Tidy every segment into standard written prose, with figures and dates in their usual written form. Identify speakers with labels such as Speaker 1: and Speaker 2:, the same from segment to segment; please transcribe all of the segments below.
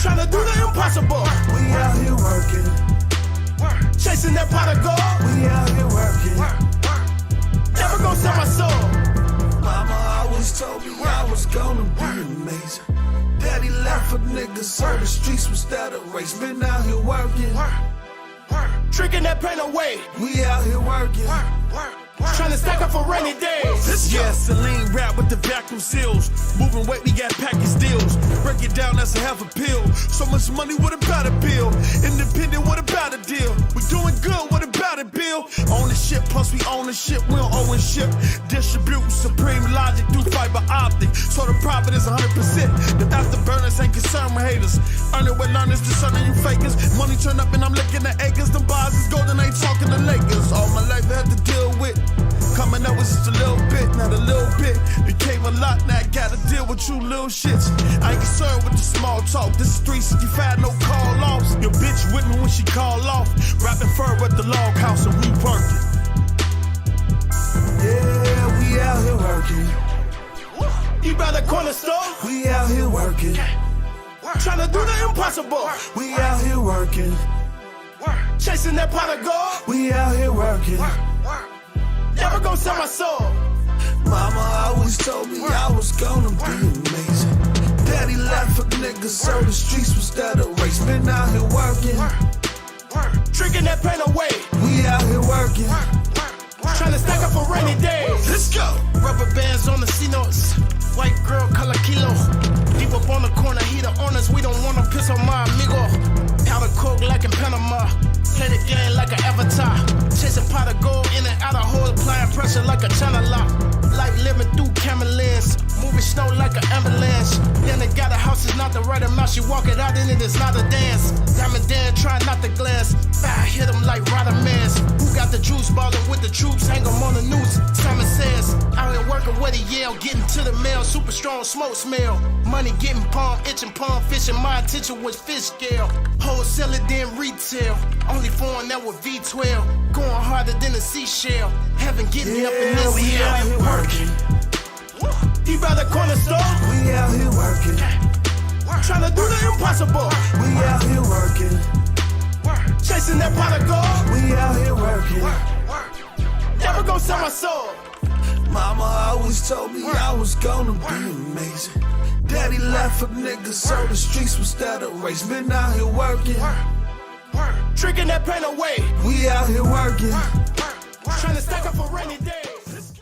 Speaker 1: Tryna do the impossible.
Speaker 2: We out here working.
Speaker 1: Chasing that pot of gold.
Speaker 2: We out here working.
Speaker 1: Never gonna sell my soul.
Speaker 2: Mama always told me I was gonna be amazing. Daddy left for niggas, so the streets was that a race. Been out here working.
Speaker 1: Drinking that pain away.
Speaker 2: We out here working.
Speaker 1: Trying to stack up for rainy days.
Speaker 3: Yeah, Celine rap with the vacuum seals. Moving weight, we got package deals. Break it down, that's a half a pill. So much money, what about a bill? Independent, what about a deal? We doing good, what about a bill? Own the shit, plus we own the shit. We don't own shit. Distribute supreme logic through fiber optic. So the profit is 100%. The afterburners ain't concerned with haters. Earn it with learners, discerning you fakers. Money turn up and I'm licking the acres. The bars is golden, ain't talking to Lakers. All my life I had to deal with. Coming up was just a little bit, not a little bit. Became a lot, now I gotta deal with you little shits. I ain't concerned with the small talk. This is 365, no call offs. Your bitch with me when she call off. Rapping fur at the log house and we working.
Speaker 2: Yeah, we out here working.
Speaker 1: You by the corner store.
Speaker 2: We out here working.
Speaker 1: Tryna do the impossible.
Speaker 2: We out here working.
Speaker 1: Chasing that pot of gold.
Speaker 2: We out here working.
Speaker 1: Never gonna sell my soul.
Speaker 2: Mama always told me I was gonna be amazing. Daddy left for niggas, so the streets was that a race. Been out here working.
Speaker 1: Drinking that pain away.
Speaker 2: We out here working.
Speaker 1: Trying to stack up for rainy days.
Speaker 2: Let's go.
Speaker 1: Rubber bands on the C-notes. White girl, color kilo. Deep up on the corner, he the owners. We don't wanna piss on my amigo. Powder coke like in Panama. Play the game like an avatar. Chasing pot of gold in and out of hole. Applying pressure like a China lock. Life living through camera lens. Moving snow like an ambulance. Then they got a house, it's not the right amount. She walk it out and it is not a dance. Diamond Dan, try not to glance. Fire hit him like Rodamans. Who got the juice ballin' with the troops? Hang 'em on the noose. Simon says, out here working with a yell. Getting to the mail, super strong smoke smell. Money getting palm, itching palm fishing. My intention was fish scale. Wholesale it, then retail. Only foreign that with V12. Going harder than a seashell. Heaven get me up in this
Speaker 2: we out here working.
Speaker 1: You by the corner store.
Speaker 2: We out here working.
Speaker 1: Tryna do the impossible.
Speaker 2: We out here working.
Speaker 1: Chasing that pot of gold.
Speaker 2: We out here working.
Speaker 1: Never gonna sell my soul.
Speaker 2: Mama always told me I was gonna be amazing. Daddy left for niggas, so the streets was that a race. Been out here working.
Speaker 1: Drinking that pain away.
Speaker 2: We out here working.
Speaker 1: Trying to stack up for rainy days.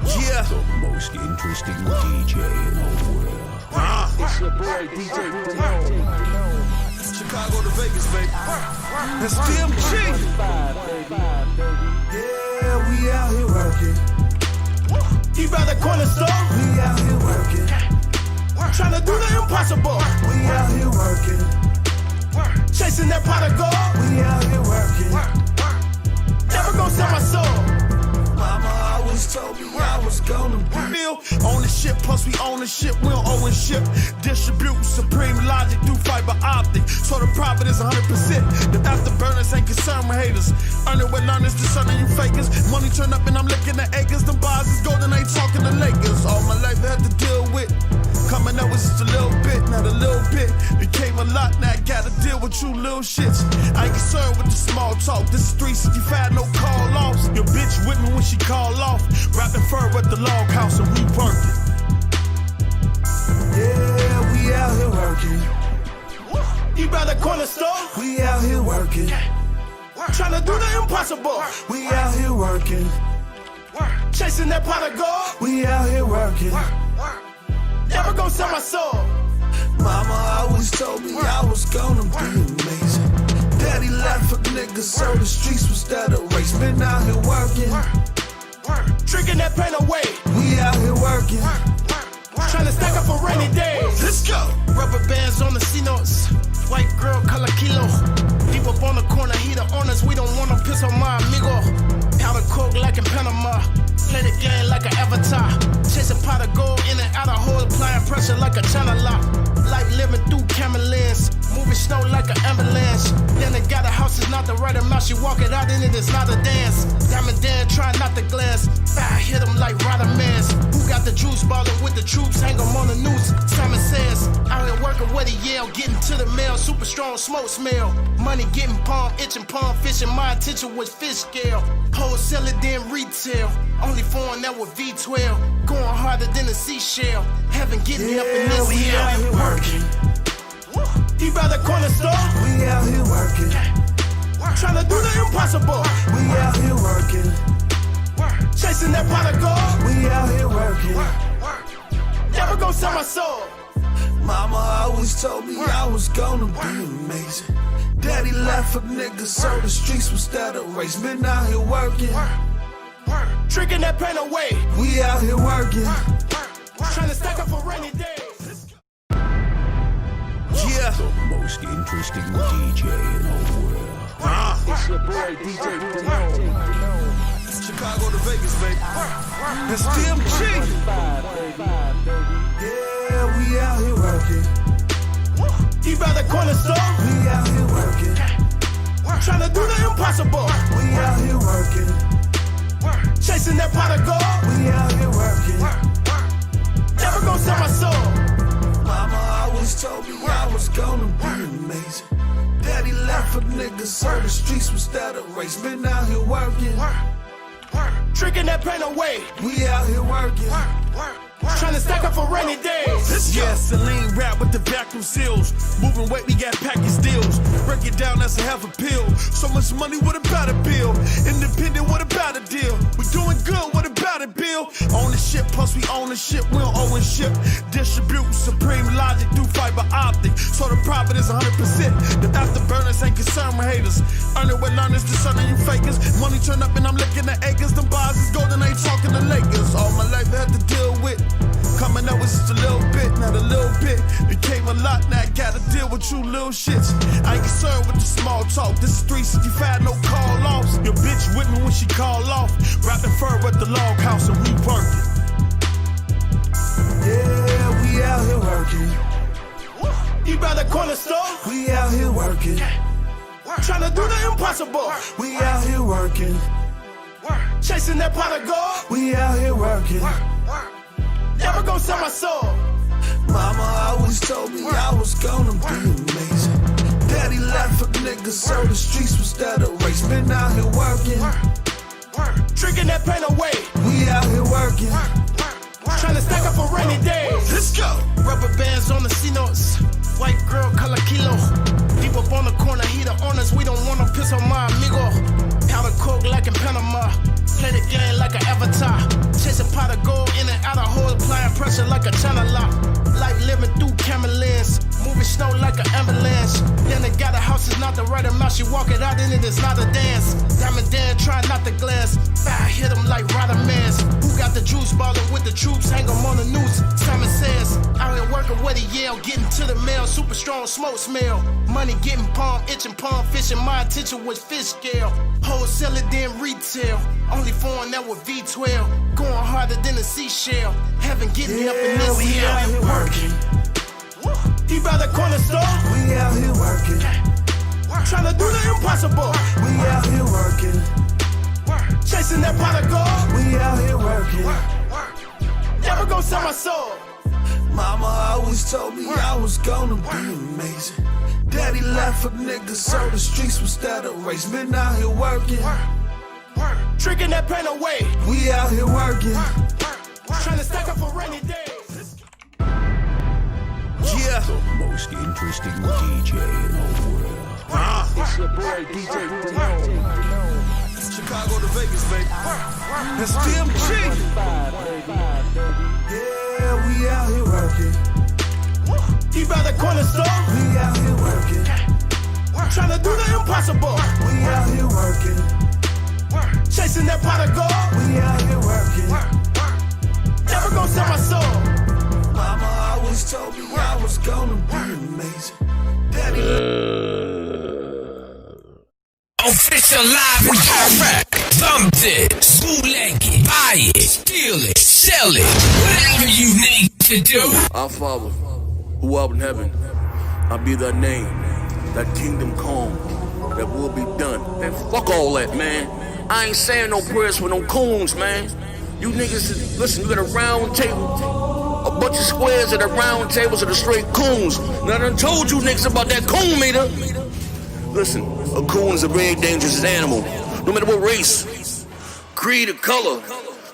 Speaker 3: Yeah.
Speaker 4: The most interesting DJ in the world.
Speaker 5: It's your boy DJ Damone.
Speaker 3: Chicago to Vegas, baby. That's DMG.
Speaker 2: Yeah, we out here working.
Speaker 1: You by the corner store.
Speaker 2: We out here working.
Speaker 1: Tryna do the impossible.
Speaker 2: We out here working.
Speaker 1: Chasing that pot of gold.
Speaker 2: We out here working.
Speaker 1: Never gonna sell my soul.
Speaker 2: Mama always told me I was gonna be.
Speaker 3: Own the shit, plus we own the shit. We don't own shit. Distribute supreme logic through fiber optic. So the profit is 100%. The afterburners ain't concerned with haters. Earn it with learners, discerning you fakers. Money turn up and I'm licking the acres. The bars is golden, ain't talking to Lakers. All my life I had to deal with. Coming up was just a little bit, not a little bit. Became a lot, now I gotta deal with you little shits. I ain't concerned with the small talk. This is 365, no call offs. Your bitch with me when she call off. Rapping fur at the log house and we working.
Speaker 2: Yeah, we out here working.
Speaker 1: You by the corner store.
Speaker 2: We out here working.
Speaker 1: Tryna do the impossible.
Speaker 2: We out here working.
Speaker 1: Chasing that pot of gold.
Speaker 2: We out here working.
Speaker 1: Never gonna sell my soul.
Speaker 2: Mama always told me I was gonna be amazing. Daddy left for niggas, so the streets was that a race. Been out here working.
Speaker 1: Drinking that pain away.
Speaker 2: We out here working.
Speaker 1: Trying to stack up for rainy days.
Speaker 2: Let's go.
Speaker 1: Rubber bands on the C-notes. White girl, color kilo. Deep up on the corner, he the owners. We don't wanna piss on my amigo. Powder coke like in Panama. Play the game like an avatar. Chasing pot of gold in and out of hole. Applying pressure like a China lock. Life living through camera lens. Moving snow like an ambulance. Then they got a house, it's not the right amount. She walk it out and it is not a dance. Diamond Dan, try not to glance. Fire hit him like Rodamans. Who got the juice ballin' with the troops? Hang 'em on the noose. Simon says, out here working with super strong smoke smell. Money getting palm, itching palm fishing. My intention was fish scale. Wholesaler then retail. Only foreign that with V12. Going harder than a seashell. Heaven get me up in this
Speaker 2: we out here working.
Speaker 1: You by the corner store?
Speaker 2: We out here working.
Speaker 1: Tryna do the impossible.
Speaker 2: We out here working.
Speaker 1: Chasing that pot of gold.
Speaker 2: We out here working.
Speaker 1: Never gonna sell my soul.
Speaker 2: Mama always told me I was gonna be amazing. Daddy left for niggas so the streets was that a race. Been out here working.
Speaker 1: Tricking that pain away.
Speaker 2: We out here working.
Speaker 1: Tryna stack up for rainy days.
Speaker 2: Yeah.
Speaker 4: The most interesting DJ in the world.
Speaker 5: It's your boy DJ Denone.
Speaker 2: Chicago to Vegas, baby. That's DMG. Yeah, we out here working.
Speaker 1: You by the corner store?
Speaker 2: We out here working.
Speaker 1: Tryna do the impossible.
Speaker 2: We out here working.
Speaker 1: Chasing that pot of gold.
Speaker 2: We out here working.
Speaker 1: Never gonna sell my soul.
Speaker 2: Mama always told me I was gonna be amazing. Daddy left for niggas so the streets was that a race. Been out here working.
Speaker 1: Tricking that pain away.
Speaker 2: We out here working.
Speaker 1: Tryna stack up for rainy days.
Speaker 3: Yeah, Celine rap with the vacuum seals. Moving weight, we got package deals. Break it down, that's a half a pill. So much money, what about a bill? Independent, what about a deal? We doing good, what about a bill? Own the ship, plus we own the ship. We don't own ship. Distribute supreme logic through fiber optic. So the profit is 100%. The afterburners ain't concerned with haters. Earn it with learners, discerning you fakers. Money turn up and I'm licking the acres. The bars is golden, ain't talking to Lakers. All my life I had to deal with. Coming up was just a little bit, not a little bit. Became a lot, now I gotta deal with you little shits. I ain't concerned with the small talk. This is 365, no call offs. Your bitch with me when she call off. Wrapping fur at the log house and we working.
Speaker 2: Yeah, we out here working.
Speaker 1: You by the corner store?
Speaker 2: We out here working.
Speaker 1: Tryna do the impossible.
Speaker 2: We out here working.
Speaker 1: Chasing that pot of gold.
Speaker 2: We out here working.
Speaker 1: Never gonna sell my soul.
Speaker 2: Mama always told me I was gonna be amazing. Daddy left for niggas so the streets was that a race. Been out here working.
Speaker 1: Tricking that pain away.
Speaker 2: We out here working.
Speaker 1: Tryna stack up for rainy days.
Speaker 2: Let's go.
Speaker 1: Rubber bands on the C-notes. White girl, color kilo. Deep up on the corner, he the owners. We don't wanna piss on my amigo. Powder coke like in Panama. Play the game like an avatar. Chasing pot of gold in and out of holes. Applying pressure like a China lock. Life living through camera lens. Moving snow like an avalanche. Then they got a house, is not the right amount. She walk it out and it is not a dance. Diamond Dan, try not to glance. Fire hit him like Rodamans. Who got the juice ballin' with the troops? Hang 'em on the noose. Simon says, out here working with a yell. Getting to the mail, super strong smoke smell. Money getting palm, itching palm fishing. My intention was fish scale. Wholesaler then retail. Only foreign that with V12. Going harder than a seashell. Heaven get me up in this
Speaker 2: we out here working.
Speaker 1: You by the corner store?
Speaker 2: We out here working.
Speaker 1: Tryna do the impossible.
Speaker 2: We out here working.
Speaker 1: Chasing that pot of gold.
Speaker 2: We out here working.
Speaker 1: Never gonna sell my soul.
Speaker 2: Mama always told me I was gonna be amazing. Daddy left for niggas so the streets was that a race. Been out here working.
Speaker 1: Tricking that pain away.
Speaker 2: We out here working.
Speaker 1: Tryna stack up for rainy days.
Speaker 2: Yeah.
Speaker 4: The most interesting DJ in the world.
Speaker 5: It's your boy DJ Denone.
Speaker 2: Chicago to Vegas, baby. That's DMG. Yeah, we out here working.
Speaker 1: You by the corner store?
Speaker 2: We out here working.
Speaker 1: Tryna do the impossible.
Speaker 2: We out here working.
Speaker 1: Chasing that pot of gold.
Speaker 2: We out here working.
Speaker 1: Never gonna sell my soul.
Speaker 2: Mama always told me I was gonna be amazing. Daddy.
Speaker 6: Official live and direct. Thump this, bootleg it, buy it, steal it, sell it, whatever you need to do.
Speaker 7: Our Father, who art in heaven, I'll be thy name, thy kingdom come, that will be done. Man, fuck all that, man. I ain't saying no prayers for no coons, man. You niggas, listen, you got a round table of A bunch of squares at the round tables are the straight coons. Now I done told you niggas about that coon meter. Listen, a coon is a very dangerous animal, no matter what race, creed, or color.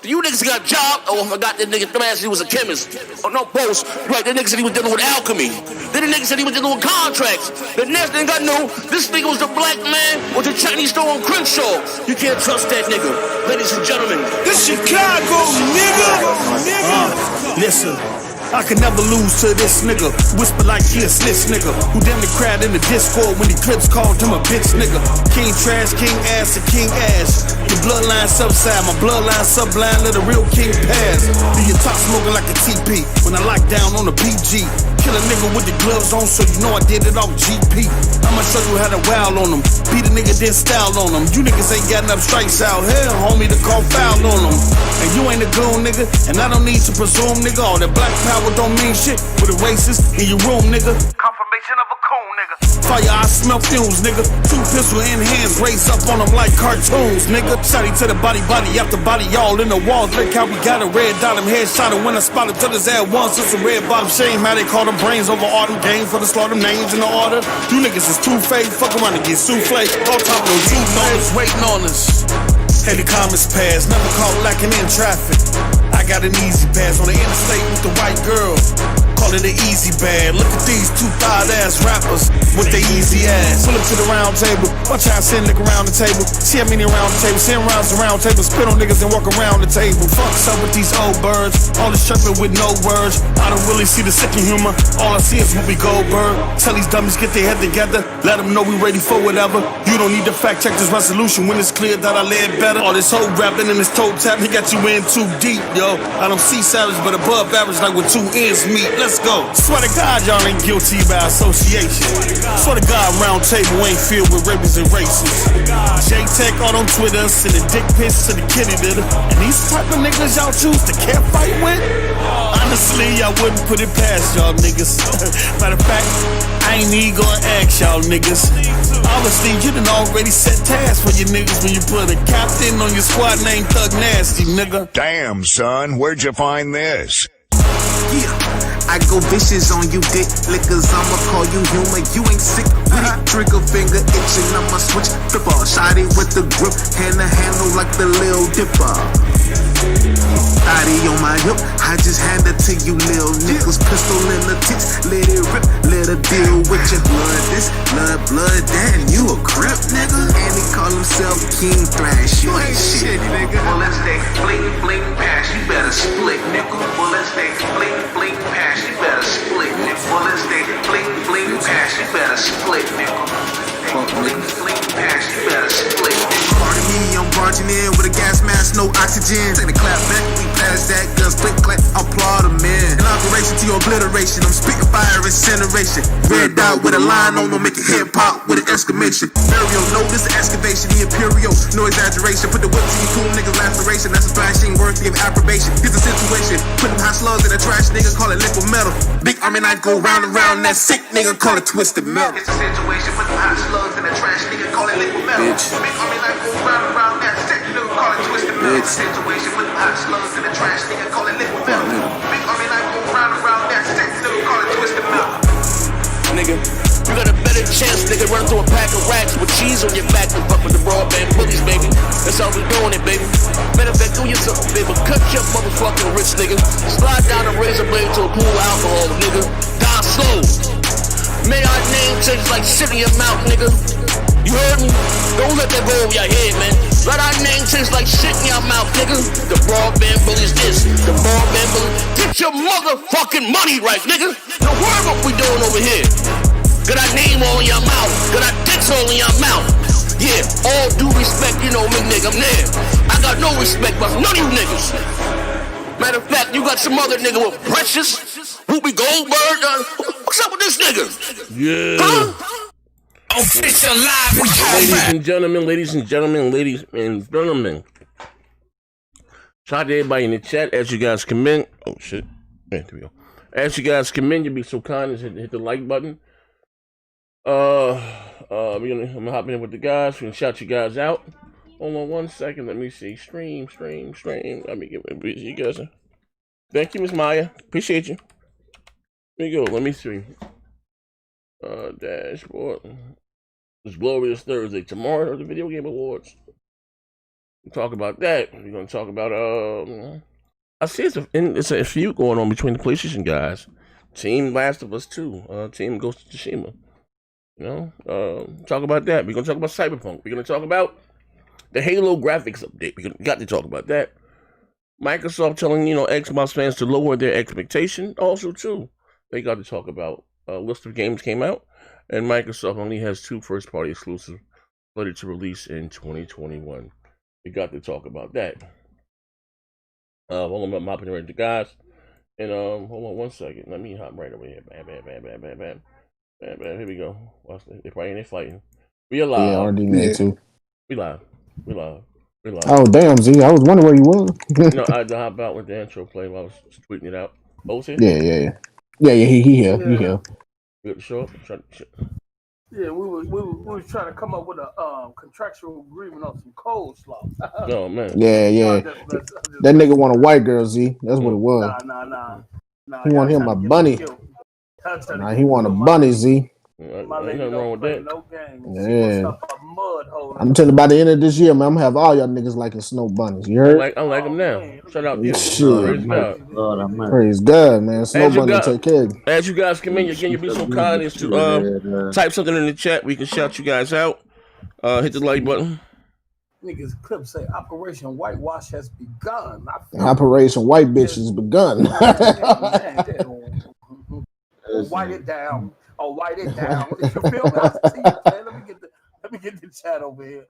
Speaker 7: You niggas got a job. Oh, I forgot that nigga he was a chemist. Oh, no, boss. Right, that nigga said he was dealing with alchemy. Then the nigga said he was dealing with contracts. The next thing I knew, this nigga was the black man with the Chinese store on Crenshaw. You can't trust that nigga. Ladies and gentlemen.
Speaker 2: This Chicago, nigga. Listen. I can never lose to this nigga. Whisper like he a snitch nigga. Who damn the crowd in the Discord when the clips called him a bitch nigga. King trash, king ass, and king ass. Your bloodline subside, my bloodline sublime, let a real king pass. Do your top smoking like a TP when I lock down on a PG. Kill a nigga with the gloves on so you know I did it off GP. I'ma show you how to wow on them. Beat a nigga, then style on them. You niggas ain't got enough strikes out here, homie, to call foul on them. And you ain't a goon nigga, and I don't need to presume nigga. All that black power don't mean shit with a racist in your room nigga. Confirmation of a coon nigga. Fire, I smell fumes nigga. 2 pistol in hands, raise up on them like cartoons nigga. Shotty to the body after body, all in the walls. Look how we got a red dot him headshot and when I spotted to his ass once. It's a red bottom shame how they call them brains over all them games for the slaughter names in the order. You niggas is two-faced, fuck around and get souffle. All top of those you waiting on us. Hey, the comments pass, never caught lacking in traffic. I got an easy pass on the interstate with the white girl. Call it an easy bag. Look at these 2 thigh ass rappers with their easy ass. Pull up to the round table, watch how I send nigga around the table. See how many around the table, send rounds around the table, spit on niggas and walk around the table. Fuck's up with these old birds, all this chirping with no words. I don't really see the sick in humor, all I see is Whoopi Goldberg. Tell these dummies get their head together, let them know we ready for whatever. You don't need to fact check this resolution when it's clear that I led better. All this whole rapping and this toe tap, he got you in too deep, yo. I don't see savage, but above average like with 2 ends meet. Let's go. Swear to God, y'all ain't guilty by association. Swear to God, round table ain't filled with rapists and racists. J-Tech on Twitter, sending dick pics to the kitty litter. And these type of niggas y'all choose to care fight with? Honestly, I wouldn't put it past y'all niggas. Matter of fact, I ain't even gonna ask y'all niggas. Obviously, you done already set tasks for your niggas when you put a captain on your squad named Thug Nasty, nigga.
Speaker 4: Damn, son, where'd you find this?
Speaker 8: Yeah, I go vicious on you dick lickers, I'ma call you human, you ain't sick with it. Trigger finger itching, I'ma switch flipper. Shotty with the grip, hand to handle like the Lil Dipper. Body on my hip, I just hand it to you lil niggas. Pistol in the tits, let it rip, let her deal with your blood this, blood that, and you a crip nigga. And he call himself King Thrash, you ain't shit nigga. Well let's take bling pass, you better split nigga. Well let's take bling pass, you better split nigga. Well let's take bling pass, you better split nigga. Bling pass, you better split nigga. Pardon me, I'm barging in with a gas mask, no oxygen. Take the clap back, we pass that gun, split clap, applaud a man. Inauguration to your obliteration, I'm spitting fire, incineration. Red dot with a line on them, make your head pop with an exclamation. Burial, notice excavation, the imperial, no exaggeration. Put the whip to your cool niggas' laceration, that's a flashing worthy of approbation. Here's the situation, put them hot slugs in a trash nigga, call it liquid metal. Big army knife go round and round, that sick nigga, call it twisted metal. It's a situation, put them hot slugs in a trash nigga, call it liquid metal. Big army knife go round and round, that sick nigga, call it twisted metal. It's a situation, put them hot slugs in a trash nigga, call it liquid metal. Big army knife go round and round, that sick nigga, call it twisted metal.
Speaker 7: Nigga, you got a better chance, nigga, run through a pack of racks with cheese on your back and fuck with the broadband bullies, baby. That's how we doing it, baby. Better bet do yourself, baby. Cut your motherfucking wrist, nigga. Slide down a razor blade to a pool of alcohol, nigga. Die slow. May our name change like shit in your mouth, nigga. You heard me? Don't let that go over your head, man. Let our name taste like shit in your mouth, nigga. The broadband bully's this. The broadband bully. Get your motherfucking money right, nigga. Now worry what we doing over here. Got our name all in your mouth. Got our dicks all in your mouth. Yeah, all due respect, you know me, nigga, I'm there. I got no respect for none of you niggas. Matter of fact, you got some other nigga with Precious, Whoopi Goldberg. What's up with this nigga?
Speaker 3: Yeah.
Speaker 7: Huh?
Speaker 6: Official live and
Speaker 3: Ladies and gentlemen, ladies and gentlemen, ladies and gentlemen. Shout out to everybody in the chat. As you guys come in. Oh, shit. There we go. As you guys come in, you'll be so kind as hit the like button. I'm gonna hop in with the guys. We're gonna shout you guys out. Hold on one second. Let me see. Stream. Let me get you guys.
Speaker 9: Thank you, Miss Maya. Appreciate you. There you go. Let me see. Dashboard. It's Glorious Thursday. Tomorrow, the Video Game Awards. We'll talk about that. We're gonna talk about I see it's a feud going on between the PlayStation guys. Team Last of Us 2. Team Ghost of Tsushima. You know, talk about that. We're gonna talk about Cyberpunk. We're gonna talk about the Halo graphics update. We got to talk about that. Microsoft telling Xbox fans to lower their expectation. Also, too, they got to talk about a list of games came out, and Microsoft only has 2 first-party exclusives slated to release in 2021. We got to talk about that. Hold on, I'm hopping right to guys, and hold on 1 second. Let me hop right over here. Bam, bam, bam, bam, bam, bam, bam, bam. Here we go. Watch that. They're fighting. They're fighting. We alive.
Speaker 10: Yeah, already made too.
Speaker 9: We live. We live. We live.
Speaker 10: Oh damn, Z! I was wondering where you was.
Speaker 9: No, I hop out with the intro play while I was tweeting it out. Bo's here.
Speaker 10: Yeah. He here. He here.
Speaker 9: You got to show up.
Speaker 5: Yeah, we was trying to come up with a contractual agreement on some coleslaw.
Speaker 9: Oh man.
Speaker 10: Yeah. That nigga want a white girl, Z. That's what it was.
Speaker 5: Nah.
Speaker 10: He want him a bunny. Nah, he want a bunny, Z.
Speaker 9: Ain't nothing wrong with that.
Speaker 5: No game.
Speaker 10: Yeah. I'm telling you, by the end of this year, man, I'm gonna have all y'all niggas liking snow bunnies. You heard?
Speaker 9: I like them now. Shout out to you.
Speaker 10: Shit.
Speaker 9: Praise
Speaker 10: God, man. Snow bunny take care of you.
Speaker 9: As you guys come in, again, you'll be so kind as to type something in the chat. We can shout you guys out. Hit the like button.
Speaker 5: Niggas clip say Operation Whitewash has begun.
Speaker 10: Operation White Bitch has begun.
Speaker 5: White it down. Oh, white it down. If you feel me, I see you, man. Let me get the chat over here.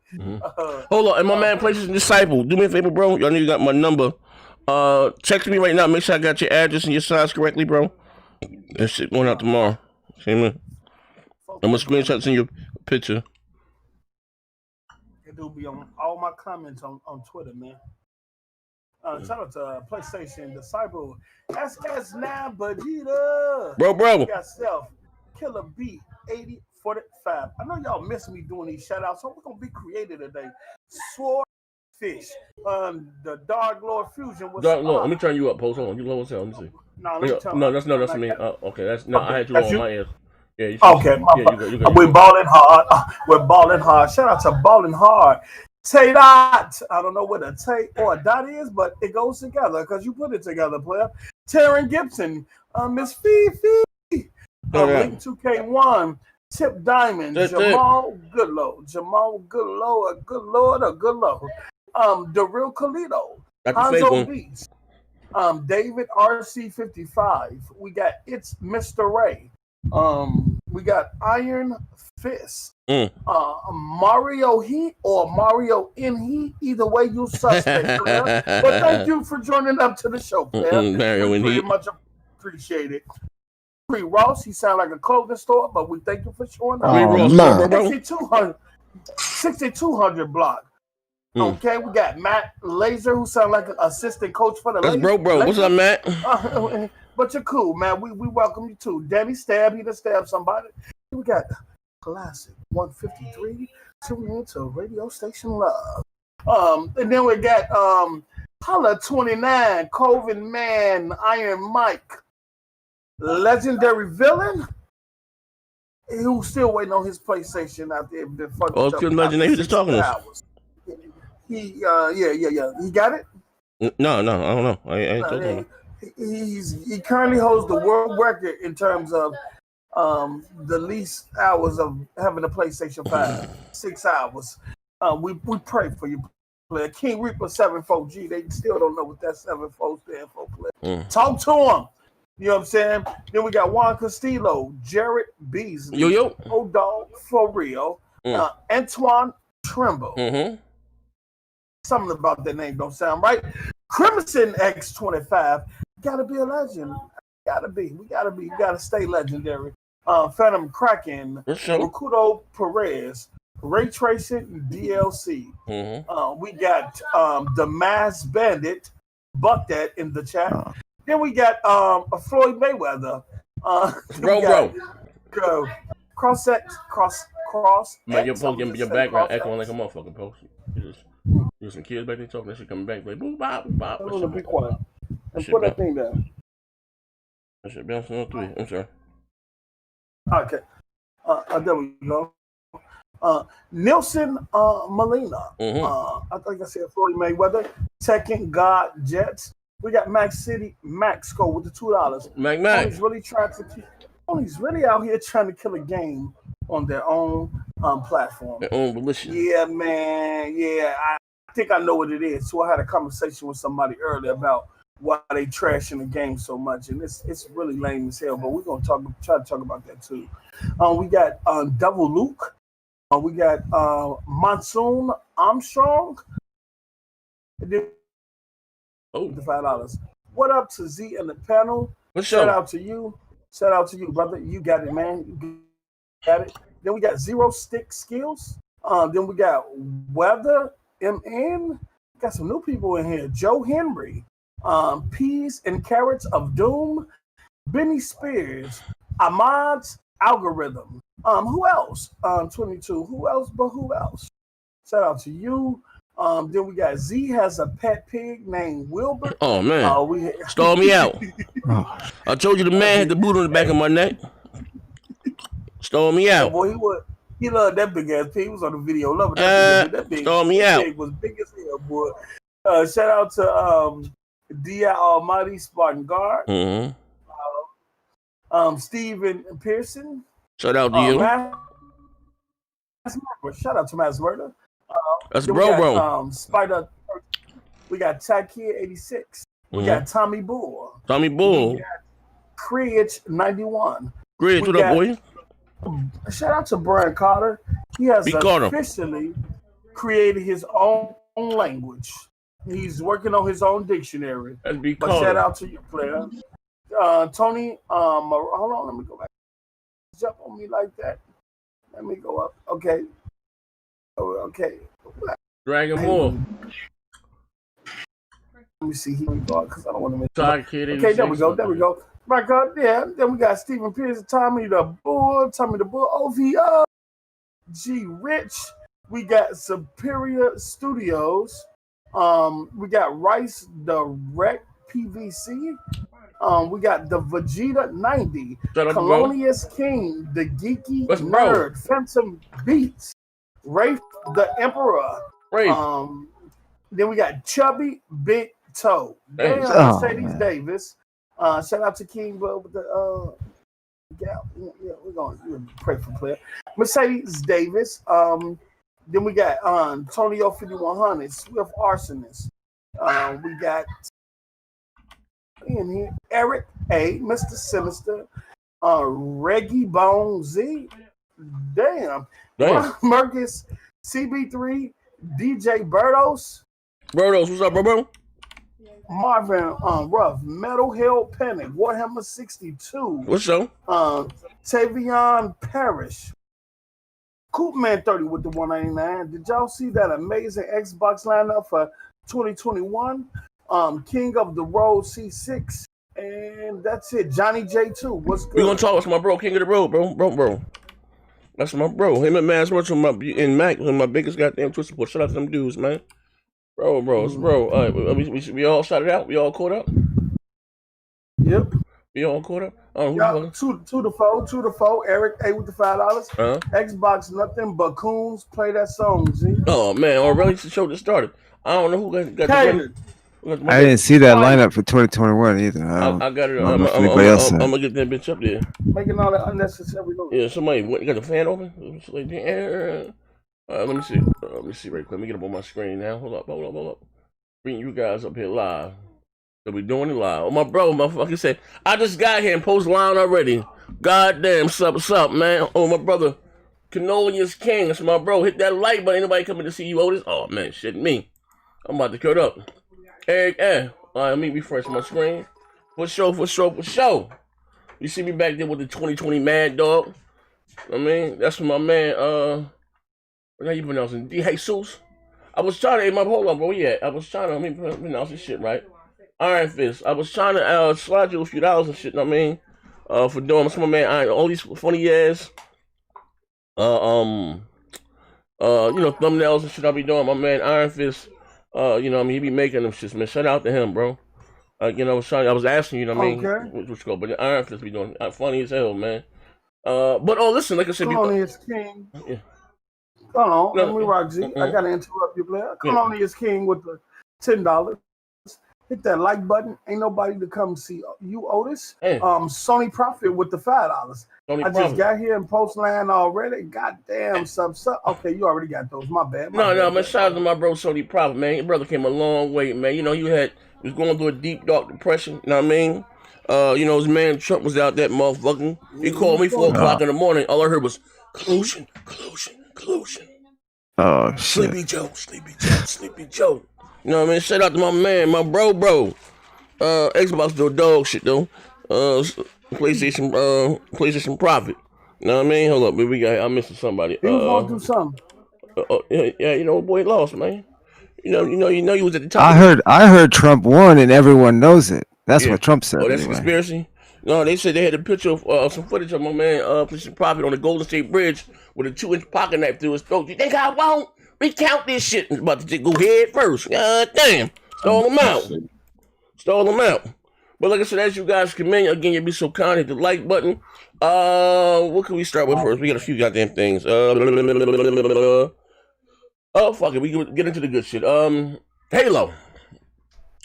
Speaker 9: Hold on, and my man PlayStation Disciple, do me a favor, bro. Y'all know you got my number. Text me right now. Make sure I got your address and your size correctly, bro. That shit going out tomorrow. See me? I'm gonna screenshot in your picture.
Speaker 5: It'll be on all my comments on Twitter, man. Shout out to PlayStation Disciple. SS9 Vegeta.
Speaker 9: Bro.
Speaker 5: We got Self. Killer B 8045. I know y'all miss me doing these shout outs, so we're gonna be creative today. Swordfish, the Dark Lord Fusion was
Speaker 9: Dark Lord, let me turn you up, Post. Hold on, you low as hell. Let me see. No, that's me. Okay, that's no. I had you on my ear. Yeah. You good.
Speaker 5: We're balling hard. We're balling hard. Shout out to balling hard. Tay dot. I don't know what a Tay or a dot is, but it goes together because you put it together, player. Taryn Gibson, Miss Fifi. Link 2K1, Tip Diamond, Jamal Goodlow, a good lord. The Real Colito, Hanzo Beats, David RC55. We got It's Mr. Ray. We got Iron Fist, Mario Heat or Mario in Heat. Either way, you suspect, player. But thank you for joining up to the show, player.
Speaker 9: Mario in Heat.
Speaker 5: Very much appreciate it. Ross, he sound like a clothing store, but we thank you for showing up. 6200 block. Okay, we got Matt Laser, who sound like an assistant coach for the
Speaker 9: ladies. Bro. What's up, Matt?
Speaker 5: But you're cool, man. We welcome you too. Danny Stab, he done stabbed somebody. We got Classic 153, tuning into Radio Station Love. And then we got Holla 29, Coven Man, Iron Mike. Legendary Villain, who's still waiting on his PlayStation out there.
Speaker 9: Still legendary. Who's just talking to us?
Speaker 5: Yeah. He got it?
Speaker 9: No, I don't know. I ain't talking.
Speaker 5: He currently holds the world record in terms of the least hours of having a PlayStation 5. 6 hours. We pray for you, player. King Reaper 74G. They still don't know what that 74 stands for, player. Talk to him. You know what I'm saying? Then we got Juan Castillo, Jared Beasley,
Speaker 9: Yo.
Speaker 5: O-Dog for real, Antoine Trimble. Something about that name don't sound right. Crimson X25, gotta be a legend. We gotta stay legendary. Phantom Kraken, Rukudo Perez, Ray Tracing DLC. We got the Mass Bandit, Buck that in the chat. Then we got Floyd Mayweather.
Speaker 9: Bro.
Speaker 5: Cross.
Speaker 9: Man, your background echoing like a motherfucking post. There's some kids back there talking. That shit coming back like boop bop.
Speaker 5: Be quiet. Put that thing down.
Speaker 9: That shit bouncing on 3. I'm sorry.
Speaker 5: Okay. There we go. Nelson Molina. I think I said Floyd Mayweather. Tekken God Jets. We got Max City Max go with the $2.
Speaker 9: Max.
Speaker 5: Tony's really out here trying to kill a game on their own platform.
Speaker 9: Their own volition.
Speaker 5: Yeah, man. Yeah, I think I know what it is. So I had a conversation with somebody earlier about why they trashing the game so much, and it's really lame as hell. But we're gonna try to talk about that too. We got Double Luke. We got Monsoon Armstrong. The $5. What up to Z and the panel? Shout out to you. Shout out to you, brother. You got it, man. You got it. Then we got Zero Stick Skills. Then we got Weather MN. Got some new people in here. Joe Henry. Peas and Carrots of Doom. Benny Spears. Ahmad's Algorithm. Who else? 22. Who else? Shout out to you. Then we got Z has a pet pig named Wilbur.
Speaker 9: Oh man, stall me out. I told you the man had the boot on the back of my neck. Stall me out.
Speaker 5: Boy, he loved that big ass pig. He was on the video. Love that big.
Speaker 9: Stall me out.
Speaker 5: Pig was big as hell, boy. Shout out to D.I. Almighty Spartan Guard. Stephen Pearson.
Speaker 9: Shout out to you.
Speaker 5: Shout out to Mass Murder.
Speaker 9: That's bro.
Speaker 5: Spider. We got Takir 86. We got Tommy Bull.
Speaker 9: We got
Speaker 5: Creech 91.
Speaker 9: Creech, what up, boy?
Speaker 5: Shout out to Brian Carter. He has officially created his own language. He's working on his own dictionary. But shout out to your player. Tony, hold on, let me go back. Jump on me like that. Let me go up. Okay. Okay.
Speaker 9: Dragon Ball.
Speaker 5: Let me see. Here we go, because I don't want to miss.
Speaker 9: Okay,
Speaker 5: there we go. My God, yeah. Then we got Stephen Pierce, Tommy the Bull, OVO, G Rich. We got Superior Studios. We got Rice Direct PVC. We got the Vegeta 90, Colonius King, the Geeky Nerd, Phantom Beats, Rafe the Emperor. Then we got Chubby Big Toe. Mercedes Davis. Shout out to King Bub with the we're gonna pray for player. Mercedes Davis. Then we got Antonio 5100, Swift Arsonist. We got in here Eric A, Mr. Sinister, Reggie Bone Z. Damn. Marcus CB3, DJ Bertos.
Speaker 9: What's up, bro?
Speaker 5: Marvin Ruff, Metal Hell Panic, Warhammer 62.
Speaker 9: What's up?
Speaker 5: Tavion Parrish. Coopman 30 with the 199. Did y'all see that amazing Xbox lineup for 2021? King of the Road C6. And that's it. Johnny J2. What's good?
Speaker 9: We're gonna talk with my bro, King of the Road, bro. That's my bro. Him and Mass Merchant and Mac, one of my biggest goddamn Twitch support. Shout out to them dudes, man. Bro. All right, we all shouted out. We all caught up.
Speaker 5: Yep.
Speaker 9: We all caught up.
Speaker 5: Two to four. Eric A with the $5. Xbox nothing but coons. Play that song, Z.
Speaker 9: Oh man, already the show just started. I don't know who got
Speaker 11: the I didn't see that lineup for 2021 either.
Speaker 9: I got it. I'm gonna get that bitch up there.
Speaker 5: Making all that unnecessary noise.
Speaker 9: Yeah, somebody got the fan open. Let me see. Let me see right quick. Let me get up on my screen now. Hold up. Bring you guys up here live. So we doing it live. Oh, my bro, motherfucker said, I just got here and post line already. Goddamn, what's up, man? Oh, my brother, Canolius King. That's my bro. Hit that like button. Ain't nobody coming to see you, Otis? Oh, man, shit, me. I'm about to cut up. Eric, all right, let me refresh my screen. For sure. You see me back there with the 2020 Mad Dog. I mean, that's for my man, how you pronouncing? D. Jesus? I was trying to, hold on, bro, yeah. I was trying to, let me pronounce this shit right. Iron Fist. I was trying to slide you a few dollars and shit, know what I mean? For doing some of my man, all these funny ass, thumbnails and shit I be doing. My man Iron Fist, he be making them shits, man. Shout out to him, bro. You know, Sonny, I was asking you, know what I mean,
Speaker 5: Okay.
Speaker 9: which go, but the Iron Fist be doing funny as hell, man. But listen, like I said,
Speaker 5: Colonius King.
Speaker 9: Yeah.
Speaker 5: Hold on,
Speaker 9: No,
Speaker 5: let me rock G. I gotta interrupt you, player. Colonius King with the $10. Hit that like button. Ain't nobody to come see you, Otis. Sony Profit with the $5. Just got here in post land already. Goddamn, sub. Okay, you already got those. My bad.
Speaker 9: Man, shout out to my bro Sony Profit, man. Your brother came a long way, man. You know, you was going through a deep, dark depression. You know what I mean? You know, his man Trump was out that motherfucking. He called me 4 o'clock in the morning. All I heard was collusion.
Speaker 11: Oh, shit.
Speaker 9: Sleepy Joe. You know what I mean? Shout out to my man, my bro. Xbox do dog shit though. PlayStation Profit. You know what I mean? Hold up, I'm missing somebody.
Speaker 5: He was going through something.
Speaker 9: Yeah, you know, boy lost, man. You know, you was at the top.
Speaker 11: I heard Trump won, and everyone knows it. That's what Trump said.
Speaker 9: Oh, that's
Speaker 11: anyway.
Speaker 9: Conspiracy. No, they said they had a picture of some footage of my man, PlayStation Profit on the Golden State Bridge with a 2-inch pocket knife through his throat. You think I won't recount this shit? I'm about to just go head first. God damn, stole them out. But like I said, as you guys come in, again, you'd be so kind, hit the like button. What can we start with first? We got a few goddamn things. Oh, fuck it. We can get into the good shit. Halo.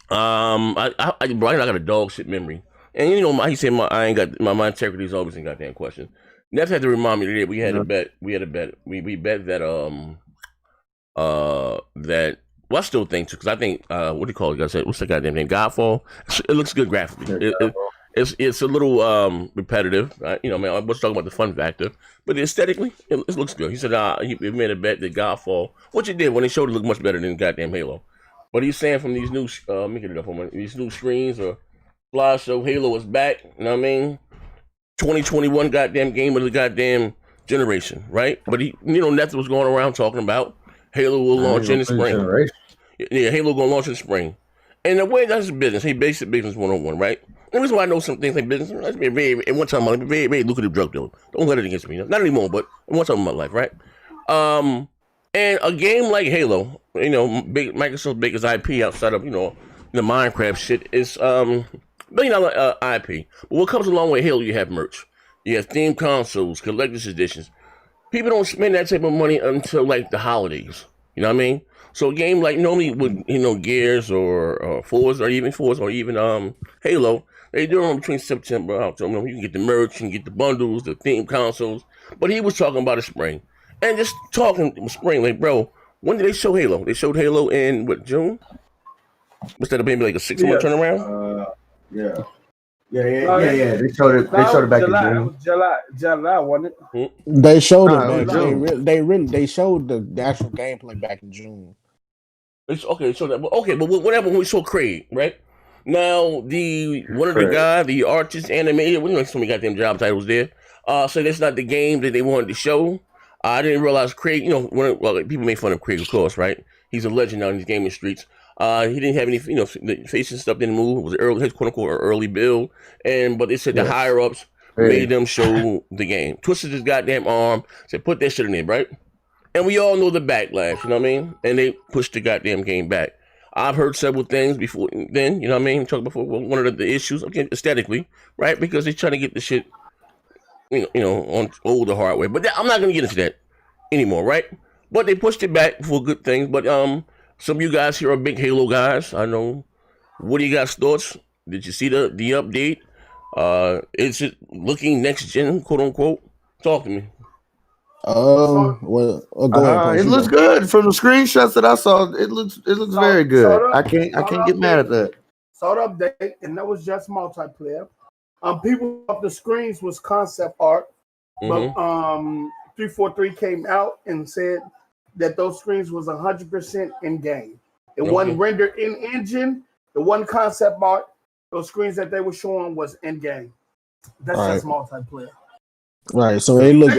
Speaker 9: I got a dog shit memory. And you know, he said my integrity is always in goddamn question. Neff had to remind me that we had a bet. We bet that well, I still think too, because I think what do you call it? I said, what's the goddamn name? Godfall. It looks good graphically. It's a little repetitive. You know, man, I was talking about the fun factor, but aesthetically, it looks good. He said he made a bet that Godfall, which it did when they showed it, looked much better than goddamn Halo. But he's saying from these new, making it up on these new screens or flash show, Halo is back. You know what I mean? 2021 goddamn game of the goddamn generation, right? But nothing was going around talking about Halo will launch in the spring. Yeah, Halo gonna launch in the spring. And the way that's business, basic business 101, right? The reason why I know some things like business, that's been at one time in my life, very, very lucrative drug dealer. Don't let it against me. Not anymore, but at one time in my life, right? And a game like Halo, Microsoft's biggest IP outside of, the Minecraft shit is $1 billion IP. But what comes along with Halo, you have merch. You have themed consoles, collector's editions. People don't spend that type of money until like the holidays. You know what I mean? So a game like normally with Gears or Forza or even Halo, they do them between September and October. You can get the merch, you can get the bundles, the themed consoles. But he was talking about a spring. And just talking spring, like, bro, when did they show Halo? They showed Halo in June? Was that maybe like a 6-month turnaround?
Speaker 12: Yeah. They showed it back in June.
Speaker 5: July, wasn't it?
Speaker 10: They showed it back. They showed the actual gameplay back in June.
Speaker 9: Okay, so that but whatever when we saw Craig, right? Now one of the guys, the artist animator, we know so many goddamn job titles there. So that's not the game that they wanted to show. I didn't realize Craig, people make fun of Craig, of course, right? He's a legend out in these gaming streets. He didn't have any, the faces stuff didn't move. It was his quote unquote early build, but they said the higher ups made them show the game. Twisted his goddamn arm, said put that shit in there, right? And we all know the backlash, you know what I mean? And they pushed the goddamn game back. I've heard several things before then, you know what I mean? Talked before one of the issues, again, aesthetically, right? Because they're trying to get the shit, on older hardware. But I'm not gonna get into that anymore, right? But they pushed it back for good things. But some of you guys here are big Halo guys. I know. What do you guys' thoughts? Did you see the update? Is it looking next gen, quote unquote? Talk to me.
Speaker 10: Go ahead.
Speaker 12: It looks good from the screenshots that I saw. It looks very good. I can't get mad at that.
Speaker 5: Saw the update, and that was just multiplayer. People off the screens was concept art, but 343 came out and said that those screens was 100% in game. It wasn't rendered in engine. The one concept art, those screens that they were showing was in game. That's just multiplayer.
Speaker 10: Right. So it looked.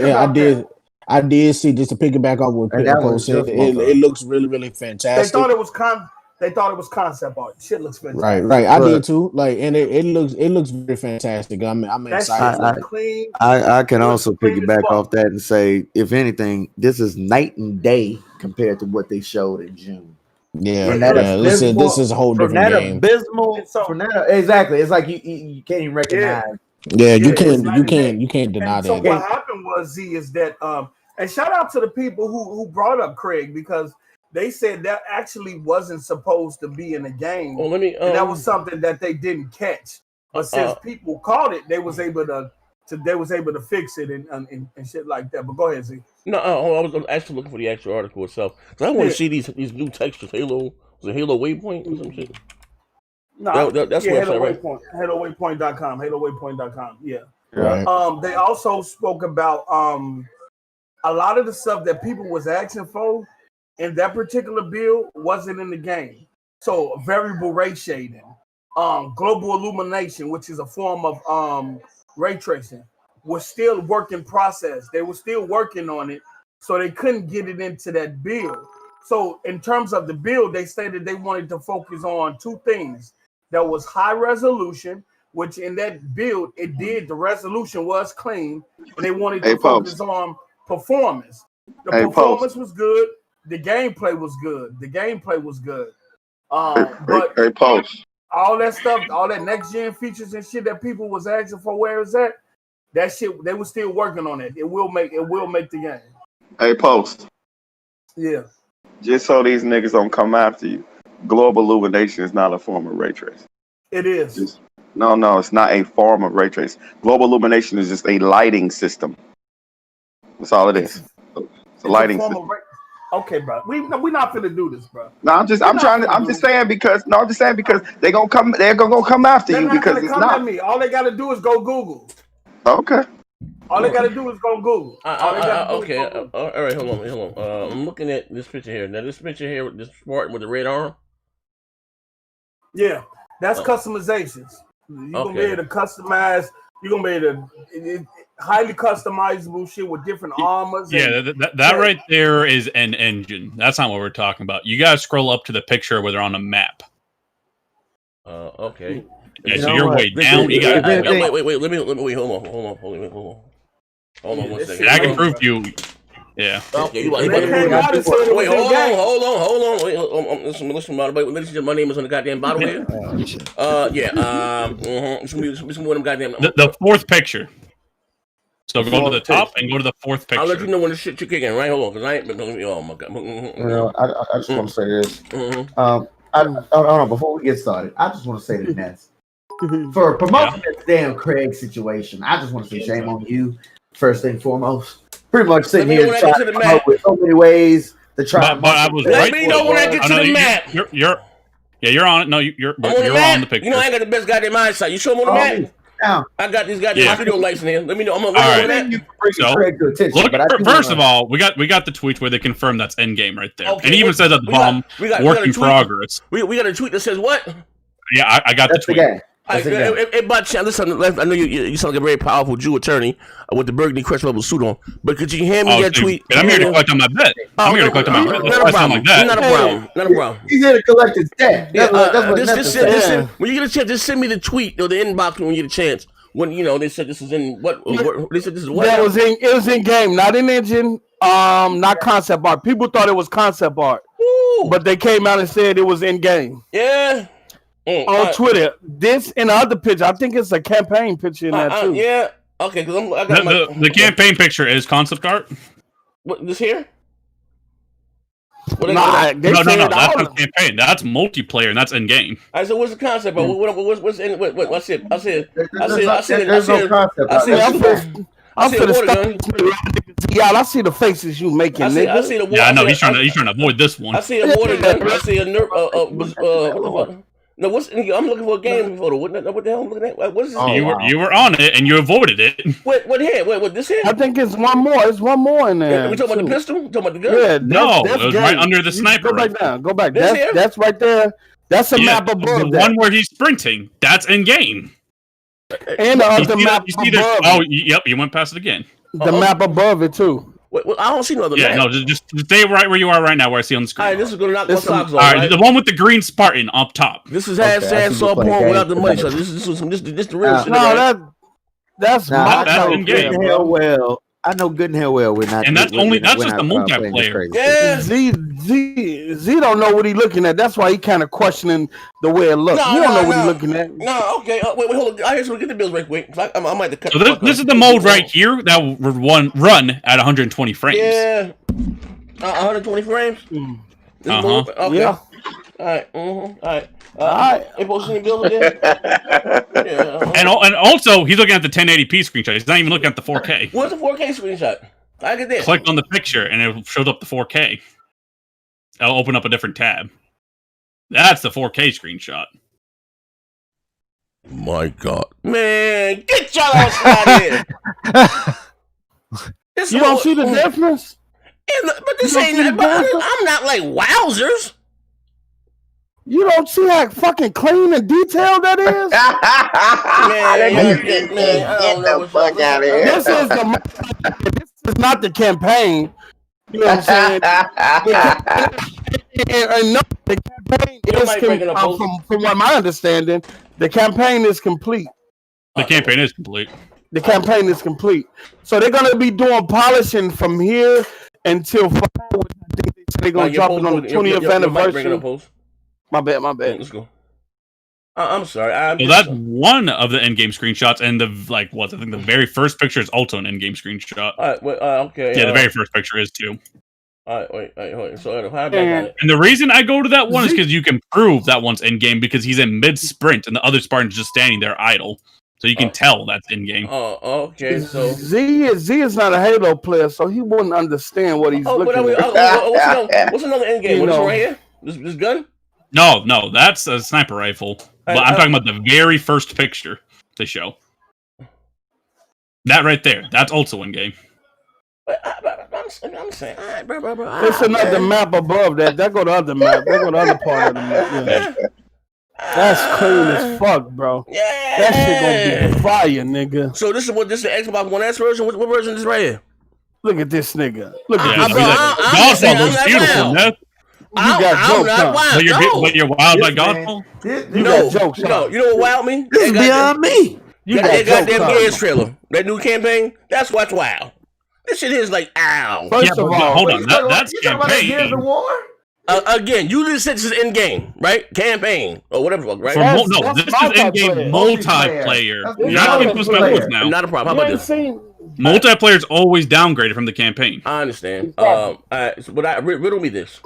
Speaker 10: I did see, just to piggyback off what Pico said. It looks really, really fantastic.
Speaker 5: They thought it was concept art. Shit looks fantastic.
Speaker 10: Right. I did too. Like, and it looks very fantastic. I'm excited.
Speaker 12: I can also piggyback off that and say, if anything, this is night and day compared to what they showed in June.
Speaker 10: This is a whole different game.
Speaker 13: Abysmal, exactly. It's like you can't even recognize.
Speaker 10: You can't deny that.
Speaker 5: So what happened was is that and shout out to the people who brought up Craig, because they said that actually wasn't supposed to be in the game.
Speaker 9: Well, and
Speaker 5: that was something that they didn't catch. But since people caught it, they was able to fix it and shit like that. But go ahead, Z.
Speaker 9: No, I was actually looking for the actual article itself, because I want to see these new textures. Was it Halo Waypoint or some shit?
Speaker 5: No,
Speaker 9: that's
Speaker 5: Halo
Speaker 9: right?
Speaker 5: Waypoint. HaloWaypoint.com. HaloWaypoint.com. Yeah.
Speaker 10: Right.
Speaker 5: They also spoke about a lot of the stuff that people was asking for in that particular build wasn't in the game. So variable ray shading, global illumination, which is a form of ray tracing, was still work in process. They were still working on it, so they couldn't get it into that build. So in terms of the build, they stated they wanted to focus on two things. There was high resolution, which in that build, the resolution was clean, and they wanted to focus on performance. The performance was good. The gameplay was good. But all that stuff, all that next gen features and shit that people was asking for, where is that? That shit, they were still working on it. It will make the game.
Speaker 14: Hey, Post.
Speaker 5: Yeah.
Speaker 14: Just so these niggas don't come after you, global illumination is not a form of ray tracing.
Speaker 5: It is.
Speaker 14: No, it's not a form of ray tracing. Global illumination is just a lighting system. That's all it is. It's a lighting system.
Speaker 5: Okay, bro. We not finna do this, bro.
Speaker 14: No, I'm just saying because they're gonna come after you because it's not.
Speaker 5: At me. All they gotta do is go Google.
Speaker 14: Okay.
Speaker 5: All they gotta do is go Google.
Speaker 9: Okay. All right. Hold on. I'm looking at this picture here. Now, this picture here, this Spartan with the red arm.
Speaker 5: Yeah, that's customizations. You're gonna be able to customize. You're gonna be able to highly customizable shit with different armors.
Speaker 15: Yeah, that right there is an engine. That's not what we're talking about. You guys scroll up to the picture where they're on a map.
Speaker 9: Okay.
Speaker 15: Yeah, so you're way down. You got
Speaker 9: wait. Let me hold on. Hold on 1 second.
Speaker 15: I can prove to you. Yeah.
Speaker 9: Okay. Wait, hold on. Wait, listen, by the way, ladies and gentlemen, my name is on the goddamn bottle here. It's gonna be one of them goddamn.
Speaker 15: The fourth picture. So go to the top and go to the fourth picture.
Speaker 9: I'll let you know when the shit you're kicking, right? Hold on, because I ain't been. Oh my god.
Speaker 13: I just want to say this. Hold on, before we get started, I just want to say this. For promoting this damn Craig situation, I just want to say shame on you, first and foremost. Pretty much sitting here trying to come up with so many ways to try.
Speaker 15: But I was
Speaker 9: let me know when I get to the map.
Speaker 15: You're on it. No, you're on the picture.
Speaker 9: You know I ain't got the best goddamn eyesight. You show them on the map. I got these goddamn studio lights in here. Let me know. I'm gonna
Speaker 15: first of all, we got the tweet where they confirm that's end game right there, and he even says at the bottom, work in progress.
Speaker 9: We got a tweet that says what?
Speaker 15: Yeah, I got the tweet.
Speaker 9: Listen, I know you sound like a very powerful Jew attorney with the burgundy crest level suit on, but could you hand me that tweet?
Speaker 15: I'm here to collect on my bet. I'm here to collect on my bet.
Speaker 9: Not a problem. Not a problem.
Speaker 13: He's here to collect his debt.
Speaker 9: When you get a chance, just send me the tweet or the inbox when you get a chance. When they said this is in what? They said this is what?
Speaker 5: It was in game, not in engine. Not concept art. People thought it was concept art, but they came out and said it was in game.
Speaker 9: Yeah.
Speaker 5: On Twitter, this and the other picture, I think it's a campaign picture in that too.
Speaker 9: Yeah, okay. Because
Speaker 15: the campaign picture is concept art.
Speaker 9: What, this here?
Speaker 15: No. That's not campaign. That's multiplayer, and that's in game.
Speaker 9: I said, what's the concept? What's in? What's it? I said.
Speaker 5: I see the faces you making.
Speaker 9: I see the.
Speaker 15: Yeah, I know he's trying to avoid this one.
Speaker 9: I see a water gun. I see a nerf. No, I'm looking for a game photo. What the hell I'm looking at? What is this?
Speaker 15: You were on it and you avoided it.
Speaker 9: What here? What this here?
Speaker 5: I think it's one more. It's one more in there.
Speaker 9: We talking about the pistol? We talking about the gun?
Speaker 5: Yeah,
Speaker 15: it was right under the sniper.
Speaker 5: Go back down. Go back. That's right there. That's a map above
Speaker 15: the one where he's sprinting. That's in game.
Speaker 5: And the other map above.
Speaker 15: Oh, yep. You went past it again.
Speaker 5: The map above it too.
Speaker 9: Well, I don't see no other map.
Speaker 15: No, just stay right where you are right now, where I see on the screen.
Speaker 9: All right, this is gonna knock my socks off.
Speaker 15: All right, the one with the green Spartan up top.
Speaker 9: This is hashtag saw porn without the money. So this the real shit.
Speaker 5: No, that's
Speaker 13: in game. Well,
Speaker 12: I know good and hell well we're not.
Speaker 15: And that's just the multiplayer.
Speaker 5: Yeah, Z don't know what he's looking at. That's why he kind of questioning the way it looks. You don't know what he's looking at.
Speaker 9: No, okay. Wait, hold on. I just want to get the bills right quick. I might have to cut.
Speaker 15: So this is the mode right here that will run at 120 frames.
Speaker 9: Yeah, 120 frames. Okay.
Speaker 5: Yeah.
Speaker 9: All right. All right. Ain't posting any bills again.
Speaker 15: And also, he's looking at the 1080p screenshot. He's not even looking at the 4K.
Speaker 9: What's the 4K screenshot? I get that.
Speaker 15: Click on the picture, and it shows up the 4K. I'll open up a different tab. That's the 4K screenshot.
Speaker 9: My God, man, get your ass out of here!
Speaker 5: You don't see the difference?
Speaker 9: But this ain't. I'm not like wowzers.
Speaker 5: You don't see how fucking clean and detailed that is?
Speaker 9: Get the fuck out of here.
Speaker 5: This is not the campaign. You know what I'm saying? The campaign is from what my understanding, the campaign is complete.
Speaker 15: The campaign is complete.
Speaker 5: The campaign is complete. So they're gonna be doing polishing from here until they're gonna drop it on the 20th anniversary. My bad.
Speaker 9: Let's go. I'm sorry.
Speaker 15: So that's one of the in-game screenshots, and the I think the very first picture is also an in-game screenshot.
Speaker 9: Okay.
Speaker 15: Yeah, the very first picture is too.
Speaker 9: Wait. So how
Speaker 15: and the reason I go to that one is because you can prove that one's in-game because he's in mid-sprint, and the other Spartan's just standing there idle, so you can tell that's in-game.
Speaker 9: Okay. So
Speaker 5: Z is not a Halo player, so he wouldn't understand what he's looking
Speaker 9: at. What's another in-game? What's right here? This gun?
Speaker 15: No, that's a sniper rifle. But I'm talking about the very first picture they show. That right there, that's also in game.
Speaker 9: I'm saying, all right, bro.
Speaker 5: It's another map above that. That go to other map. That go to other part of the map. Yeah. That's clean as fuck, bro.
Speaker 9: Yeah.
Speaker 5: That shit gonna be fire, nigga.
Speaker 9: So this is the Xbox One S version? What version is this right here?
Speaker 5: Look at this nigga. Look at
Speaker 15: this. Godfall looks beautiful, man. But you're wild by Godfall?
Speaker 5: You got jokes.
Speaker 9: No, you know what wowed me?
Speaker 12: This is beyond me.
Speaker 9: You got that goddamn Gears trailer. That new campaign. That's what's wild. This shit is like, ow.
Speaker 5: First of all,
Speaker 15: hold on. That's campaign.
Speaker 13: Gears of War?
Speaker 9: Again, you just said this is in game, right? Campaign or whatever, right?
Speaker 15: This is in game multiplayer. Not even multiplayer now.
Speaker 9: Not a problem. How about this?
Speaker 15: Multiplayer is always downgraded from the campaign.
Speaker 9: I understand. But riddle me this.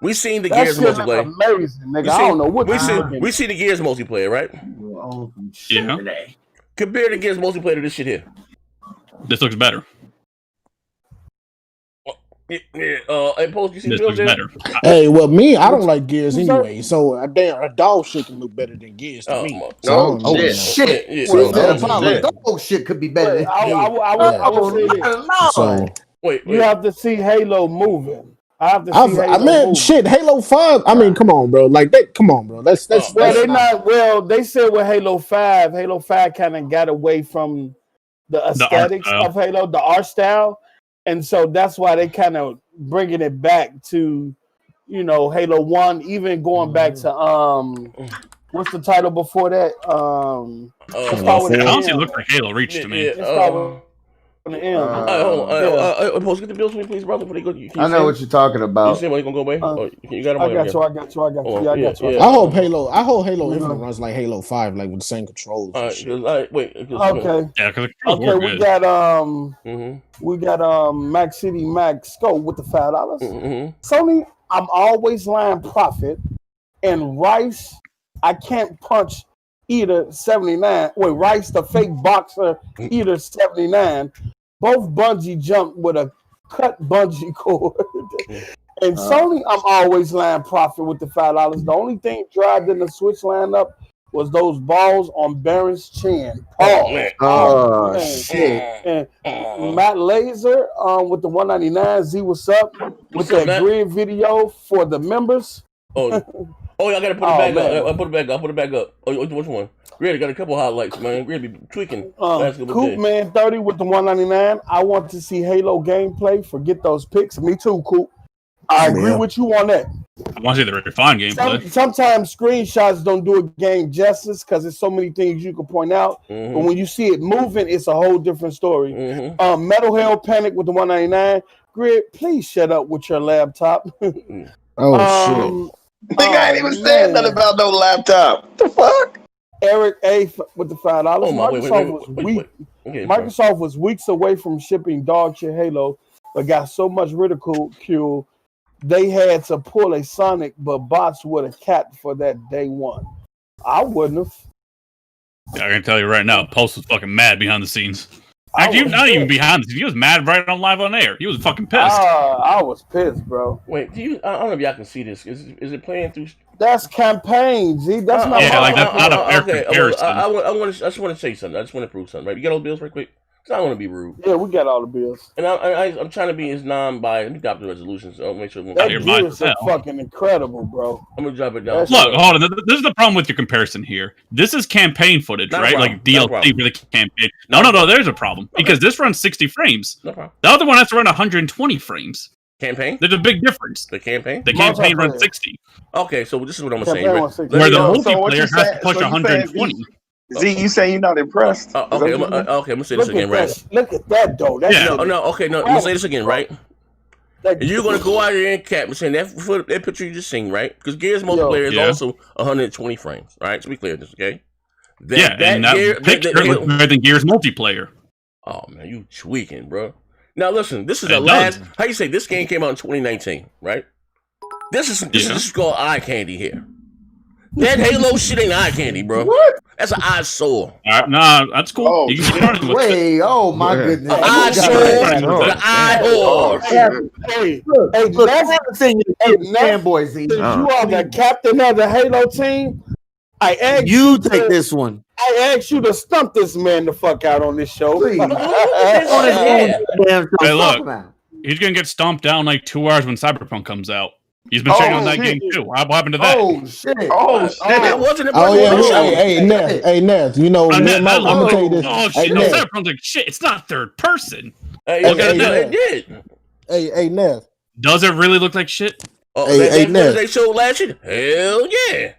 Speaker 9: We seen the Gears multiplayer.
Speaker 5: Amazing, nigga. I don't know what
Speaker 9: we see the Gears multiplayer, right?
Speaker 15: Yeah.
Speaker 9: Compare the Gears multiplayer to this shit here.
Speaker 15: This looks better.
Speaker 9: Post, you see
Speaker 15: this looks better.
Speaker 10: Hey, well, I don't like Gears anyway, so a dog shit can look better than Gears to me.
Speaker 13: Shit. Dog shit could be better than
Speaker 5: I will say this.
Speaker 10: So
Speaker 9: wait.
Speaker 5: You have to see Halo moving. I have to see Halo moving.
Speaker 10: Shit, Halo 5. I mean, come on, bro. Like that. Come on, bro. That's
Speaker 5: they're not. Well, they said with Halo 5 kind of got away from the aesthetics of Halo, the art style. And so that's why they kind of bringing it back to, Halo 1, even going back to what's the title before that?
Speaker 15: Honestly, it looked like Halo Reach to me.
Speaker 9: Post, get the bills for me, please, brother.
Speaker 12: I know what you're talking about.
Speaker 9: You see when you gonna go away? You got him.
Speaker 5: I got you.
Speaker 10: I hope Halo Infinite runs like Halo 5, like with the same controls.
Speaker 9: Wait.
Speaker 5: Okay.
Speaker 15: Yeah, because
Speaker 5: we got Mac City Mac Scope with the $5. Sony, I'm always lying profit, and Rice, I can't punch either 79. Wait, Rice, the fake boxer, either 79. Both bungee jumped with a cut bungee cord. And Sony, I'm always lying profit with the $5. The only thing dragged in the Switch lineup was those balls on Baron's chin.
Speaker 12: Shit.
Speaker 5: And Matt Laser with the $199. Z, what's up? With that grid video for the members.
Speaker 9: Oh, I gotta put it back up. I'll put it back up. Oh, which one? Really got a couple highlights, man. Really be tweaking.
Speaker 5: Coop Man 30 with the $199. I want to see Halo gameplay. Forget those picks. Me too, Coop. I agree with you on that.
Speaker 15: I want to see the refined gameplay.
Speaker 5: Sometimes screenshots don't do a game justice because there's so many things you can point out. But when you see it moving, it's a whole different story. Metal Hell Panic with the 199. Grid, please shut up with your laptop.
Speaker 10: Shit.
Speaker 14: Nigga, I ain't even saying nothing about no laptop. What the fuck?
Speaker 5: Eric A with the $5. Microsoft was weeks away from shipping dog shit Halo, but got so much ridicule they had to pull a Sonic, but bots would have capped for that day one. I wouldn't have.
Speaker 15: I can tell you right now, Pulse was fucking mad behind the scenes. Actually, not even behind the scenes. He was mad right on live on air. He was fucking pissed.
Speaker 5: I was pissed, bro.
Speaker 9: Wait, I don't know if y'all can see this. Is it playing through?
Speaker 5: That's campaign, Z. That's not.
Speaker 15: Yeah, like that's not a fair comparison.
Speaker 9: I just want to say something. I just want to prove something. Right? You got all the bills right quick. Cause I don't want to be rude.
Speaker 5: Yeah, we got all the bills.
Speaker 9: And I'm trying to be as non-biased. Let me drop the resolution so I'll make sure.
Speaker 5: That bills are fucking incredible, bro.
Speaker 9: I'm gonna drop it down.
Speaker 15: Look, hold on. This is the problem with your comparison here. This is campaign footage, right? Like DLC for the campaign. No. There's a problem because this runs 60 frames.
Speaker 9: No problem.
Speaker 15: The other one has to run 120 frames.
Speaker 9: Campaign?
Speaker 15: There's a big difference.
Speaker 9: The campaign?
Speaker 15: The campaign runs 60.
Speaker 9: Okay, so this is what I'm saying.
Speaker 15: Where the multiplayer has to push 120.
Speaker 14: Z, you saying you're not impressed?
Speaker 9: Okay, I'm gonna say this again, right?
Speaker 5: Look at that, though.
Speaker 9: I'm gonna say this again, right? And you're gonna go out there and cap and saying that picture you just seen, right? Because Gears multiplayer is also 120 frames, right? So be clear, this okay?
Speaker 15: That picture looks better than Gears multiplayer.
Speaker 9: Oh man, you tweaking, bro. Now listen, this is the last. How you say this game came out in 2019, right? This is called eye candy here. That Halo shit ain't eye candy, bro. What? That's an eyesore.
Speaker 15: Nah, that's cool.
Speaker 13: Oh,
Speaker 15: you can
Speaker 13: wait, oh my goodness.
Speaker 9: The eye whore.
Speaker 5: Hey, that's the thing.
Speaker 13: Fanboy Z.
Speaker 5: You are the captain of the Halo team. I asked
Speaker 13: you take this one.
Speaker 5: I asked you to stump this man the fuck out on this show.
Speaker 15: Hey, look, he's gonna get stomped down like 2 hours when Cyberpunk comes out. He's been checking on that game too. What happened to that?
Speaker 13: Oh shit!
Speaker 9: That wasn't a
Speaker 10: Hey, Neth, you know, I'm gonna tell you this.
Speaker 15: Oh shit! No, Cyberpunk's like shit. It's not third person.
Speaker 9: It did.
Speaker 10: Hey, Neth.
Speaker 15: Does it really look like shit?
Speaker 10: Hey, Neth.
Speaker 9: They showed last year. Hell yeah.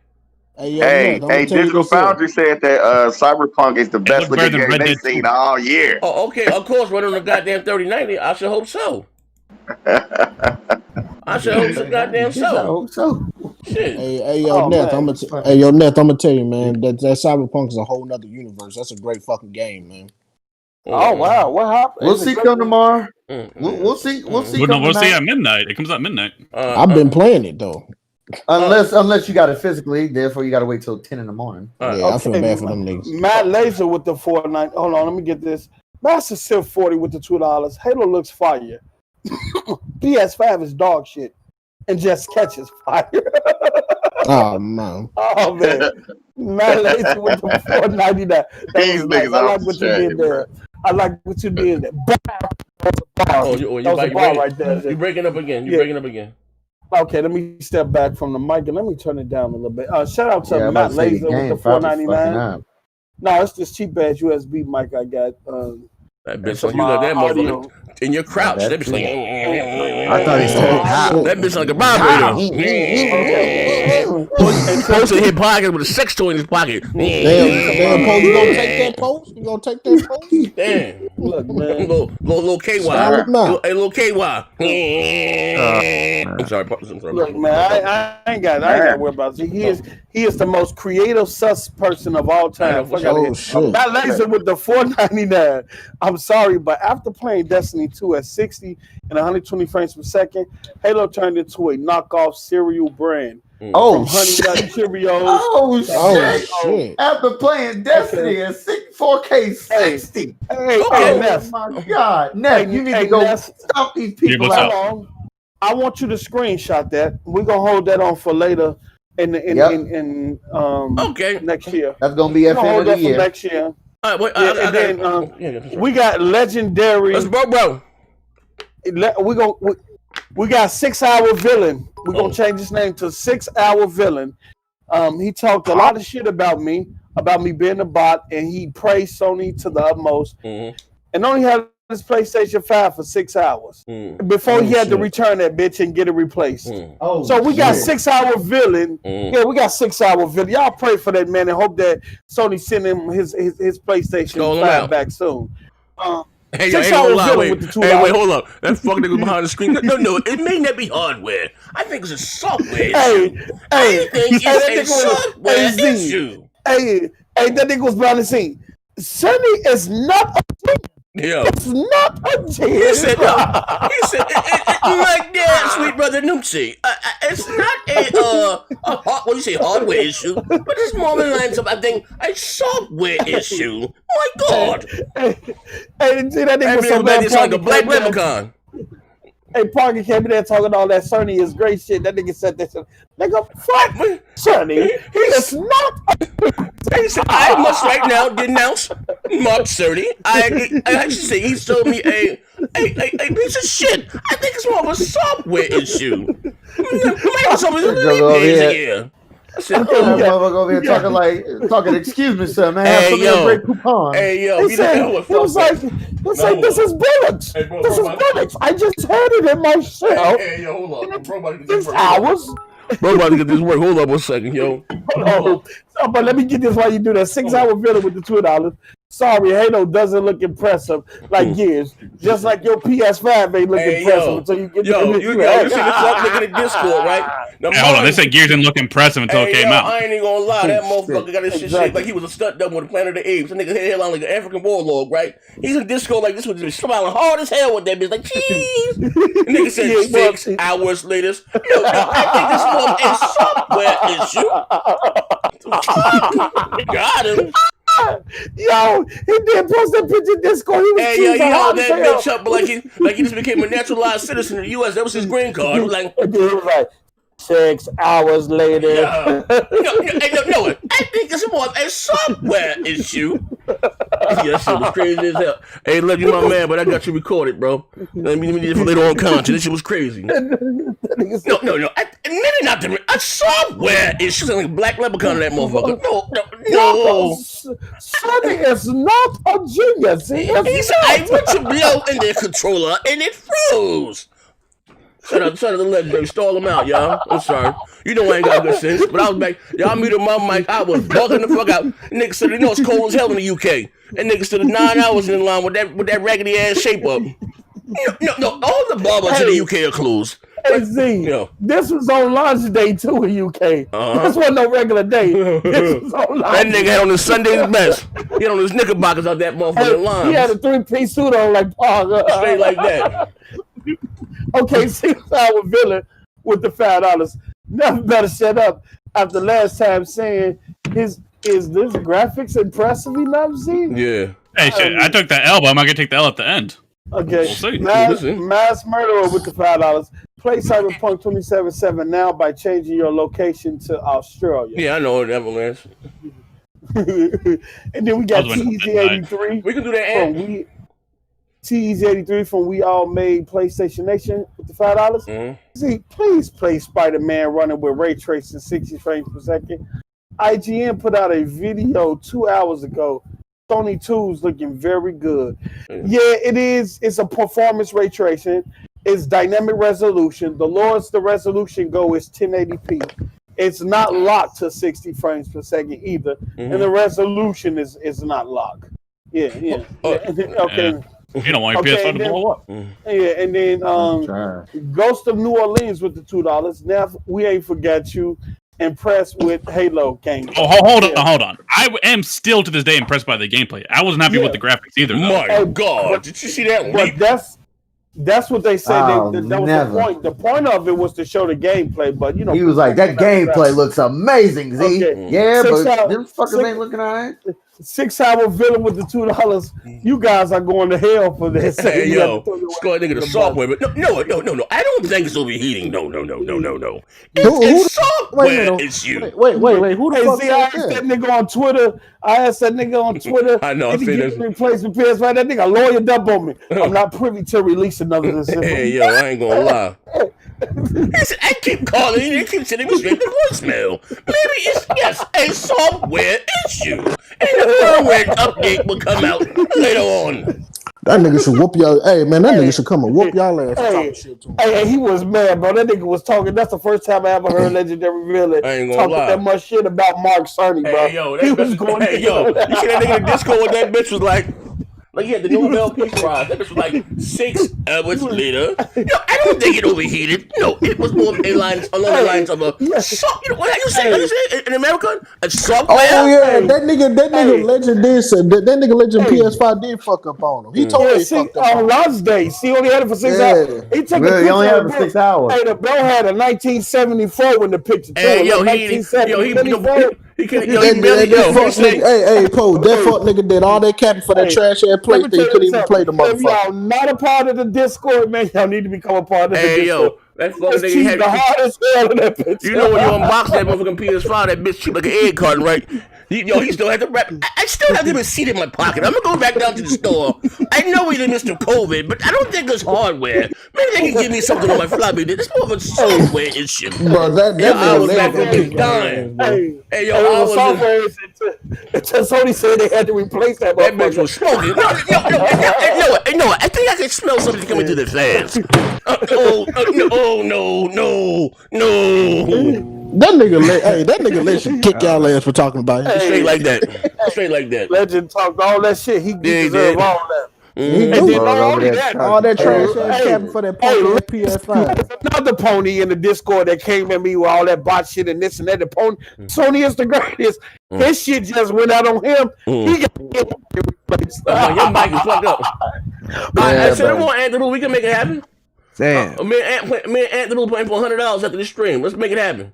Speaker 14: Hey, Digital Foundry said that Cyberpunk is the best looking game they've seen all year.
Speaker 9: Oh, okay, of course, running on the goddamn 3090. I should hope so. I should hope so, goddamn so.
Speaker 13: I hope so.
Speaker 9: Shit.
Speaker 10: Hey, Neth, I'm gonna tell you, man, that Cyberpunk is a whole nother universe. That's a great fucking game, man.
Speaker 5: Oh wow, what happened?
Speaker 13: We'll see come tomorrow. We'll see. We'll see.
Speaker 15: We'll see at midnight. It comes out midnight.
Speaker 10: I've been playing it though.
Speaker 13: Unless you got it physically, therefore you got to wait till 10 in the morning.
Speaker 10: I feel bad for them niggas.
Speaker 5: Matt Laser with the $4.90. Hold on, let me get this. Master Civ 40 with the $2. Halo looks fire. PS5 is dog shit and just catches fire.
Speaker 10: Oh man.
Speaker 5: Oh man. Matt Laser with the $4.99. These niggas, I like what you did there. I like what you did there. Right there.
Speaker 9: You're breaking up again. You're breaking up again.
Speaker 5: Okay, let me step back from the mic and let me turn it down a little bit. Shout out to Matt Laser with the $4.99. No, it's this cheap ass USB mic I got.
Speaker 9: That bitch like you got that motherfucker in your crouch. That bitch like
Speaker 13: I thought he said
Speaker 9: that bitch like a vibrator. Post in his pocket with a sex toy in his pocket.
Speaker 10: Damn, Post, you gonna take that post? You gonna take that post?
Speaker 9: Damn.
Speaker 5: Look, man.
Speaker 9: Little KY. Hey, little KY. I'm sorry.
Speaker 5: Look, man, I ain't got to worry about it. He is the most creative sus person of all time. Matt Laser with the $4.99. I'm sorry, but after playing Destiny 2 at 60 and 120 frames per second, Halo turned into a knockoff cereal brand.
Speaker 13: Oh,
Speaker 5: Honey Nut Cheerios.
Speaker 13: Oh, shit. After playing Destiny at 4K 60.
Speaker 5: Hey,
Speaker 13: Ness. Oh, my God. Ness, you need to go stop these people out.
Speaker 5: I want you to screenshot that. We're going to hold that on for later in next year.
Speaker 13: That's going to be FM of the year.
Speaker 5: Next year.
Speaker 9: All right,
Speaker 5: then we got legendary.
Speaker 9: Let's bro.
Speaker 5: We got 6 Hour Villain. We're gonna change his name to 6 Hour Villain. He talked a lot of shit about me being a bot, and he praised Sony to the utmost. And only had his PlayStation 5 for 6 hours before he had to return that bitch and get it replaced.
Speaker 13: Oh,
Speaker 5: so we got 6 hour villain. Yeah, we got 6 hour villain. Y'all pray for that man and hope that Sony send him his PlayStation 5 back soon.
Speaker 9: Hey, yo, wait, hold up. That fuck nigga behind the screen. No, it may not be hardware. I think it's a software issue. I think it's a software issue.
Speaker 5: Hey, that nigga was behind the scene. Sony is not a genius.
Speaker 9: Yo.
Speaker 5: It's not a genius.
Speaker 9: He said, no. He said, like that, sweet brother Noopsy. It's not what you say, hardware issue, but it's more than lines of, I think, a software issue. My God.
Speaker 5: Hey, that nigga was so bad.
Speaker 9: It's like a black leprechaun.
Speaker 5: Hey, Parker came in there talking all that Sony is great shit. That nigga said that shit. Nigga, fuck Sony. He's not.
Speaker 9: He said, I must right now denounce Mark Cerny. I should say he sold me a piece of shit. I think it's more of a software issue. Microsoft is a here. I said,
Speaker 13: motherfucker over here talking, excuse me, sir, man. Have some of your great coupon.
Speaker 9: Hey, yo,
Speaker 5: it was like, this is bullets. This is bullets. I just heard it in my shell.
Speaker 9: Hey, yo, hold up. Bro, about to get
Speaker 5: this hours.
Speaker 9: Bro, about to get this work. Hold up 1 second, yo.
Speaker 5: But let me get this while you do that. 6 hour villain with the $2. Sorry, Halo doesn't look impressive like yours. Just like your PS5 ain't look impressive until you get
Speaker 9: you see the fuck nigga in the Discord, right?
Speaker 15: Hold on, they said Gears didn't look impressive until it came out.
Speaker 9: I ain't even gonna lie, that motherfucker got his shit shaped like he was a stunt double with Planet of the Apes. That nigga head on like an African warlord, right? He's in Discord like this, was just smiling hard as hell with that bitch, like cheese. The nigga said 6 hours later. Yo, I think it's more a software issue. Got him.
Speaker 5: Yo, he did post that picture in Discord. He was
Speaker 9: he held that bitch up like he just became a naturalized citizen in the U.S. That was his green card. He was like
Speaker 5: 6 hours later.
Speaker 9: No, I think it's more of a software issue. That shit was crazy as hell. Hey, look, you my man, but I got you recorded, bro. Let me do it for later on content. This shit was crazy. No. Maybe not a software issue. Like a black leprechaun in that motherfucker. No.
Speaker 5: Sony is not a genius.
Speaker 9: He said, I went to blow in the controller and it froze. Shut up the legendary. Stall him out, y'all. I'm sorry. You know I ain't got good sense, but I was back. Y'all muted my mic. I was bugging the fuck out. Niggas said, it's cold as hell in the UK. And niggas stood 9 hours in line with that raggedy ass shape up. No. All the barbers in the UK are closed.
Speaker 5: Hey, Z, this was on launch day too in UK. This wasn't no regular day. This was on launch.
Speaker 9: That nigga had on his Sunday's best. He had on his knickerbockers out that motherfucking line.
Speaker 5: He had a 3-piece suit on like
Speaker 9: straight like that.
Speaker 5: Okay, 6 hour villain with the $5. Never better shut up after last time saying is this graphics impressive enough, Z?
Speaker 9: Yeah.
Speaker 15: Hey, shit, I took the L, but I'm not gonna take the L at the end.
Speaker 5: Okay.
Speaker 15: We'll see.
Speaker 5: Mass Murderer with the $5. Play Cyberpunk 2077 now by changing your location to Australia.
Speaker 9: Yeah, I know what Everlands.
Speaker 5: And then we got TZ83.
Speaker 9: We can do that.
Speaker 5: TZ83 from We All Made PlayStation Nation with the $5. See, please play Spider-Man running with ray tracing 60 frames per second. IGN put out a video 2 hours ago. Sony 2's looking very good. Yeah, it is. It's a performance ray tracing. It's dynamic resolution. The lowest the resolution go is 1080p. It's not locked to 60 frames per second either. And the resolution is not locked. Yeah. Okay.
Speaker 15: You don't want your PS5 to blow up.
Speaker 5: Yeah, and then Ghost of New Orleans with the $2. Now we ain't forgot you. Impressed with Halo gameplay.
Speaker 15: Oh, hold on. I am still to this day impressed by the gameplay. I wasn't happy with the graphics either. Though.
Speaker 9: My God, did you see that?
Speaker 5: But that's what they said. That was the point. The point of it was to show the gameplay. But he
Speaker 13: was like, that gameplay looks amazing, Z. Okay. Yeah, but them fuckers ain't looking all right.
Speaker 5: 6 hour villain with the $2. You guys are going to hell for this.
Speaker 9: Hey, yo, score nigga the software, but no. I don't think it's overheating. No. It's software issue.
Speaker 13: Wait. Who the fuck?
Speaker 5: I asked that nigga on Twitter.
Speaker 9: I know. I
Speaker 5: see this replacement PS5. That nigga lawyered up on me. I'm not privy to release another of this.
Speaker 9: Hey, yo, I ain't gonna lie. I keep calling you. They keep sending me straight to voicemail. Maybe it's a software issue, and the firmware update will come out later on.
Speaker 10: That nigga should whoop y'all. Hey man, that nigga should come and whoop y'all ass.
Speaker 5: Hey, he was mad, bro. That nigga was talking. That's the first time I ever heard Legendary Villain talking that much shit about Mark Cerny, bro.
Speaker 9: Hey, yo, he was going. Hey, yo, you see that nigga in the Discord when that bitch was like he had the Nobel Peace Prize. That bitch was like 6 hours later. Yo, I don't think it overheated. No, it was more along the lines of a soft. You know what you say in America? A software.
Speaker 10: Oh yeah, that nigga Legend did say that nigga Legend PS5 did fuck up on him. He told me he fucked up
Speaker 5: on last day. See, he only had it for 6 hours. He took a picture.
Speaker 13: He only had it for 6 hours.
Speaker 5: Hey, the bro had a 1974 when the picture.
Speaker 9: Hey, yo, he can't. Yo, he barely go.
Speaker 10: Hey, Poe, that fuck nigga did all that capping for that trash ass PlayStation. He couldn't even play the motherfucker.
Speaker 5: If y'all not a part of the Discord, man, y'all need to become a part of the Discord.
Speaker 9: Yo, that fuck nigga had
Speaker 5: the hardest hell in that picture.
Speaker 9: You know when you unbox that motherfucking PS5, that bitch cheap like an egg carton, right? He still had to wrap. I still have the receipt in my pocket. I'm gonna go back down to the store. I know we did Mr. COVID, but I don't think it's hardware. Maybe they can give me something on my floppy. This more of a software issue.
Speaker 10: Bro,
Speaker 9: I was back on the dime. Hey, yo, I was
Speaker 5: software until Sony said they had to replace that.
Speaker 9: That bitch was smoking. No, I think I can smell something coming through the fans. No.
Speaker 10: That nigga Legend should kick y'all ass for talking about him.
Speaker 9: Straight like that.
Speaker 5: Legend talked all that shit. He deserved all that.
Speaker 10: And then all that trash ass cabin for that PS5.
Speaker 5: Another pony in the Discord that came at me with all that bot shit and this and that. The pony, Sony is the greatest. His shit just went out on him. He got replaced.
Speaker 9: Your mic is fucked up. I said, "Come on, Anthony, we can make it happen."
Speaker 11: Damn.
Speaker 9: Me and Anthony playing for $100 after this stream. Let's make it happen.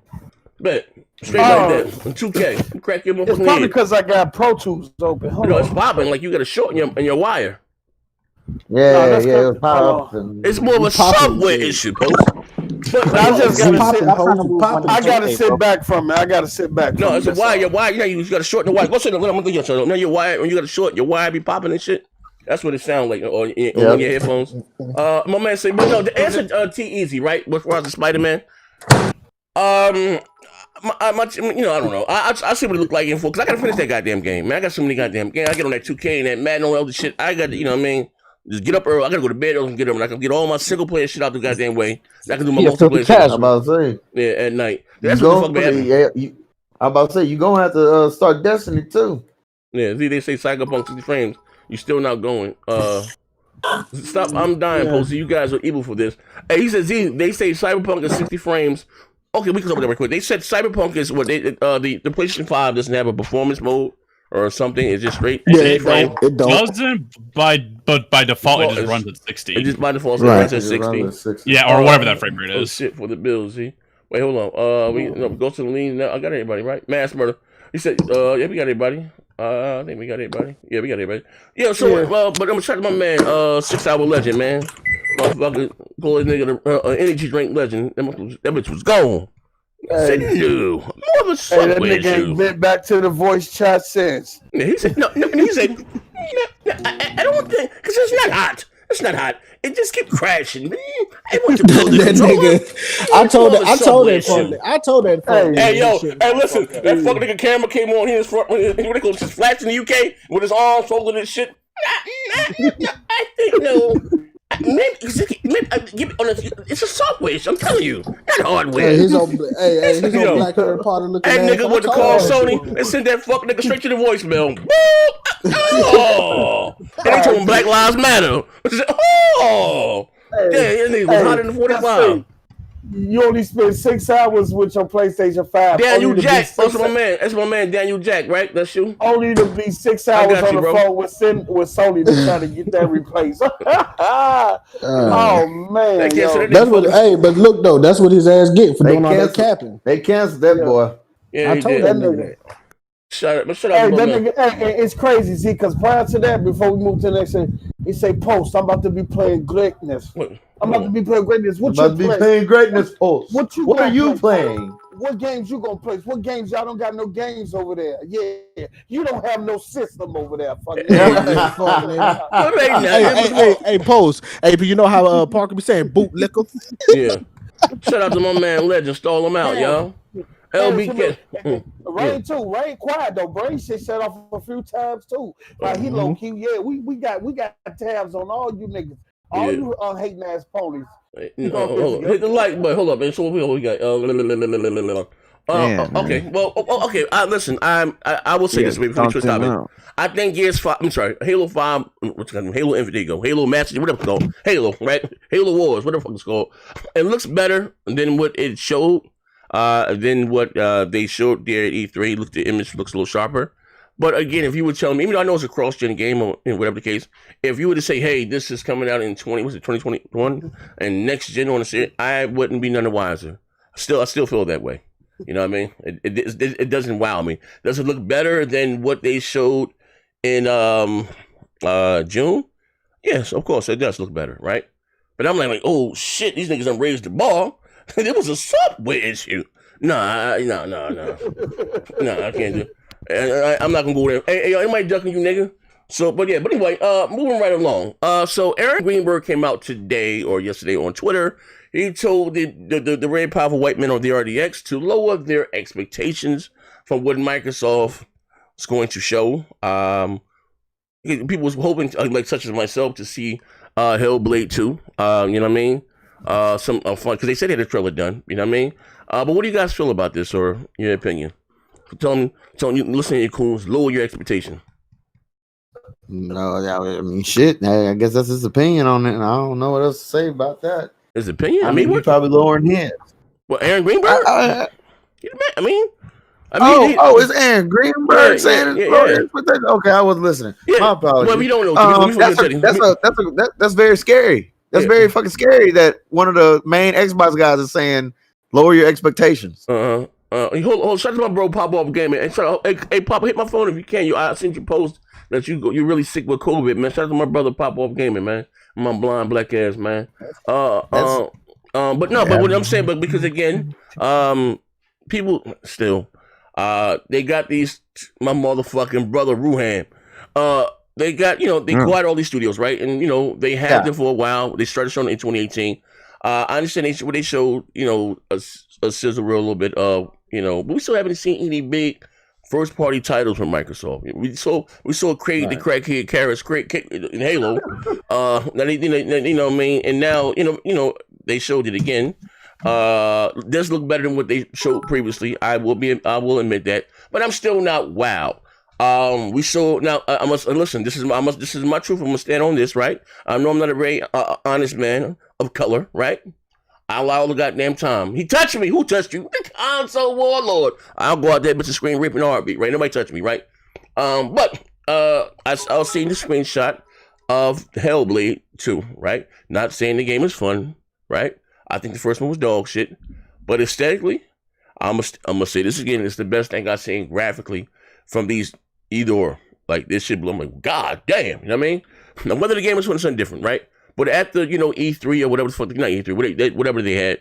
Speaker 9: Bet. Straight like that. On 2K. Crack your motherfucking
Speaker 5: It's probably because I got Pro Tools open.
Speaker 9: It's popping like you got a short in your wire.
Speaker 13: Yeah, it was popping.
Speaker 9: It's more of a software issue, Post.
Speaker 5: But I just gotta sit back from it. I gotta sit back.
Speaker 9: No, it's a wire. Your wire, you got to shorten the wire. Go sit down. I'm gonna show. Now your wire, when you got to short, your wire be popping and shit. That's what it sounds like on your headphones. My man said, but no, the answer T-Easy, right? What's wrong with Spider-Man? I don't know. I see what it look like in full because I gotta finish that goddamn game, man. I got so many goddamn games. I get on that 2K and that Madden and all the shit. I got to, you know what I mean? Just get up early. I gotta go to bed early and get up, and I can get all my single player shit out the goddamn way. I can do my multiplayer shit.
Speaker 13: I'm about to say.
Speaker 9: Yeah, at night. That's what the fuck happening.
Speaker 13: I'm about to say you gonna have to start Destiny too.
Speaker 9: Yeah, see, they say Cyberpunk 60 frames. You still not going. Stop. I'm dying, Posty. You guys are evil for this. Hey, he says they say Cyberpunk is 60 frames. Okay, we can go over that real quick. They said Cyberpunk is what the PlayStation 5 doesn't have a performance mode or something. It's just straight.
Speaker 10: It
Speaker 15: doesn't by default it just runs at 60.
Speaker 9: It just by default runs at 60.
Speaker 15: Yeah, or whatever that frame rate is.
Speaker 9: Shit for the bills. See. Wait, hold on. We go to the lean now. I got everybody right. Mass murder. He said, yeah, we got everybody. I think we got everybody. Yeah, we got everybody. Yeah, so but I'm gonna check my man, 6 Hour Legend, man. Motherfucker, call this nigga energy drink legend. That bitch was gone. Said no. More of a
Speaker 5: that nigga ain't been back to the voice chat since.
Speaker 9: Yeah, he said no. He said, I don't think because it's not hot. It's not hot. It just keep crashing. I want to build that
Speaker 10: nigga. I told that.
Speaker 9: Hey, yo, hey, listen. That fucking nigga camera came on here. What they call just flash in the UK with his arms folded and shit. I think no. Maybe it's a software issue. I'm telling you, not hardware.
Speaker 10: Hey, he's on Black Harry Potter looking.
Speaker 9: That nigga went to call Sony and sent that fuck nigga straight to the voicemail. Oh, and they told him Black Lives Matter. Oh, damn, that nigga was 145.
Speaker 5: You only spent 6 hours with your PlayStation 5.
Speaker 9: Daniel Jack, that's my man. That's my man, Daniel Jack, right? That's you.
Speaker 5: Only to be 6 hours on the phone with Sony to try to get that replaced. Oh man,
Speaker 10: that's what. Hey, but look though, that's what his ass get for doing all that capping.
Speaker 13: They canceled that boy.
Speaker 9: Yeah,
Speaker 10: I told that nigga.
Speaker 9: Shut up,
Speaker 5: hey, that nigga, it's crazy, see, because prior to that, before we move to the next thing, he say, Post, I'm about to be playing greatness. I'm about to be playing greatness. What you
Speaker 13: playing greatness, Post? What are you playing?
Speaker 5: What games you gonna play? What games? Y'all don't got no games over there. Yeah, you don't have no system over there.
Speaker 10: Hey, Post. Hey, but you know how Parker be saying bootlicker?
Speaker 9: Yeah. Shout out to my man Legend, stole him out, y'all. LBK.
Speaker 10: Rain too. Rain quiet though. Brain shit shut off a few times too. Like he low key. Yeah, we got tabs on all you niggas. All you hating ass ponies.
Speaker 9: Hit the like button. Hold up, man. So we got. Okay. Well, okay. Listen. I will say this. Maybe for the topic. I think Gears 5. I'm sorry. Halo 5. What's it called? Halo Infinite. Halo Master. Whatever it's called. Halo. Right. Halo Wars. Whatever the fuck it's called. It looks better than what it showed. Than what they showed there at E3. The image looks a little sharper. But again, if you would tell me, even though I know it's a cross-gen game or whatever the case, if you were to say, hey, this is coming out in 2021 and next gen on the shit, I wouldn't be none the wiser. I still feel that way. You know what I mean? It doesn't wow me. Does it look better than what they showed in June? Yes, of course, it does look better, right? But I'm like, oh shit, these niggas done raised the bar. It was a subway issue. Nah, I can't do it. I'm not gonna go there. Hey, anybody ducking you, nigga? But anyway, moving right along. So Aaron Greenberg came out today or yesterday on Twitter. He told the very powerful white men on the RDX to lower their expectations from what Microsoft is going to show. People was hoping, like such as myself, to see Hellblade 2. You know what I mean? Some fun, because they said they had a trailer done. You know what I mean? But what do you guys feel about this, or your opinion? Tell you, listen to your coons, lower your expectation.
Speaker 12: No, I mean, shit. I guess that's his opinion on it, and I don't know what else to say about that.
Speaker 9: His opinion?
Speaker 12: I mean, he's probably lowering his.
Speaker 9: Well, Aaron Greenberg?
Speaker 12: It's Aaron Greenberg saying it. Okay, I wasn't listening. Yeah. My apologies.
Speaker 9: Well, we don't know.
Speaker 12: That's very scary. That's very fucking scary that one of the main Xbox guys is saying lower your expectations.
Speaker 9: Hold on. Shout out to my bro Pop Off Gaming. Hey, Pop, hit my phone if you can. I sent you post that you're really sick with COVID, man. Shout out to my brother Pop Off Gaming, man. My blind black ass, man. But what I'm saying, because again, people still, they got my motherfucking brother Ruhan. They got, they acquired all these studios, right? And, they had them for a while. They started showing it in 2018. I understand they showed, a sizzle reel a little bit of, but we still haven't seen any big first party titles from Microsoft. We saw Craig the Crackhead Karras in Halo. You know what I mean? And now, they showed it again. Does look better than what they showed previously. I will admit that. But I'm still not wowed. We saw now. I must listen. This is my truth. I'm gonna stand on this, right? I know I'm not a very honest man of color, right? I lie all the goddamn time. He touched me. Who touched you? The console warlord. I'll go out there, bitch, and screen ripping heartbeat, right? Nobody touched me, right? But I was seeing the screenshot of Hellblade 2, right? Not saying the game is fun, right? I think the first one was dog shit, but aesthetically, I'm gonna say this again. It's the best thing I've seen graphically from these either. Like this shit blew. I'm like, god damn, you know what I mean? Now whether the game is something different, right? But at the E3 or whatever the fuck, not E3, whatever they had,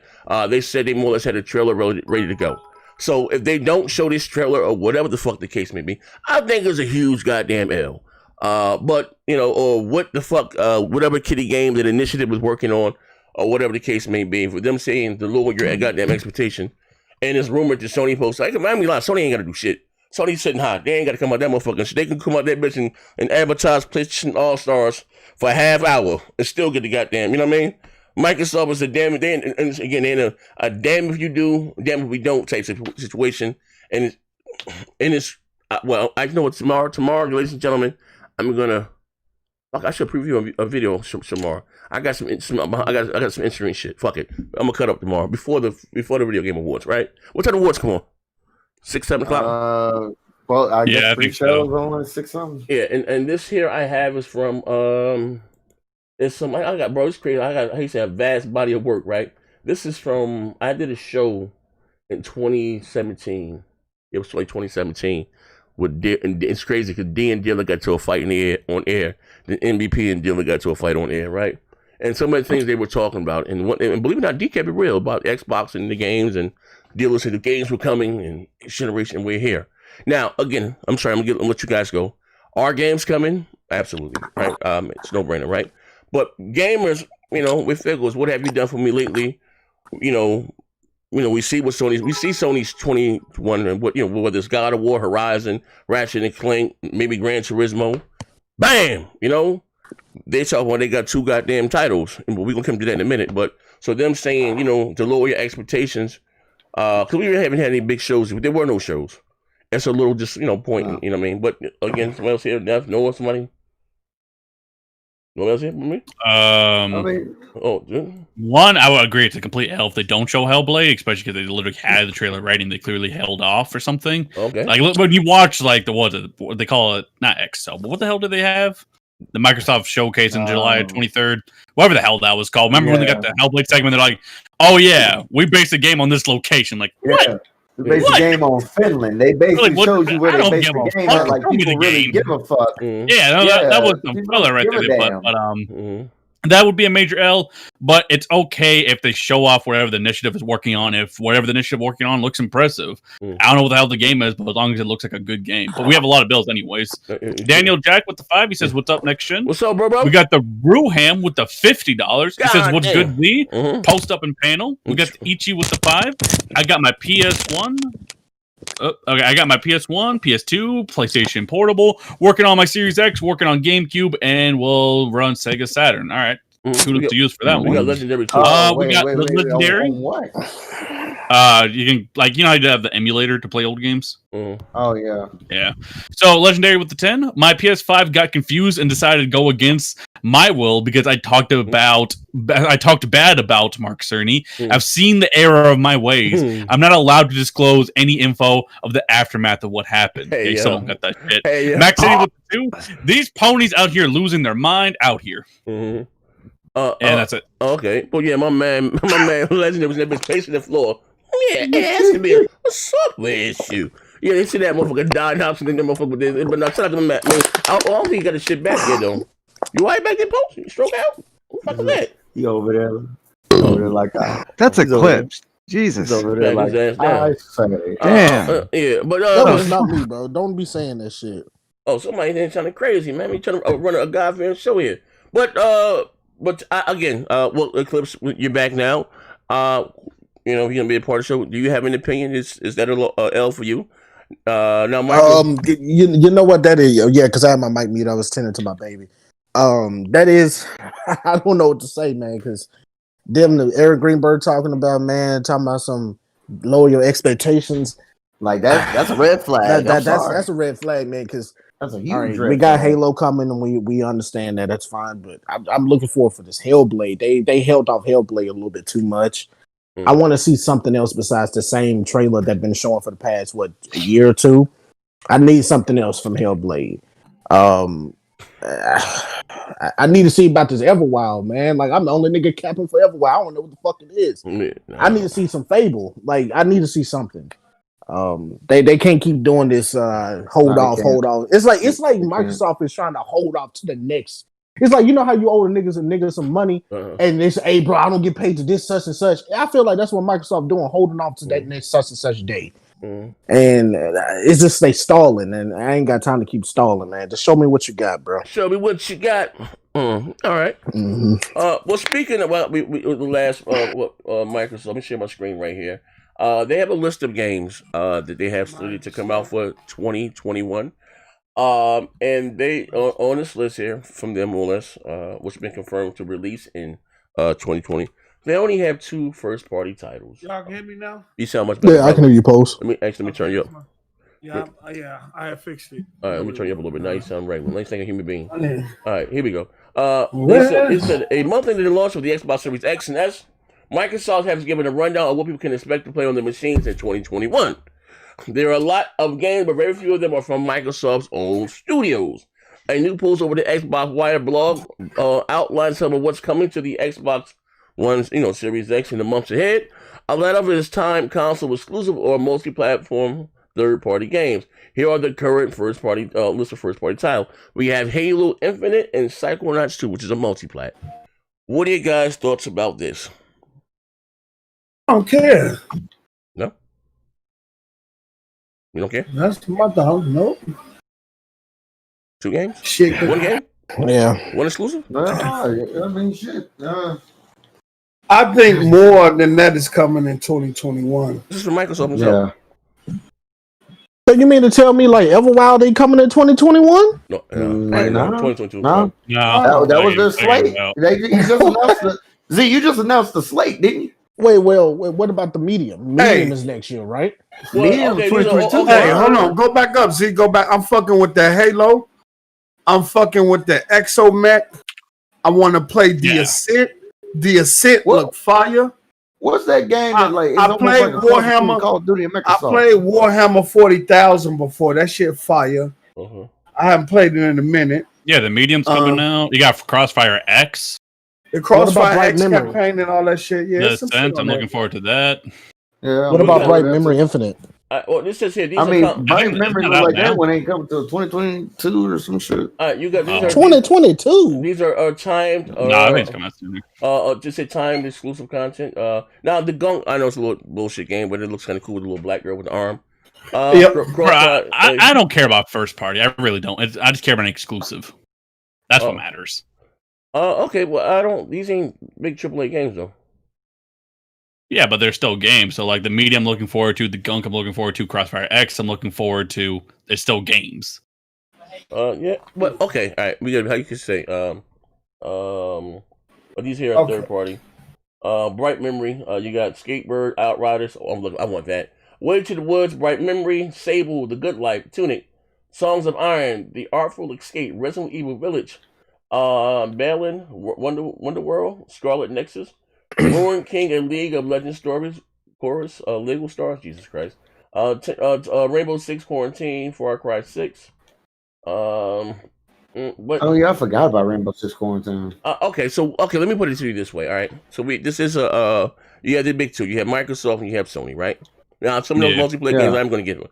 Speaker 9: they said they more or less had a trailer ready to go. So if they don't show this trailer or whatever the fuck the case may be, I think it's a huge goddamn L. But or what the fuck, whatever kiddie game that Initiative was working on, or whatever the case may be, for them saying to lower your goddamn expectation, and it's rumored that Sony posts, like, man, Sony ain't gotta do shit. Sony's sitting high. They ain't gotta come out that motherfucking shit. They can come out that bitch and advertise PlayStation All-Stars for a half hour and still get the goddamn, you know what I mean? Microsoft is a damn, they're in a damn if you do, damn if we don't type situation. And it's well, I know it's tomorrow, ladies and gentlemen, I should preview a video tomorrow. I got some interesting shit. Fuck it. I'm gonna cut up tomorrow before the Video Game Awards, right? What time of awards come on? 6, 7 o'clock?
Speaker 12: Well, I guess pre-shows only 6 something.
Speaker 9: Yeah, and this here I have is from it's some I got, bro, it's crazy. I used to have a vast body of work, right? This is from, I did a show in 2017. It was like 2017 with and it's crazy because D and Dilla got to a fight on air. The MVP and Dilla got to a fight on air, right? And some of the things they were talking about, and believe it or not, D kept it real about Xbox and the games, and Dilla said the games were coming and generation, we're here. Now, again, I'm sorry, I'm gonna let you guys go. Are games coming? Absolutely, right? It's no brainer, right? But gamers, with figures, what have you done for me lately? we see Sony's 21 and what whether it's God of War, Horizon, Ratchet and Clank, maybe Gran Turismo. Bam! They talk about they got 2 goddamn titles, and we're gonna come to that in a minute. But so them saying, to lower your expectations, because we haven't had any big shows. There were no shows. It's a little just point. You know what I mean? But again, someone else here, no somebody. No one else here for me?
Speaker 15: One, I would agree it's a complete L if they don't show Hellblade, especially because they literally had the trailer ready and they clearly held off or something.
Speaker 9: Okay.
Speaker 15: Like when you watch what they call it, not XL, but what the hell did they have? The Microsoft showcase in July 23rd, whatever the hell that was called. Remember when they got the Hellblade segment? They're like, "Oh yeah, we based the game on this location." Like, what?
Speaker 13: They based the game on Finland. They basically showed you where they based the game on. Like people really give a fuck.
Speaker 15: Yeah, that was some filler right there. But that would be a major L. But it's okay if they show off whatever the initiative is working on. If whatever the initiative working on looks impressive, I don't know what the hell the game is, but as long as it looks like a good game. But we have a lot of bills anyways. Daniel Jack with the 5. He says, "What's up next, Shin?"
Speaker 9: What's up, bro?
Speaker 15: We got the Brewham with the $50. He says, "What's good, Z?" Post up and panel. We got the Ichi with the 5. I got my PS1. Okay, I got my PS1, PS2, PlayStation Portable, working on my Series X, working on GameCube, and we'll run Sega Saturn. All right. Kudos to use for that one.
Speaker 9: We got Legendary too.
Speaker 15: We got the Legendary.
Speaker 13: What?
Speaker 15: You can how you have the emulator to play old games.
Speaker 13: Oh yeah.
Speaker 15: Yeah. So Legendary with the 10. My PS5 got confused and decided to go against my will because I talked bad about Mark Cerny. I've seen the error of my ways. I'm not allowed to disclose any info of the aftermath of what happened. Someone got that shit. Max City with the 2. These ponies out here losing their mind out here. And that's it.
Speaker 9: Okay. Well, yeah, my man, Legendary was in that bitch pacing the floor. Yeah, it has to be a software issue. Yeah, they see that motherfucker died hops and then that motherfucker. But now, shout out to the man. I don't think he got his shit back yet, though. You right back there, post? You stroke out? What the fuck is that?
Speaker 13: He over there like
Speaker 11: that's a clip. Jesus.
Speaker 13: Over there like
Speaker 11: damn.
Speaker 9: Yeah, but
Speaker 16: that was not me, bro. Don't be saying that shit.
Speaker 9: Oh, somebody there trying to crazy, man. We trying to run a God-fearing show here. But again, well, Eclipse, you're back now. You're gonna be a part of the show. Do you have an opinion? Is that a L for you? Now, Michael.
Speaker 16: You know what that is? Yeah, because I had my mic mute. I was tending to my baby. That is, I don't know what to say, man. Because the Eric Greenberg talking about some lower your expectations.
Speaker 13: Like that's a red flag.
Speaker 16: That's a red flag, man. Because
Speaker 13: that's a huge.
Speaker 16: We got Halo coming, and we understand that. That's fine, but I'm looking forward for this Hellblade. They held off Hellblade a little bit too much. I want to see something else besides the same trailer that's been showing for the past a year or two. I need something else from Hellblade. I need to see about this Everwild, man. Like, I'm the only nigga capping for Everwild. I don't know what the fuck it is. I need to see some Fable. Like, I need to see something. They can't keep doing this hold off. It's like Microsoft is trying to hold off to the next. It's like, you know how you owe the niggas some money and they say, "Hey bro, I don't get paid to this such and such." I feel like that's what Microsoft doing, holding off to that next such and such day. And it's just they stalling, and I ain't got time to keep stalling, man. Just show me what you got, bro.
Speaker 9: Show me what you got. All right. Well, speaking about the last Microsoft, let me share my screen right here. They have a list of games that they have slated to come out for 2021. And they on this list here from them, more or less, what's been confirmed to release in 2020. They only have 2 first-party titles.
Speaker 5: Y'all can hear me now?
Speaker 9: You sound much better.
Speaker 16: Yeah, I can hear you, Post.
Speaker 9: Let me turn you up.
Speaker 5: Yeah, I have fixed it.
Speaker 9: All right, let me turn you up a little bit. Now you sound right. Nice thing, a human being. All right, here we go. It said a month into the launch of the Xbox Series X and S, Microsoft has given a rundown of what people can expect to play on their machines in 2021. There are a lot of games, but very few of them are from Microsoft's own studios. A new post over the Xbox Wire blog outlines some of what's coming to the Xbox One's, Series X in the months ahead. A lot of it is time console exclusive or multi-platform third-party games. Here are the current first-party list of first-party titles. We have Halo Infinite and Psychonauts 2, which is a multi-plat. What are your guys' thoughts about this?
Speaker 5: I don't care.
Speaker 9: No? You don't care?
Speaker 5: That's my dog. Nope.
Speaker 9: 2 games?
Speaker 5: Shit.
Speaker 9: 1 game?
Speaker 16: Yeah.
Speaker 9: 1 exclusive?
Speaker 13: I mean, shit.
Speaker 5: I think more than that is coming in 2021.
Speaker 9: This is from Microsoft himself.
Speaker 16: Yeah. So you mean to tell me like Everwild ain't coming in 2021?
Speaker 9: No,
Speaker 13: no,
Speaker 9: 2022.
Speaker 13: No, that was their slate. You just announced you just announced the slate, didn't you?
Speaker 16: Wait, what about the Medium? Medium is next year, right?
Speaker 5: Medium 2022. Hey, hold on. Go back up. Z, go back. I'm fucking with the Halo. I'm fucking with the Exomech. I want to play the Ascent. The Ascent look fire.
Speaker 13: What's that game that like?
Speaker 5: I played Warhammer.
Speaker 13: Call of Duty and
Speaker 5: I played Warhammer 40,000 before. That shit fire. I haven't played it in a minute.
Speaker 15: Yeah, the Medium's coming out. You got Crossfire X.
Speaker 5: The Crossfire X campaign and all that shit. Yeah,
Speaker 15: the Ascent. I'm looking forward to that.
Speaker 13: Yeah.
Speaker 16: What about Bright Memory Infinite?
Speaker 9: Well, this says here. These
Speaker 13: Bright Memory like that one ain't coming till 2022 or some shit.
Speaker 9: You got these are
Speaker 16: 2022.
Speaker 9: These are timed.
Speaker 15: I think it's coming out soon.
Speaker 9: Just say timed exclusive content. Now the Gunk, I know it's a little bullshit game, but it looks kind of cool with the little black girl with the arm.
Speaker 15: I don't care about first party. I really don't. I just care about an exclusive. That's what matters.
Speaker 9: Okay. Well, These ain't big AAA games though.
Speaker 15: Yeah, but they're still games. So like the Medium, I'm looking forward to. The Gunk, I'm looking forward to. Crossfire X, I'm looking forward to. They're still games.
Speaker 9: Yeah, but okay, all right. We got how you could say these here are third party. Bright Memory. You got Skatebird, Outriders. I want that. Way to the Woods, Bright Memory, Sable, The Good Life, Tunic, Songs of Iron, The Artful Escape, Resident Evil Village, Balin, Wonder World, Scarlet Nexus, Ruin King and League of Legends Stories, Chorus, Legal Stars, Jesus Christ, Rainbow Six Quarantine, Far Cry 6.
Speaker 13: I forgot about Rainbow Six Quarantine.
Speaker 9: Okay, let me put it to you this way. All right, so this is you have the big two. You have Microsoft and you have Sony, right? Now some of those multiplayer games I'm going to get one.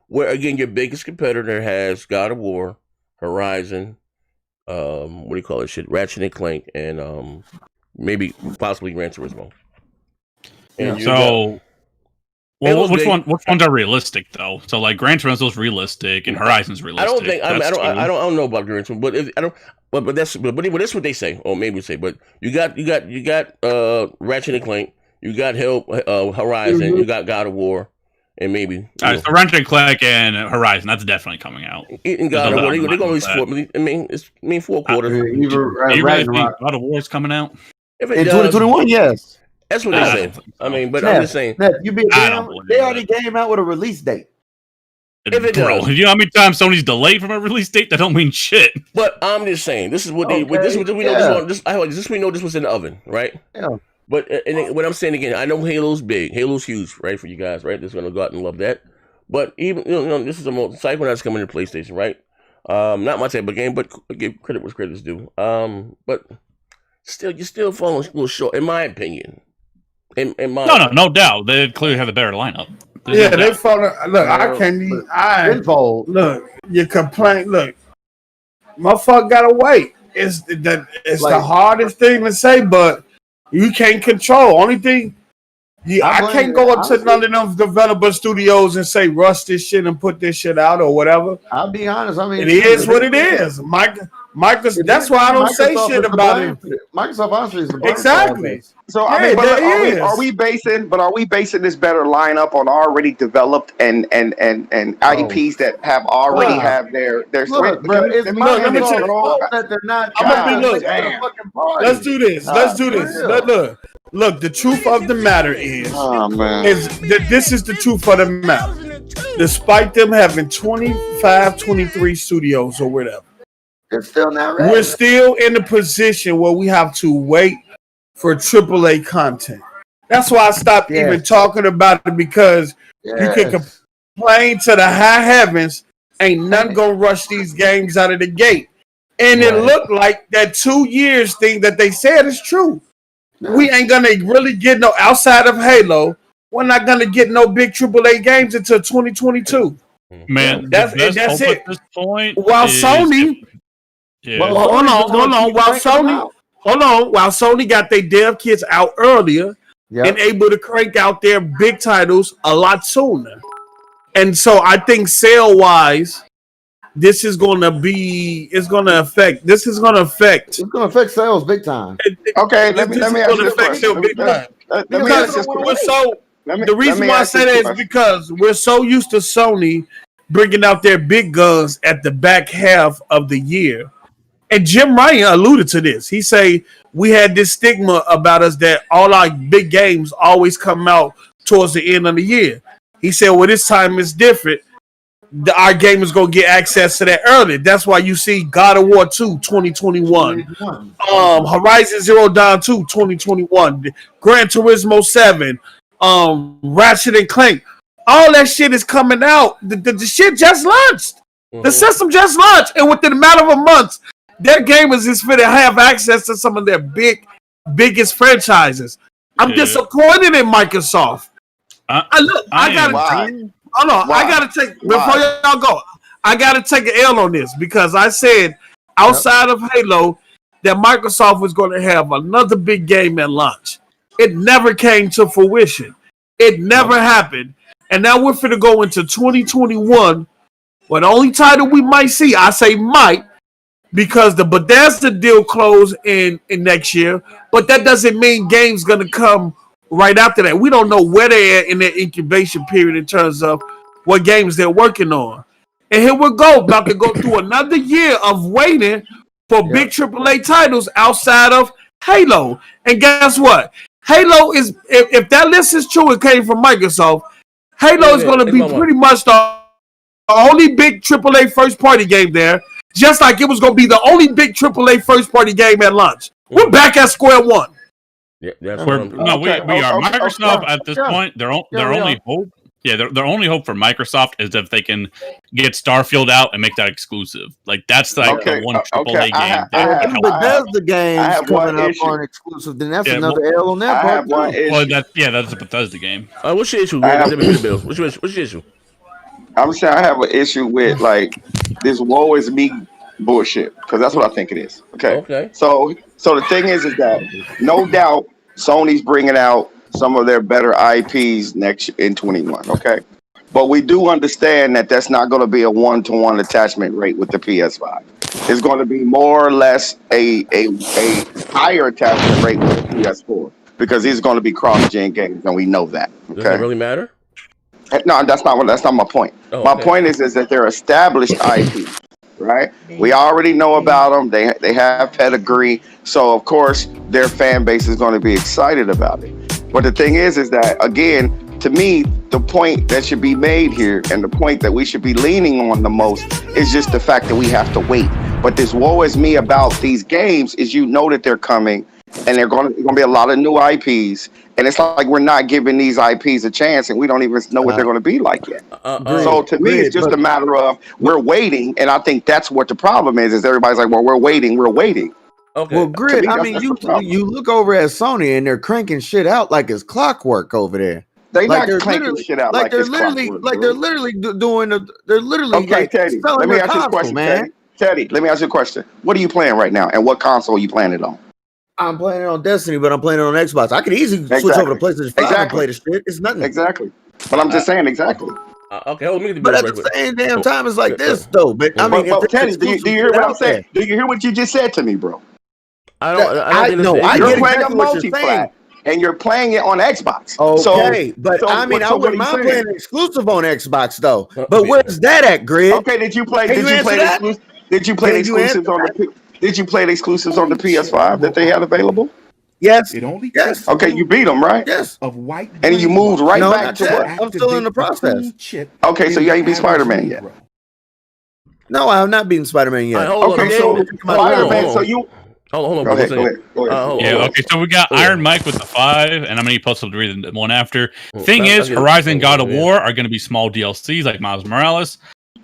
Speaker 9: Where again, your biggest competitor has God of War, Horizon, what do you call it? Shit, Ratchet and Clank, and maybe possibly Gran Turismo.
Speaker 15: Which ones are realistic though? So like Gran Turismo's realistic and Horizon's realistic.
Speaker 9: I don't know about Gran Turismo, but that's what they say. Or maybe say, but you got Ratchet and Clank, you got Horizon, you got God of War, and maybe
Speaker 15: so Ratchet and Clank and Horizon, that's definitely coming out.
Speaker 9: And God of War, they're going to release 4 quarters.
Speaker 15: You really think God of War is coming out?
Speaker 13: In 2021, yes.
Speaker 9: That's what they say. I mean, but I'm just saying.
Speaker 13: They already came out with a release date.
Speaker 9: If it does,
Speaker 15: you know how many times Sony's delayed from a release date? That don't mean shit.
Speaker 9: But I'm just saying, this is what we know. We know this was in the oven, right?
Speaker 13: Yeah.
Speaker 9: But what I'm saying again, I know Halo's big, Halo's huge, right, for you guys, right? That's gonna go out and love that. But even this is a Psychonauts coming to PlayStation, right? Not my type of game, but give credit where credit's due. But still, you're still falling a little short, in my opinion.
Speaker 15: No doubt. They clearly have a better lineup.
Speaker 5: They falling. Look, I can't even. Look, you complain. Look, motherfucker gotta wait. It's the hardest thing to say, but you can't control. Only thing, I can't go up to none of them developer studios and say rush this shit and put this shit out or whatever.
Speaker 13: I'll be honest. I mean,
Speaker 5: it is what it is. Microsoft. That's why I don't say shit about it.
Speaker 13: Microsoft honestly is the
Speaker 5: exactly.
Speaker 14: So I mean, are we basing this better lineup on already developed and IPs that have already have their
Speaker 13: look, bro, it's Microsoft's fault that they're not.
Speaker 5: Let's do this. Look, the truth of the matter is that this is the truth of the matter. Despite them having 25, 23 studios or whatever,
Speaker 13: it's still not ready.
Speaker 5: We're still in the position where we have to wait for AAA content. That's why I stopped even talking about it, because you can complain to the high heavens, ain't nothing gonna rush these games out of the gate. And it looked like that 2 years thing that they said is true. We ain't gonna really get no, outside of Halo, we're not gonna get no big AAA games until 2022.
Speaker 15: Man,
Speaker 5: that's it.
Speaker 15: At this point,
Speaker 5: while Sony, hold on. While Sony got their dev kits out earlier and able to crank out their big titles a lot sooner, and so I think sale wise, this is gonna be. It's gonna affect. This is gonna affect.
Speaker 13: It's gonna affect sales big time.
Speaker 14: Okay, let me ask you a question. Let me ask you a question.
Speaker 5: The reason why I say that is because we're so used to Sony bringing out their big guns at the back half of the year. And Jim Ryan alluded to this. He say we had this stigma about us that all our big games always come out towards the end of the year. He said, well, this time it's different. Our gamers gonna get access to that early. That's why you see God of War 2 2021, Horizon Zero Dawn 2 2021, Gran Turismo 7, Ratchet and Clank. All that shit is coming out. The shit just launched. The system just launched, and within a matter of a month, their gamers is fit to have access to some of their biggest franchises. I'm disappointed in Microsoft. I gotta take before y'all go. I gotta take an L on this because I said outside of Halo that Microsoft was going to have another big game at launch. It never came to fruition. It never happened, and now we're finna go into 2021. Well, the only title we might see, I say might, because the Bethesda deal closed in next year, but that doesn't mean games gonna come right after that. We don't know where they're at in their incubation period in terms of what games they're working on. And here we go, about to go through another year of waiting for big AAA titles outside of Halo. And guess what? Halo is, if that list is true, it came from Microsoft, Halo is going to be pretty much the only big AAA first-party game there, just like it was going to be the only big AAA first-party game at launch. We're back at square one.
Speaker 15: Yeah, that's we are. Microsoft at this point, their only hope. Yeah, their only hope for Microsoft is if they can get Starfield out and make that exclusive. Like that's like the one AAA game.
Speaker 13: Bethesda games coming up on exclusive. Then that's another L on that part.
Speaker 15: Well, that's a Bethesda game.
Speaker 9: What's your issue? What's your issue?
Speaker 14: I'm saying I have an issue with like this "woe is me" bullshit because that's what I think it is. Okay. So the thing is that no doubt Sony's bringing out some of their better IPs in 21. Okay, but we do understand that that's not going to be a 1-to-1 attachment rate with the PS5. It's going to be more or less a higher attachment rate with the PS4 because these are going to be cross-gen games, and we know that. Okay,
Speaker 9: does it really matter?
Speaker 14: No, that's not my point. My point is that they're established IPs. Right, we already know about them. They have pedigree, so of course their fan base is going to be excited about it. But the thing is that again, to me, the point that should be made here, and the point that we should be leaning on the most, is just the fact that we have to wait. But this woe is me about these games is you know that they're coming, and they're going to be a lot of new IPs, and it's like we're not giving these IPs a chance, and we don't even know what they're going to be like yet. So to me, it's just a matter of we're waiting, and I think that's what the problem is everybody's like, well, we're waiting.
Speaker 9: Okay.
Speaker 13: Well, Grid, I mean, you look over at Sony, and they're cranking shit out like it's clockwork over there.
Speaker 14: They're not cranking shit out like
Speaker 13: they're
Speaker 14: it's
Speaker 13: literally
Speaker 14: clockwork,
Speaker 13: they're literally doing they're literally like
Speaker 14: Teddy,
Speaker 13: selling
Speaker 14: let me
Speaker 13: their
Speaker 14: ask you a
Speaker 13: console,
Speaker 14: question,
Speaker 13: man.
Speaker 14: Teddy, let me ask you a question. What are you playing right now, and what console are you playing it on?
Speaker 13: I'm playing it on Destiny, but I'm playing it on Xbox. I could easily switch over to PlayStation 5 and play the shit. It's nothing.
Speaker 14: Exactly. But I'm just saying exactly.
Speaker 9: Okay, hold me.
Speaker 13: But at the same damn time, it's like this though. But I mean,
Speaker 14: Teddy, do you hear what I'm saying? Do you hear what you just said to me, bro?
Speaker 13: I get exactly what you're saying.
Speaker 14: And you're playing it on Xbox.
Speaker 13: Okay, but I mean, I wouldn't mind playing exclusive on Xbox though. But where's that at, Grid?
Speaker 14: Okay, did you play the exclusives on the PS5 that they had available?
Speaker 13: Yes.
Speaker 14: Okay, you beat them, right?
Speaker 13: Yes.
Speaker 14: And you moved right back to what?
Speaker 13: I'm still in the process.
Speaker 14: Okay, so you ain't beat Spider-Man yet.
Speaker 13: No, I have not beaten Spider-Man yet.
Speaker 14: Okay, so Spider-Man, so you.
Speaker 9: Hold on.
Speaker 14: Go ahead.
Speaker 15: Okay, so we got Iron Mike with the 5, and I'm gonna need Puzzle to read the one after. Thing is, Horizon and God of War are gonna be small DLCs like Miles Morales.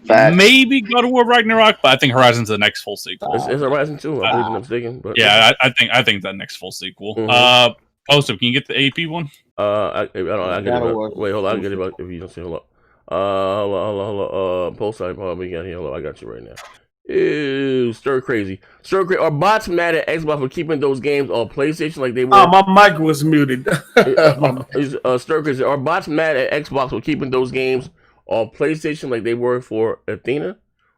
Speaker 15: Maybe God of War Ragnarok, but I think Horizon's the next full sequel.
Speaker 9: It's Horizon 2. I'm mistaken. But
Speaker 15: yeah, I think that next full sequel. Postal, can you get the AP one?
Speaker 9: I get it. Wait, hold on. I'll get it back if you don't say hold up. Hold on. Postal, we got here. Hold up. I got you right now. Ew, stir crazy. Are bots mad at Xbox for keeping those games on PlayStation like they were?
Speaker 5: Oh, my mic was muted.
Speaker 9: Stir crazy. Are bots mad at Xbox for keeping those games on PlayStation like they were for Athena?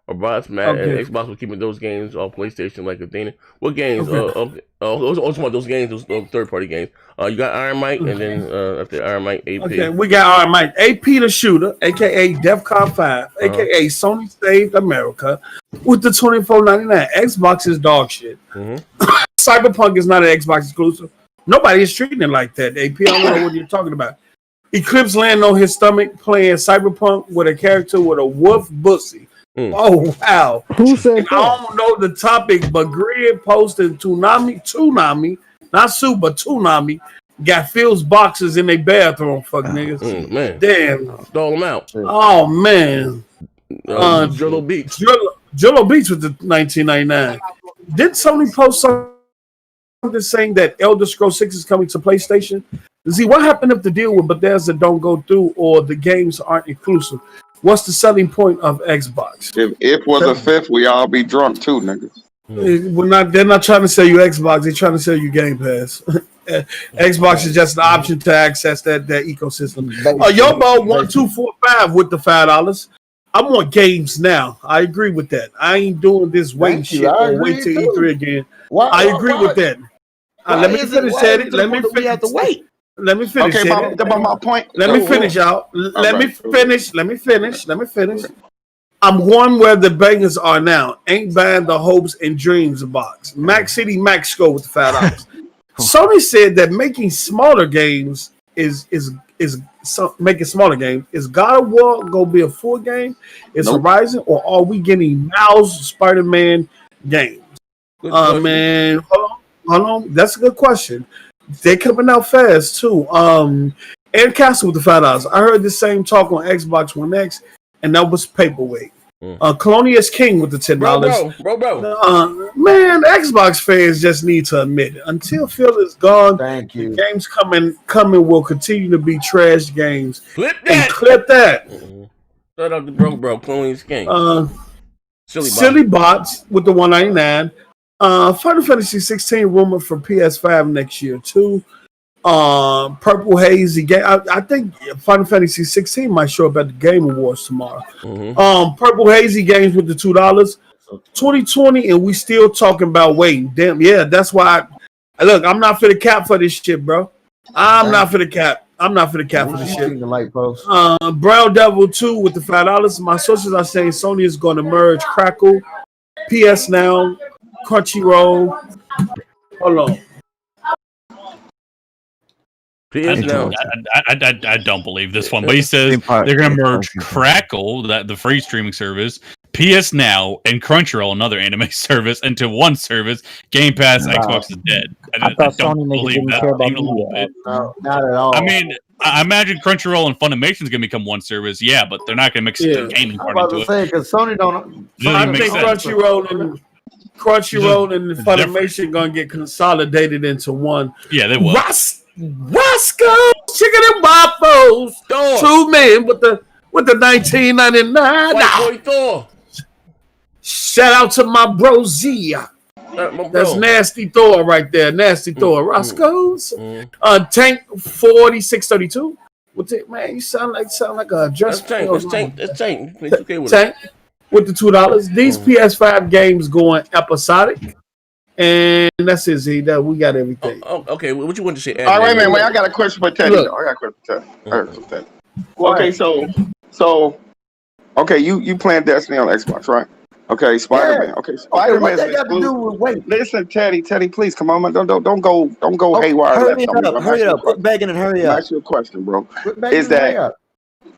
Speaker 9: or bots, Matt, and Xbox was keeping those games off PlayStation like a thing. What games? Those one of those games, those third-party games. You got Iron Mike, and then after Iron Mike, AP.
Speaker 5: Okay, we got Iron Mike, AP the Shooter, aka DEFCON 5, aka Sony Saved America, with the $24.99. Xbox is dog shit. Cyberpunk is not an Xbox exclusive. Nobody is treating it like that. AP, I don't know what you're talking about. Eclipse landing on his stomach playing Cyberpunk with a character with a wolf bussy. Oh, wow.
Speaker 16: Who said that?
Speaker 5: I don't know the topic, but Grid posted Toonami, not Sue, but Toonami, got Phil's boxes in their bathroom, fuck niggas.
Speaker 9: Man.
Speaker 5: Damn.
Speaker 9: Stole them out.
Speaker 5: Oh, man.
Speaker 9: Drillo Beats.
Speaker 5: Drillo Beats with the 1999. Did Sony post something saying that Elder Scrolls 6 is coming to PlayStation? See, what happened if the deal with Bethesda don't go through or the games aren't inclusive? What's the selling point of Xbox?
Speaker 14: If it was a fifth, we all be drunk too, niggas.
Speaker 5: They're not trying to sell you Xbox. They're trying to sell you Game Pass. Xbox is just an option to access that ecosystem. Yobo 1245 with the $5. I want games now. I agree with that. I ain't doing this wait shit or wait till E3 again. I agree with that. Let me finish, Teddy. Let me finish.
Speaker 12: Have to wait.
Speaker 5: Let me finish.
Speaker 14: Okay, my point.
Speaker 5: Let me finish, y'all. Let me finish. I'm going where the bangers are now. Ain't buying the hopes and dreams box. Max City Max Score with the $5. Sony said that making smaller games is making smaller games. Is God of War gonna be a full game? Is Horizon, or are we getting Miles Spider-Man games? Man, hold on. That's a good question. They're coming out fast too. Ed Castle with the $5. I heard the same talk on Xbox One X, and that was paperweight. Colonius King with the $10.
Speaker 9: Bro.
Speaker 5: Man, Xbox fans just need to admit it. Until Phil is gone,
Speaker 12: thank you.
Speaker 5: The games coming will continue to be trash games.
Speaker 9: Clip
Speaker 5: that.
Speaker 9: Shut up the bro. Colonius King.
Speaker 5: Silly bots with the $199. Final Fantasy 16 rumored for PS5 next year too. Purple Hazy game. I think Final Fantasy 16 might show up at the Game Awards tomorrow. Purple Hazy games with the $2. 2020, and we still talking about waiting. Damn, yeah, that's why. Look, I'm not for the cap for this shit, bro. I'm not for the cap for this shit.
Speaker 12: The light post.
Speaker 5: Brown Devil 2 with the $5. My sources are saying Sony is going to merge Crackle, PS Now, Crunchyroll. Hold on.
Speaker 15: I don't believe this one, but he says they're going to merge Crackle, the free streaming service, PS Now, and Crunchyroll, another anime service, into one service. Game Pass, Xbox is dead.
Speaker 17: I thought Sony didn't care about media.
Speaker 12: No, not at all.
Speaker 15: I mean, I imagine Crunchyroll and Funimation is going to become one service, yeah, but they're not going to mix the gaming part into it.
Speaker 12: Because Sony don't.
Speaker 5: I think Crunchyroll and Funimation going to get consolidated into one.
Speaker 15: Yeah, they will.
Speaker 5: Roscoe Chicken and Waffles. Two men with the $19.99. Shout out to my bro Zia. That's Nasty Thor right there. Nasty Thor. Roscoe's. Tank 4632. What's it, man? You sound like a dress.
Speaker 9: That's Tank.
Speaker 5: Tank with the $2. These PS5 games going episodic. And that's it, Z. That we got everything.
Speaker 9: Okay, what you want to say?
Speaker 14: All right, man. I got a question for Teddy. Okay, so you playing Destiny on Xbox, right? Okay, Spider-Man. Okay, Spider-Man.
Speaker 12: What they got to do with wait?
Speaker 14: Listen, Teddy, please come on, man. Don't go haywire.
Speaker 12: Hurry up. Quit begging and hurry up.
Speaker 14: Ask you a question, bro. Is that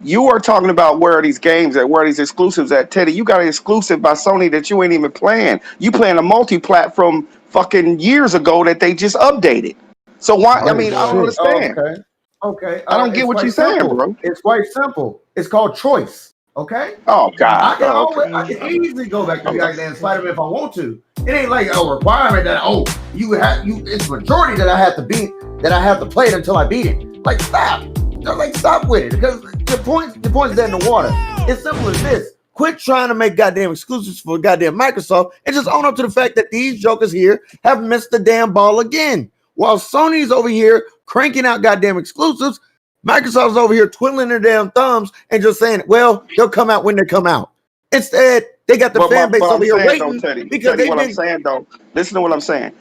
Speaker 14: you are talking about where are these games at, where are these exclusives at? Teddy, you got an exclusive by Sony that you ain't even playing. You playing a multi-platform fucking years ago that they just updated. So why? I mean, I don't understand.
Speaker 12: Okay.
Speaker 14: I don't get what you're saying, bro.
Speaker 12: It's quite simple. It's called choice. Okay.
Speaker 14: Oh God.
Speaker 12: I can easily go back to the goddamn Spider-Man if I want to. It ain't like a requirement that it's majority that I have to beat, that I have to play it until I beat it. Like stop. Stop with it, because the point is dead in the water. It's simple as this. Quit trying to make goddamn exclusives for goddamn Microsoft and just own up to the fact that these jokers here have missed the damn ball again. While Sony's over here cranking out goddamn exclusives, Microsoft's over here twiddling their damn thumbs and just saying, well, they'll come out when they come out. Instead, They got the fan base
Speaker 14: but
Speaker 12: over here
Speaker 14: saying,
Speaker 12: waiting
Speaker 14: though, Teddy,
Speaker 12: because
Speaker 14: Teddy,
Speaker 12: they
Speaker 14: what
Speaker 12: been.
Speaker 14: I'm saying though. Listen to what I'm saying.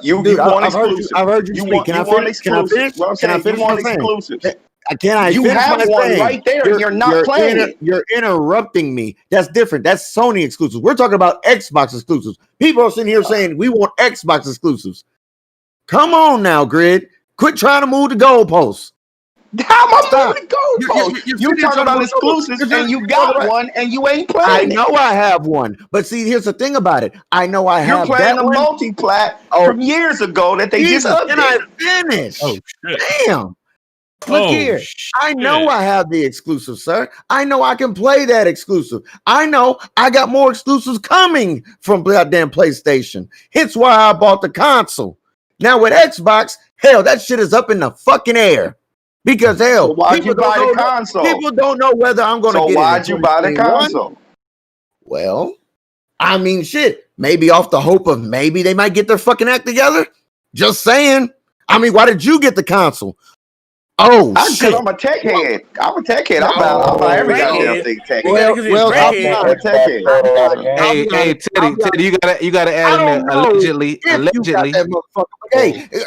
Speaker 14: You
Speaker 12: Dude,
Speaker 14: want
Speaker 12: I've
Speaker 14: exclusive.
Speaker 12: heard you speak. Can I finish? Can I finish?
Speaker 14: Well, I'm
Speaker 12: Can I
Speaker 14: saying
Speaker 12: finish
Speaker 14: you want
Speaker 12: my saying?
Speaker 14: exclusives.
Speaker 12: Can I
Speaker 14: You
Speaker 12: finish
Speaker 14: have
Speaker 12: my
Speaker 14: one
Speaker 12: saying?
Speaker 14: right there, and you're not playing it.
Speaker 12: You're interrupting me. That's different. That's Sony exclusives. We're talking about Xbox exclusives. People are sitting here saying we want Xbox exclusives. Come on now, Grid. Quit trying to move the goalposts.
Speaker 14: How am I moving the goalposts? You talking about exclusives, and you got one, and you ain't playing.
Speaker 12: I know I have one, but see, here's the thing about it. I know I have.
Speaker 14: You're playing
Speaker 12: that
Speaker 14: a
Speaker 12: one.
Speaker 14: multi-plat from years ago that they
Speaker 12: Jesus,
Speaker 14: just updated.
Speaker 12: can I finish?
Speaker 15: Oh shit!
Speaker 12: Damn. Look here. I know I have the exclusive, sir. I know I can play that exclusive. I know I got more exclusives coming from goddamn PlayStation. Hence why I bought the console. Now with Xbox, hell, that shit is up in the fucking air. Because hell,
Speaker 14: so why'd you buy the console?
Speaker 12: People don't know whether I'm going to get it. So
Speaker 14: why'd you buy the console?
Speaker 12: Well, I mean, shit. Maybe off the hope of maybe they might get their fucking act together. Just saying. I mean, why did you get the console? Oh, shit.
Speaker 14: I'm a tech head. I'm a tech head. I'll buy every goddamn thing tech head.
Speaker 12: Well,
Speaker 14: I'm a tech head.
Speaker 11: Hey, Teddy, you gotta add in there allegedly.
Speaker 12: Hey,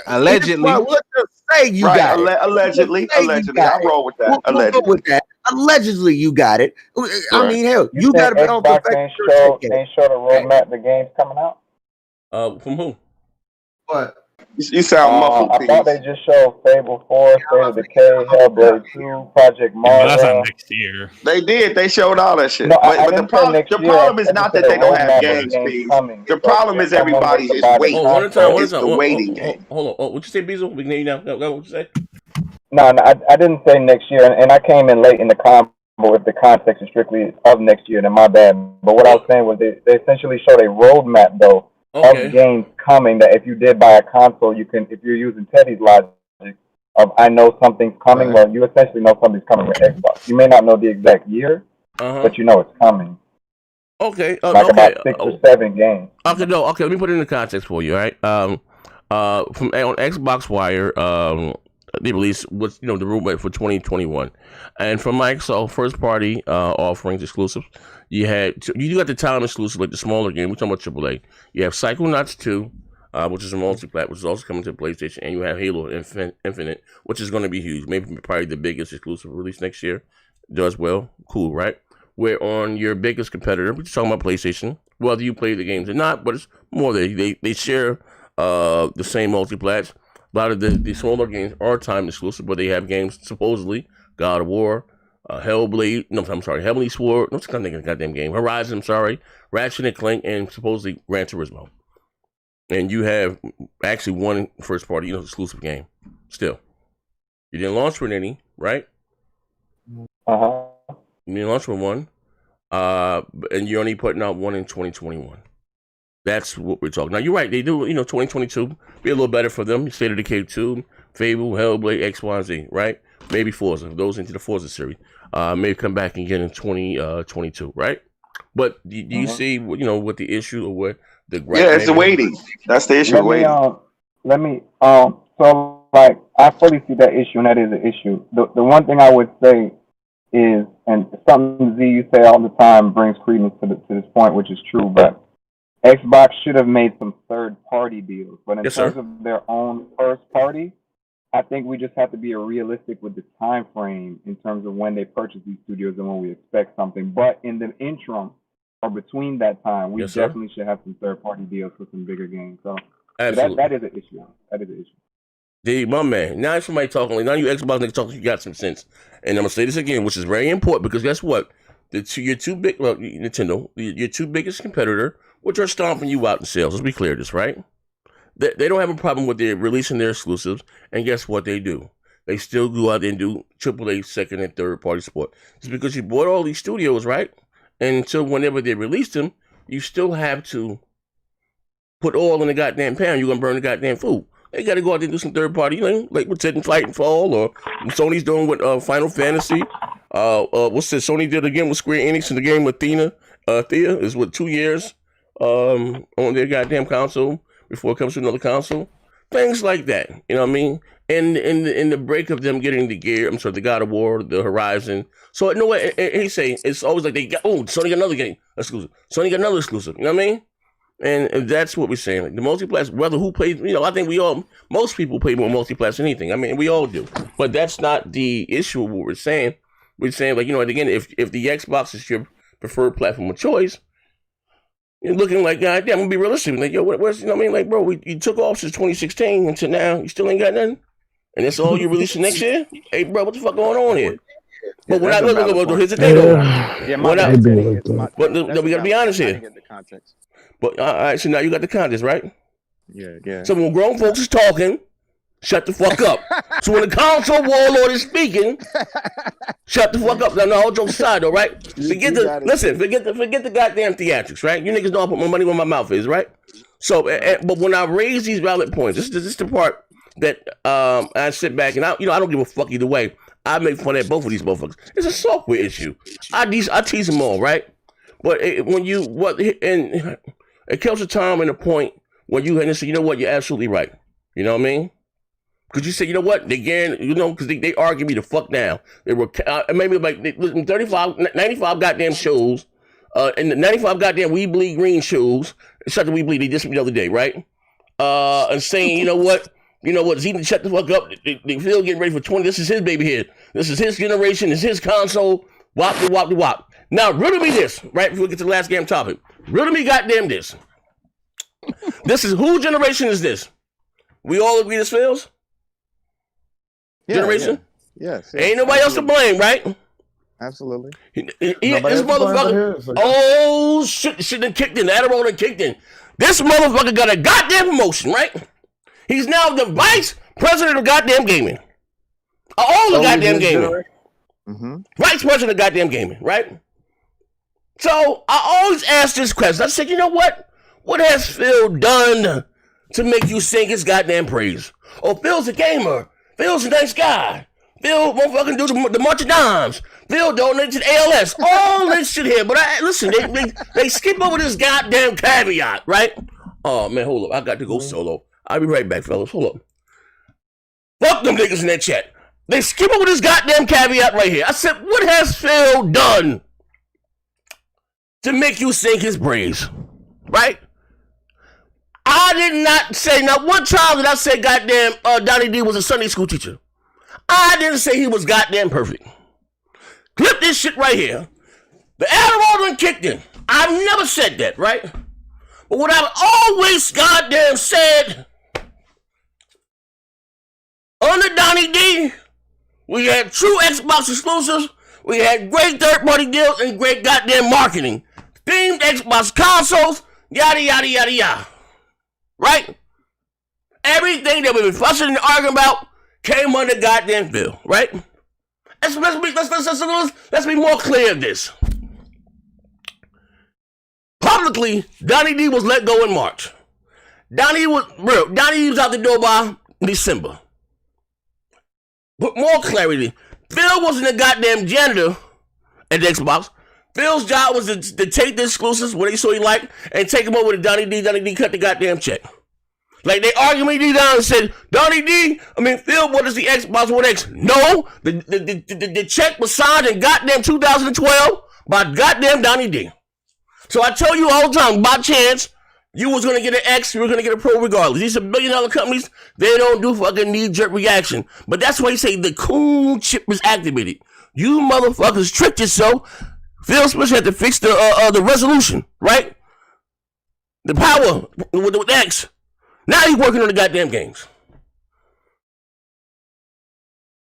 Speaker 11: allegedly.
Speaker 12: Let's just say you got it.
Speaker 14: Allegedly. I roll with that.
Speaker 12: We'll go with that. Allegedly, you got it. I mean, hell, you got to be on
Speaker 18: Xbox ain't show the roadmap. The games coming out.
Speaker 9: From who?
Speaker 12: What?
Speaker 14: You sound muffled.
Speaker 18: I thought they just showed Fable 4, State of Decay, Hellblade 2, Project Mars.
Speaker 15: That's not next year.
Speaker 14: They did. They showed all that shit.
Speaker 18: No,
Speaker 14: but the problem is not that they don't have games, Bees. The problem is everybody is waiting.
Speaker 9: Oh, one at a time.
Speaker 14: It's the waiting game.
Speaker 9: Hold on. Oh, what you say, Beezle? We can hear you now. Go. What you say?
Speaker 18: No, I didn't say next year, and I came in late in the combo with the context is strictly of next year, then my bad. But what I was saying was they essentially showed a roadmap, though, of games coming that if you did buy a console, you can, if you're using Teddy's logic of I know something's coming, well, you essentially know something's coming with Xbox. You may not know the exact year, but you know it's coming.
Speaker 9: Okay.
Speaker 18: About 6 or 7 games.
Speaker 9: Okay, let me put it in the context for you, all right? From on Xbox Wire, they released what's the roadmap for 2021, and from Microsoft first party offerings exclusives, you got the time exclusive like the smaller game. We're talking about AAA. You have Psychonauts 2, which is a multi-plat, which is also coming to PlayStation, and you have Halo Infinite, which is going to be huge, maybe probably the biggest exclusive release next year. Does well, cool, right? Where on your biggest competitor, we're just talking about PlayStation, whether you play the games or not, but it's more they share the same multi-plats. A lot of the smaller games are time exclusive, but they have games supposedly God of War, Hellblade. No, I'm sorry, Heavenly Sword. What's the goddamn game? Horizon. I'm sorry, Ratchet and Clank, and supposedly Gran Turismo. And you have actually one first party, exclusive game. Still, you didn't launch with any, right? You didn't launch with one, and you're only putting out one in 2021. That's what we're talking. Now you're right. They do, 2022 be a little better for them. State of Decay 2, Fable, Hellblade, X, Y, and Z, right? Maybe Forza. Those into the Forza series. Maybe come back again in 2022, right? But do you see, what the issue or what the
Speaker 14: it's the waiting. That's the issue.
Speaker 18: So like I fully see that issue, and that is an issue. The one thing I would say is, and something Z you say all the time brings credence to this point, which is true, but Xbox should have made some third-party deals, but in terms of their own first-party, I think we just have to be realistic with the time frame in terms of when they purchase these studios and when we expect something. But in the interim, or between that time, we definitely should have some third-party deals for some bigger games. So that is an issue. That is an issue.
Speaker 9: Dude, my man. Now somebody talking, now you Xbox niggas talking, you got some sense. And I'm going to say this again, which is very important, because guess what? Your two biggest competitor, which are stomping you out in sales. Let's be clear this, right? They don't have a problem with their releasing their exclusives, and guess what they do? They still go out and do AAA second and third party support. It's because you bought all these studios, right? And until whenever they release them, you still have to put oil in the goddamn pan. You're gonna burn the goddamn food. They got to go out there and do some third party, like with Titanfall, or Sony's doing with Final Fantasy. What's this? Sony did again with Square Enix in the game with Thea is 2 years on their goddamn console before it comes to another console. Things like that. You know what I mean? And in the break of them getting the gear, the God of War, the Horizon. So no way, he's saying it's always like they got, Sony got another game exclusive. Sony got another exclusive. You know what I mean? And that's what we're saying. Like the multiplayer, whether who plays, I think most people play more multiplayer than anything. I mean, we all do. But that's not the issue of what we're saying. We're saying, like, again, if the Xbox is your preferred platform of choice, you're looking like, God damn, I'm gonna be realistic. Like, yo, what's, like, bro, you took off since 2016 until now, you still ain't got nothing? And that's all you're releasing next year? Hey, bro, what the fuck going on here? But we're not looking at here's the thing, though. But we gotta be honest here. But all right, so now you got the context, right?
Speaker 19: Yeah.
Speaker 9: So when grown folks is talking, shut the fuck up. So when the console warlord is speaking, shut the fuck up. Now, all jokes aside, though, right? Forget the goddamn theatrics, right? You niggas know I put my money where my mouth is, right? So, but when I raise these valid points, this is the part that I sit back and I don't give a fuck either way. I make fun at both of these motherfuckers. It's a software issue. I tease them all, right? But it comes a time and a point when you say, you know what, you're absolutely right. You know what I mean? Because you say, you know what, because they argue me the fuck down. They were maybe like 95 goddamn shows, and the 95 goddamn We Bleed Green shows. Shut the We Bleed. They dissed me the other day, right? And saying, you know what, Zena, shut the fuck up. They feel getting ready for 20. This is his baby here. This is his generation. This is his console. Wop. Now, riddle me this, right? Before we get to the last game topic. Riddle me goddamn this. This is, whose generation is this? We all agree this fails? Generation?
Speaker 19: Yes.
Speaker 9: Ain't nobody else to blame, right?
Speaker 19: Absolutely.
Speaker 9: This motherfucker, shit done kicked in. The Adderall done kicked in. This motherfucker got a goddamn promotion, right? He's now the vice president of goddamn gaming. All the goddamn gaming. Vice president of goddamn gaming, right? So I always ask this question. I said, you know what? What has Phil done to make you sing his goddamn praise? Oh, Phil's a gamer. Phil's a nice guy. Phil won't fucking do the March of Dimes. Phil donated to the ALS. All this shit here. But listen, they skip over this goddamn caveat, right? Oh, man, hold up. I got to go solo. I'll be right back, fellas. Hold up. Fuck them niggas in that chat. They skip over this goddamn caveat right here. I said, what has Phil done to make you sing his praise? Right? I did not say, not one time did I say goddamn Donnie D was a Sunday school teacher. I didn't say he was goddamn perfect. Clip this shit right here. The Adderall done kicked in. I've never said that, right? But what I've always goddamn said, under Donnie D, we had true Xbox exclusives, we had great third-party deals, and great goddamn marketing. Themed Xbox consoles, yada, yada, yada, yada. Right? Everything that we've been fussing and arguing about came under goddamn Phil, right? Let's be more clear of this. Publicly, Donnie D was let go in March. Donnie was out the door by December. But more clarity, Phil wasn't a goddamn janitor at the Xbox. Phil's job was to take the exclusives, what he saw he liked, and take them over to Donnie D. Donnie D cut the goddamn check. Like, they argued me down and said, Phil, what is the Xbox One X? No, the check was signed in goddamn 2012 by goddamn Donnie D. So I tell you all the time, by chance, you was going to get an X, you were going to get a Pro regardless. These are billion-dollar companies, they don't do fucking knee-jerk reaction. But that's why you say the cool chip was activated. You motherfuckers tricked yourself. Phil Spencer had to fix the resolution, right? The power with X. Now he's working on the goddamn games.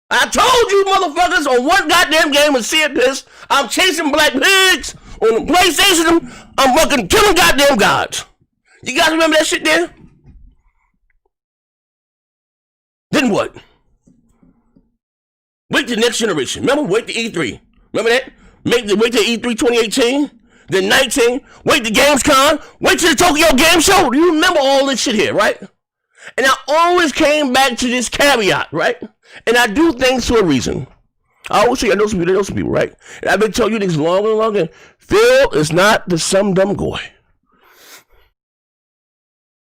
Speaker 9: I told you motherfuckers on one goddamn game and see it piss, I'm chasing black pigs on the PlayStation. I'm fucking killing goddamn gods. You guys remember that shit there? Then what? Wait till next generation. Remember, wait to E3. Remember that? Wait till E3 2018, then 19, wait to Gamescom, wait till the Tokyo Game Show. Do you remember all this shit here, right? And I always came back to this caveat, right? And I do things for a reason. I always say I know some people, right? And I've been telling you this long and long, and Phil is not the some dumb boy.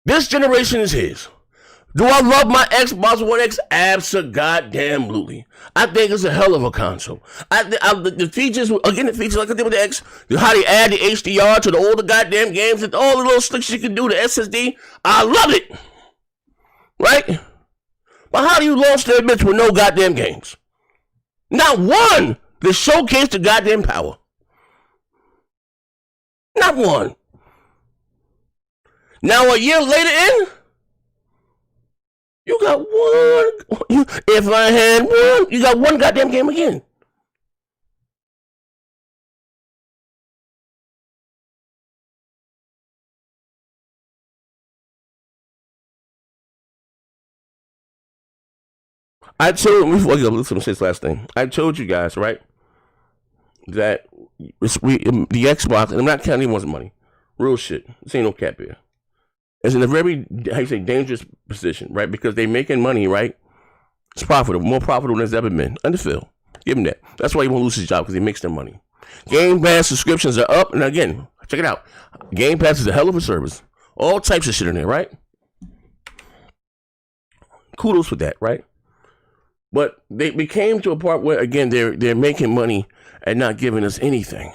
Speaker 9: This generation is his. Do I love my Xbox One X? Abso-goddamn-lutely. I think it's a hell of a console. The features, again, the features like I did with the X, how they add the HDR to the older goddamn games and all the little slicks you can do, the SSD, I love it. Right? But how do you launch that bitch with no goddamn games? Not one to showcase the goddamn power. Not one. Now a year later in, you got one. If I had one, you got one goddamn game again. I told you, listen to this last thing. I told you guys, right, that the Xbox, and I'm not counting anyone's money. Real shit. This ain't no cap here. It's in a very, how you say, dangerous position, right? Because they making money, right? It's profitable, more profitable than it's ever been. Underfill. Give him that. That's why he won't lose his job, because he makes their money. Game Pass subscriptions are up, and again, check it out. Game Pass is a hell of a service. All types of shit in there, right? Kudos for that, right? But they came to a part where, again, they're making money and not giving us anything.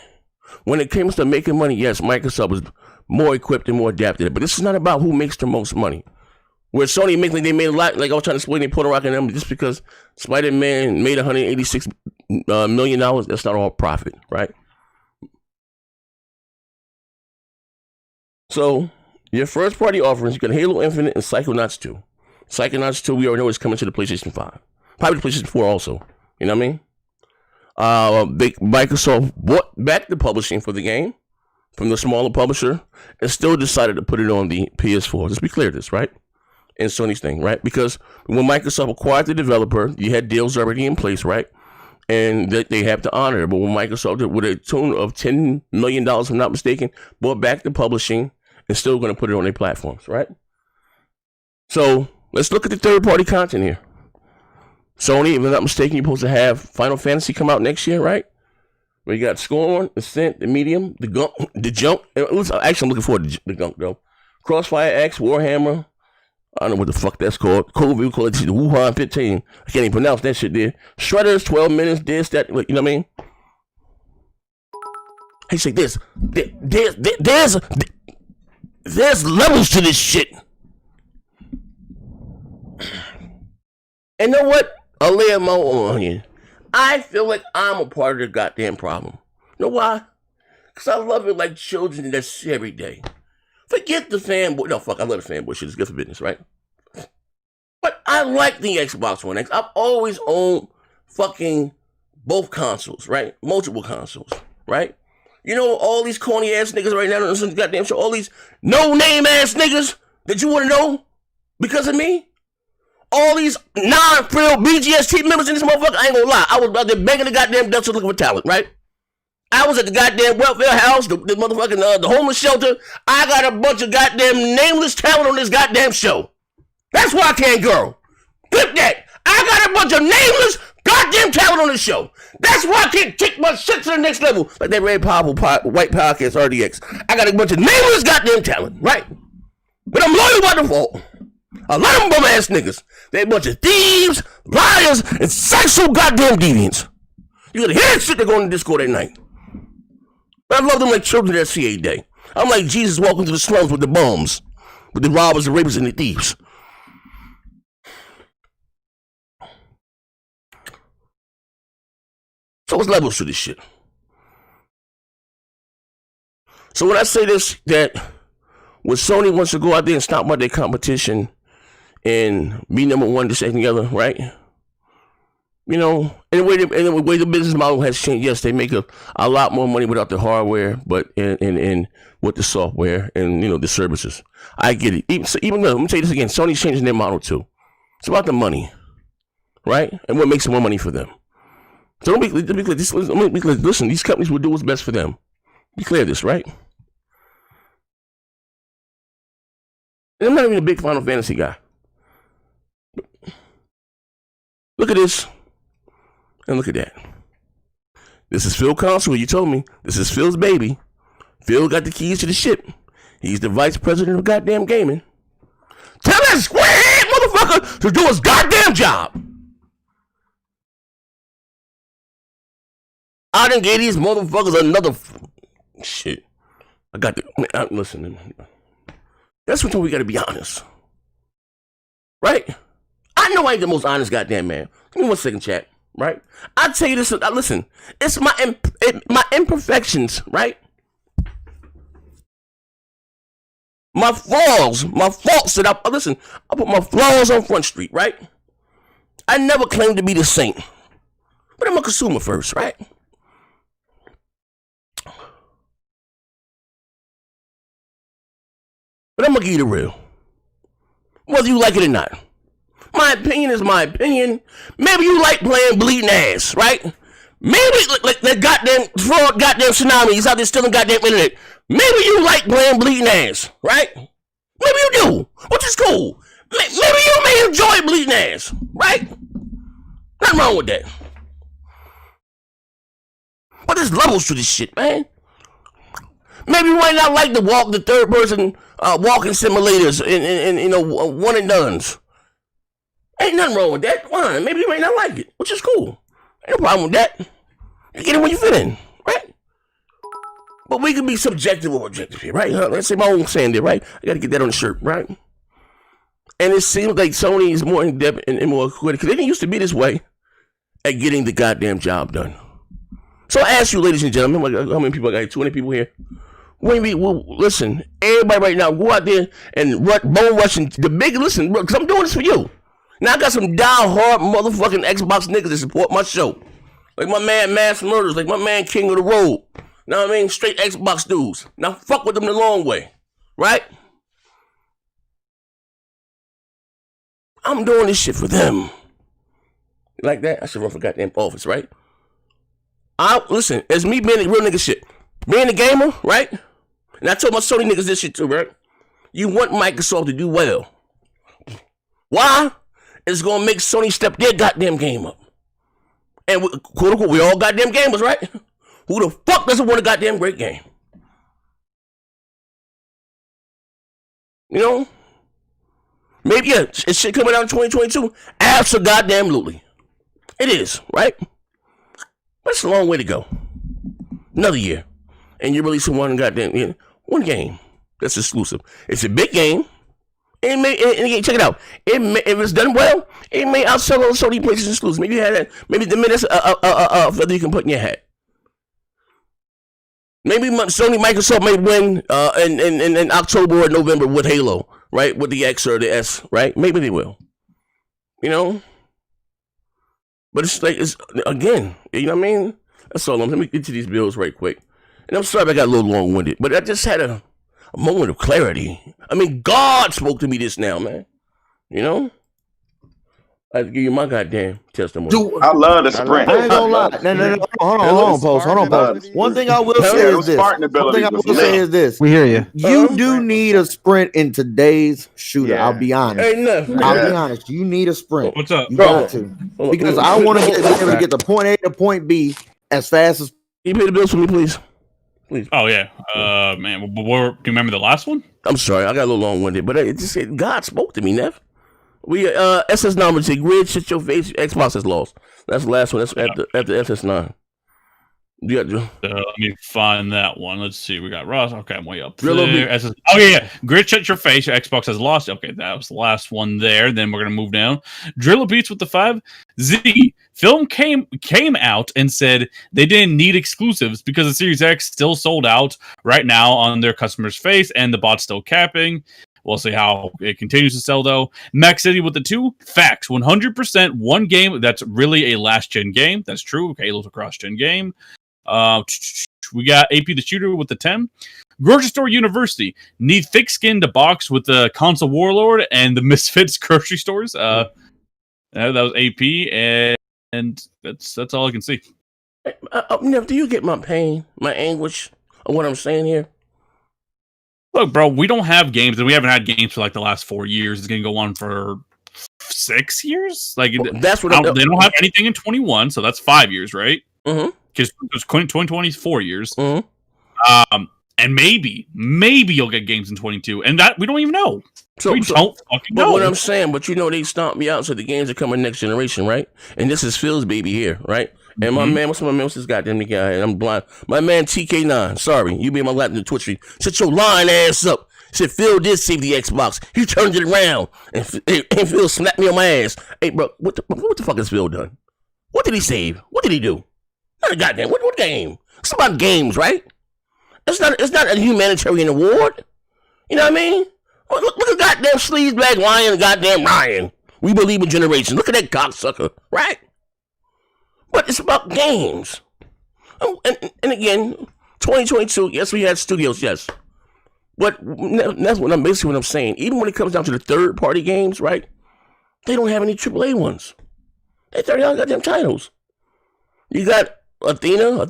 Speaker 9: When it comes to making money, yes, Microsoft was more equipped and more adapted. But this is not about who makes the most money. Where Sony they made a lot, like I was trying to explain, they put a rock in them just because Spider-Man made $186 million. That's not all profit, right? So your first party offerings, you got Halo Infinite and Psychonauts 2. Psychonauts 2, we already know is coming to the PlayStation 5. Probably the PlayStation 4 also. You know what I mean? Microsoft bought back the publishing for the game from the smaller publisher and still decided to put it on the PS4. Let's be clear this, right? And Sony's thing, right? Because when Microsoft acquired the developer, you had deals already in place, right? And that they have to honor it. But when Microsoft did, with a tune of $10 million, if I'm not mistaken, bought back the publishing and still going to put it on their platforms, right? So let's look at the third-party content here. Sony, if I'm not mistaken, you're supposed to have Final Fantasy come out next year, right? We got Scorn, Ascent, the Medium, the Gunk, the Junk. Actually, I'm looking forward to the Gunk, though. Crossfire X, Warhammer. I don't know what the fuck that's called. COVID, we call it the Wuhan 15. I can't even pronounce that shit there. Shredders, 12 minutes, this, that, you know what I mean? Hey, say this. There's levels to this shit. And you know what? I'll lay my own onion. I feel like I'm a part of the goddamn problem. You know why? Because I love it like children that's every day. Forget the fanboy. No, fuck, I love the fanboy shit. It's good for business, right? But I like the Xbox One X. I've always owned fucking both consoles, right? Multiple consoles, right? You know, all these corny ass niggas right now on this goddamn show, all these no-name ass niggas that you want to know because of me? All these non-frill BGST members in this motherfucker, I ain't gonna lie. I was out there banging the goddamn dust looking for talent, right? I was at the goddamn welfare house, the motherfucking the homeless shelter. I got a bunch of goddamn nameless talent on this goddamn show. That's why I can't go. Flip that. I got a bunch of nameless goddamn talent on this show. That's why I can't take my shit to the next level. Like that very powerful white podcast RDX. I got a bunch of nameless goddamn talent, right? But I'm loyal by default. A lot of them bum ass niggas. They a bunch of thieves, liars, and sexual goddamn deviants. You gotta hear that shit that go in the Discord at night. But I love them like children that CA Day. I'm like Jesus walking through the slums with the bums, with the robbers, the rapists, and the thieves. So what's levels to this shit? So when I say this, that when Sony wants to go out there and stop by their competition and be number one, this and the other, right? You know, and the way the business model has changed, yes, they make a lot more money without the hardware, but and with the software and, you know, the services. I get it. Even though, let me tell you this again, Sony's changing their model too. It's about the money, right? And what makes more money for them. So let me be clear. Listen, these companies will do what's best for them. Be clear this, right? And I'm not even a big Final Fantasy guy. Look at this. And look at that. This is Phil Console. You told me. This is Phil's baby. Phil got the keys to the ship. He's the vice president of goddamn gaming. Tell that square head to do his goddamn job. I done gave these motherfuckers another shit. I got the listen. That's what we gotta be honest, right? I know I ain't the most honest goddamn man. Give me 1 second, chat. Right? I tell you this. Listen, it's my imperfections, right? My flaws, my faults that I listen. I put my flaws on Front Street, right? I never claimed to be the saint, but I'm a consumer first, right? But I'm gonna give you the real, whether you like it or not. My opinion is my opinion. Maybe you like playing bleeding ass, right? Maybe like that goddamn fraud, goddamn tsunami. He's out there stealing goddamn internet. Maybe you like playing bleeding ass, right? Maybe you do, which is cool. Maybe you may enjoy bleeding ass, right? Nothing wrong with that. But there's levels to this shit, man. Maybe you might not like the third person walking simulators and you know, one and dones. Ain't nothing wrong with that. Fine. Maybe you might not like it, which is cool. Ain't no problem with that. You get it when you fit in, right? But we can be subjective or objective here, right? Let's say my own saying there, right? I got to get that on the shirt, right? And it seems like Sony is more in depth and more quick because they didn't used to be this way at getting the goddamn job done. So I ask you, ladies and gentlemen, how many people I got? 20 people here. Listen, everybody right now, go out there and bone rushing the big. Listen, because I'm doing this for you. Now I got some die-hard motherfucking Xbox niggas that support my show. Like my man Mass Murders, like my man King of the Road. Know what I mean? Straight Xbox dudes. Now fuck with them the long way. Right? I'm doing this shit for them. Like that? I should run for goddamn office, right? Listen, it's me being a real nigga shit. Being a gamer, right? And I told my Sony niggas this shit too, right? You want Microsoft to do well. Why? It's gonna make Sony step their goddamn game up. And quote unquote, we all goddamn gamers, right? Who the fuck doesn't want a goddamn great game? You know? Maybe, yeah, it's shit coming out in 2022. Absolutely. It is, right? But it's a long way to go. Another year. And you're releasing one game that's exclusive. It's a big game. It may, and check it out. If it's done well, it may outsell all Sony PlayStation exclusives. Maybe you had that. Maybe that's a feather you can put in your hat. Maybe Sony Microsoft may win in October or November with Halo, right? With the X or the S, right? Maybe they will. You know. But it's like again. You know what I mean? That's all. Let me get to these bills right quick. And I'm sorry if I got a little long-winded, but I just had a moment of clarity. I mean, God spoke to me just now, man. You know? I have to give you my goddamn testimony.
Speaker 12: Dude,
Speaker 14: I love the sprint.
Speaker 12: I ain't gonna lie. No. Hold on, Post. One thing I will say is this.
Speaker 11: We hear you.
Speaker 12: You do need a sprint in today's shooter. I'll be honest.
Speaker 9: Ain't nothing.
Speaker 12: I'll be honest. You need a sprint.
Speaker 15: What's up?
Speaker 12: You got to. Because I want to be able to get to point A to point B as fast as.
Speaker 9: Can you pay the bills for me, please? Please.
Speaker 15: Oh yeah, man. Do you remember the last one?
Speaker 9: I'm sorry, I got a little long-winded, but it just said God spoke to me, Nev. We SS9 say grid shit your face. Xbox has lost. That's the last one. That's after SS9.
Speaker 15: Let me find that one. Let's see. We got Ross. Okay, I'm way up there. Oh yeah. Grid shut your face. Your Xbox has lost. Okay, that was the last one there. Then we're gonna move down. Drilla Beats with the 5. Z Film came out and said they didn't need exclusives because the Series X still sold out right now on their customers' face and the bot's still capping. We'll see how it continues to sell, though. Max City with the 2. Facts. 100% one game that's really a last-gen game. That's true. Halo's a cross-gen game. We got AP the Shooter with the 10. Grocery Store University. Need thick-skinned to box with the Console Warlord and the Misfits grocery stores. That was AP, and that's all I can see.
Speaker 9: Nev, do you get my pain, my anguish of what I'm saying here?
Speaker 15: Look, bro, we don't have games, and we haven't had games for like the last 4 years. It's going to go on for 6 years. Like
Speaker 9: that's what
Speaker 15: they don't have anything in 21, so that's 5 years, right?
Speaker 9: Mm-hmm.
Speaker 15: Because 2020 is 4 years.
Speaker 9: Mm-hmm.
Speaker 15: And maybe you'll get games in 22, and that we don't even know. We don't fucking know.
Speaker 9: But what I'm saying, they stomped me out, so the games are coming next generation, right? And this is Phil's baby here, right? And my man, what's my man? What's this goddamn guy? And I'm blind. My man TK9. Sorry, you be in my lap in the Twitch feed. Shut your lying ass up. Said Phil did save the Xbox. He turned it around, and Phil slapped me on my ass. Hey, bro, what the fuck has Phil done? What did he save? What did he do? Not a goddamn what game? It's about games, right? It's not a humanitarian award. You know what I mean? Look at goddamn sleazebag lion and goddamn Ryan. We believe in generations. Look at that cocksucker, right? But it's about games. And again, 2022, yes, we had studios, yes. But that's what I'm saying. Even when it comes down to the third-party games, right? They don't have any AAA ones. They 30 goddamn titles. You got Athena.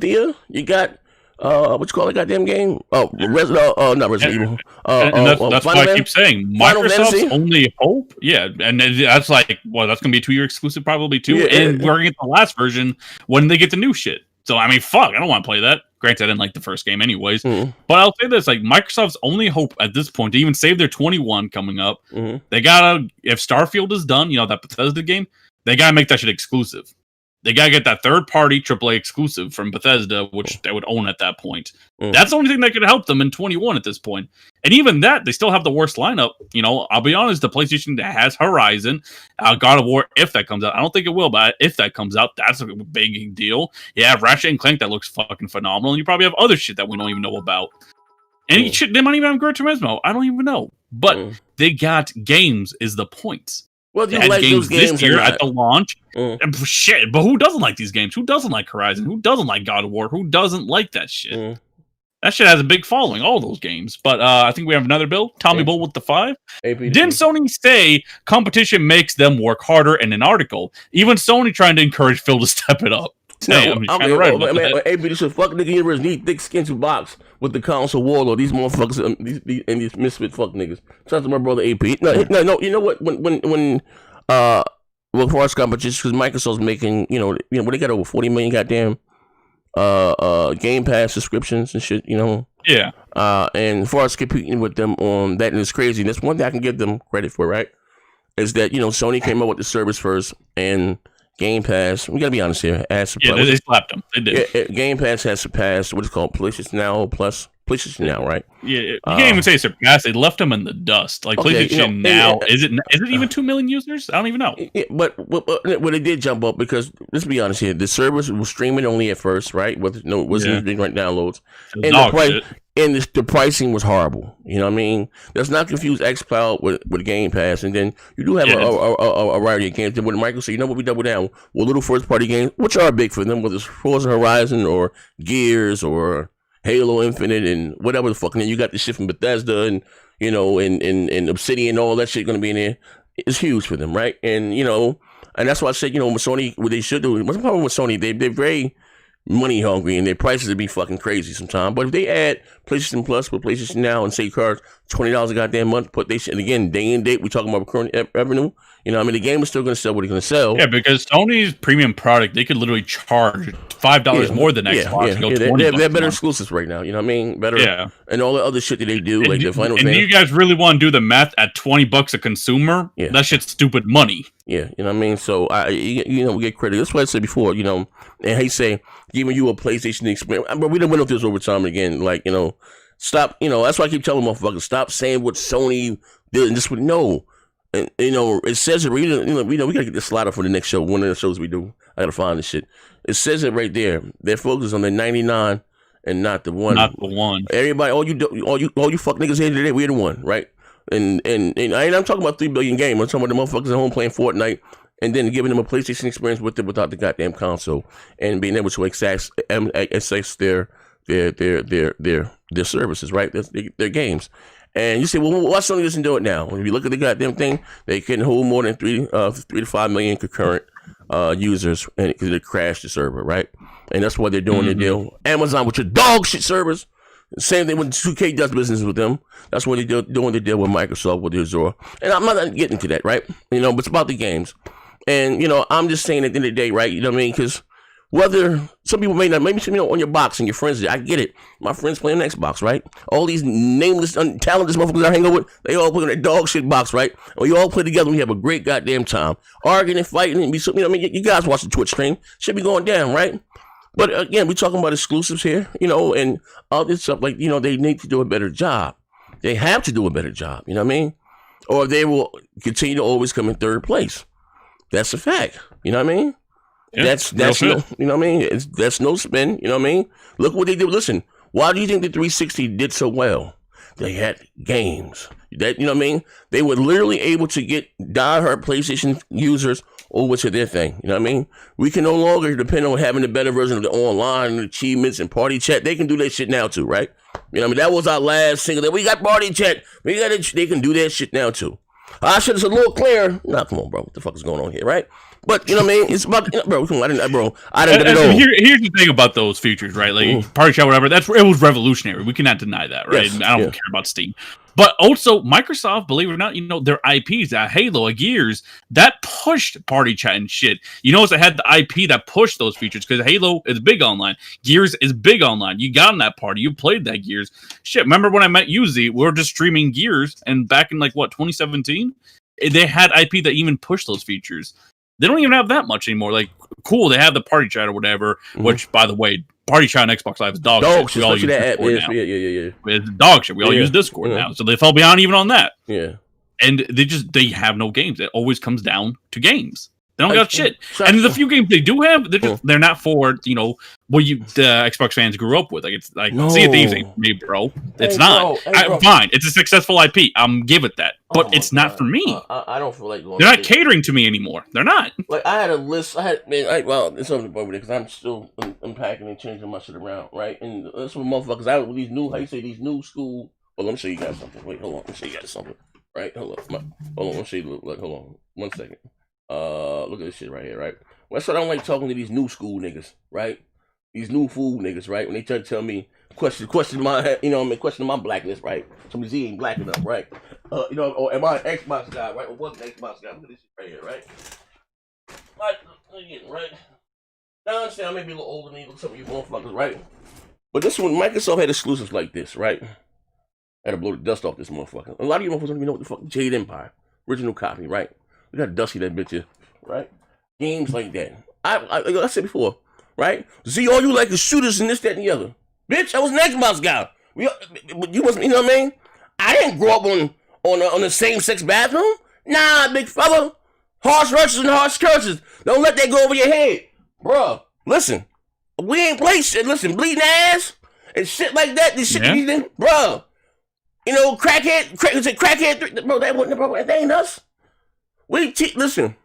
Speaker 9: You got what you call it, goddamn game? Oh, not Resident Evil.
Speaker 15: And that's why I keep saying Microsoft's only hope. Yeah, and that's like, well, that's gonna be a 2-year exclusive probably too. Yeah, and we're gonna get the last version when they get the new shit. So I mean, fuck, I don't want to play that. Granted, I didn't like the first game anyways. But I'll say this: like Microsoft's only hope at this point to even save their 21 coming up, they gotta, if Starfield is done, that Bethesda game, they gotta make that shit exclusive. They gotta get that third-party AAA exclusive from Bethesda, which they would own at that point. That's the only thing that could help them in 21 at this point. And even that, they still have the worst lineup. I'll be honest, the PlayStation has Horizon, God of War, if that comes out. I don't think it will, but if that comes out, that's a big deal. You have Ratchet and Clank that looks fucking phenomenal, and you probably have other shit that we don't even know about. And shit, they might even have Gran Turismo. I don't even know. But they got games is the point.
Speaker 9: Well, you like those games
Speaker 15: this year at the launch. Shit, but who doesn't like these games? Who doesn't like Horizon? Who doesn't like God of War? Who doesn't like that shit? That shit has a big following, all those games. But I think we have another bill. Tommy Bull with the 5. Didn't Sony say competition makes them work harder in an article? Even Sony trying to encourage Phil to step it up. Damn,
Speaker 9: AB, this fuck nigga universe need thick skins to box with the console warlord. These motherfuckers, these misfit fuck niggas. Shout out to my brother AP. No, you know what? When for us competition, because Microsoft's making, when they got over 40 million goddamn Game Pass subscriptions and shit,
Speaker 15: Yeah.
Speaker 9: And for us competing with them on that, and it's crazy. That's one thing I can give them credit for, right? Is that Sony came up with the service first, and Game Pass, we gotta be honest here,
Speaker 15: they slapped them. They did.
Speaker 9: Yeah, Game Pass has surpassed what is called PlayStation Now Plus. PlayStation Now, right?
Speaker 15: Yeah, you can't even say surpassed. They left them in the dust. Like PlayStation Now, is it even 2 million users? I don't even know.
Speaker 9: Yeah, but it did jump up because let's be honest here, the service was streaming only at first, right? Wasn't doing right downloads, and the pricing was horrible. You know what I mean? Let's not confuse xCloud with Game Pass, and then you do have a variety of games. Then with Microsoft, you know what we double down with little first party games, which are big for them, whether it's Forza Horizon or Gears or Halo Infinite and whatever the fuck. And then you got the shit from Bethesda and and Obsidian, all that shit gonna be in there. It's huge for them, right? And and that's why I said, with Sony, what they should do. What's the problem with Sony? They're very money hungry and their prices would be fucking crazy sometimes. But if they add PlayStation Plus with PlayStation Now and say cards $20 a goddamn month, put they shit, and again, day and date, we talking about recurring revenue. The game is still going to sell what it's going to sell.
Speaker 15: Yeah, because Sony's premium product, they could literally charge $5 more than Xbox.
Speaker 9: They're better exclusives right now. You know what I mean? Better, and all the other shit that they do, like the final.
Speaker 15: And you guys really want to do the math at $20 a consumer? Yeah, that shit's stupid money.
Speaker 9: Yeah, you know what I mean. So we get credit. That's what I said before. And he say giving you a PlayStation experience, but we done went over this over time again. Like stop. That's why I keep telling motherfuckers stop saying what Sony did and just no. And it says it. We gotta get the slider for the next show. One of the shows we do, I gotta find this shit. It says it right there. They're focused on the 99 and not the 1.
Speaker 15: Not the 1.
Speaker 9: Everybody, all you fuck niggas here today, we're the 1, right? And I'm talking about 3 billion games. I'm talking about the motherfuckers at home playing Fortnite and then giving them a PlayStation experience with it without the goddamn console and being able to access their services, right? Their games. And you say, well, why Sony doesn't do it now? When you look at the goddamn thing, they can hold more than 3 to 5 million concurrent users, and because they crash the server, right? And that's what they're doing. Their deal. Amazon with your dog shit servers. Same thing when 2K does business with them. That's what they're doing. They deal with Microsoft with their Azure. And I'm not getting to that, right? But it's about the games. And I'm just saying at the end of the day, right? You know what I mean? Because Whether some people may not, maybe on your box and your friends, I get it. My friends playing Xbox, right? All these nameless, untalented motherfuckers I hang out with, they all play on that dog shit box, right? And we all play together. We have a great goddamn time, arguing and fighting, and you guys watch the Twitch stream, should be going down, right? But again, we're talking about exclusives here, and all this stuff. Like, they need to do a better job. They have to do a better job. You know what I mean? Or they will continue to always come in third place. That's a fact. You know what I mean? Yeah, that's no, you know what I mean? That's no spin, you know what I mean? Look what they did. Listen, why do you think the 360 did so well? They had games. That, you know what I mean? They were literally able to get diehard PlayStation users over to their thing. You know what I mean? We can no longer depend on having the better version of the online achievements and party chat. They can do that shit now too, right? You know what I mean? That was our last single. We got party chat. They can do that shit now too. I should have a little clearer. Nah, come on, bro. What the fuck is going on here, right? But you know what I mean? It's about bro. Come on, I didn't get it all.
Speaker 15: Here's the thing about those features, right? Like party chat, whatever. It was revolutionary. We cannot deny that, right? Yes, I don't care about Steam, but also Microsoft, believe it or not, their IPs, Halo, Gears, that pushed party chat and shit. It had the IP that pushed those features because Halo is big online, Gears is big online. You got in that party, you played that Gears. Shit, remember when I met Uzi? We were just streaming Gears, and back in 2017, they had IP that even pushed those features. They don't even have that much anymore. Like, cool, they have the party chat or whatever, which, by the way, party chat on Xbox Live is dog shit. We all use Discord now. Yeah. It's dog shit. We all use Discord now. So they fell behind even on that.
Speaker 9: Yeah.
Speaker 15: And they have no games. It always comes down to games. They don't got shit. And the few games they do have, they're not for, what the Xbox fans grew up with. Like, it's like, Sea of Thieves ain't me, bro. It's not. Fine. It's a successful IP. I'm give it that. But it's not for me.
Speaker 9: I don't feel like going.
Speaker 15: They're not catering to me anymore. They're not.
Speaker 9: Like, I had a list. It's something over there because I'm still unpacking and changing my shit around, right? And that's what motherfuckers out with these new school. Well, let me show you guys something. Wait, hold on. Let me show you guys something. Right? Hold on. Let me show you. Hold on. 1 second. Look at this shit right here, right? Well, that's what I don't like talking to these new school niggas, right? These new fool niggas, right? When they try to tell me question my, question my blackness, right? Some of these ain't black enough, right? Or am I an Xbox guy, right? Or was an Xbox guy? Look at this shit right here, right? Right? Now I understand I may be a little older than some of you motherfuckers, right? But this one, Microsoft had exclusives like this, right? I had to blow the dust off this motherfucker. A lot of you motherfuckers don't even know what the fuck Jade Empire, original copy, right? We got dusty that bitch is, right? Games like that. I said before, right? See, all you like is shooters and this, that, and the other. Bitch, I was an Xbox guy. You wasn't, you know what I mean? I didn't grow up on the same-sex bathroom. Nah, big fella. Harsh rushes and harsh curses. Don't let that go over your head. Bruh, listen. We ain't play shit. Listen, bleeding ass and shit like that. This shit, bruh. Crackhead, bro, that ain't us. Listen.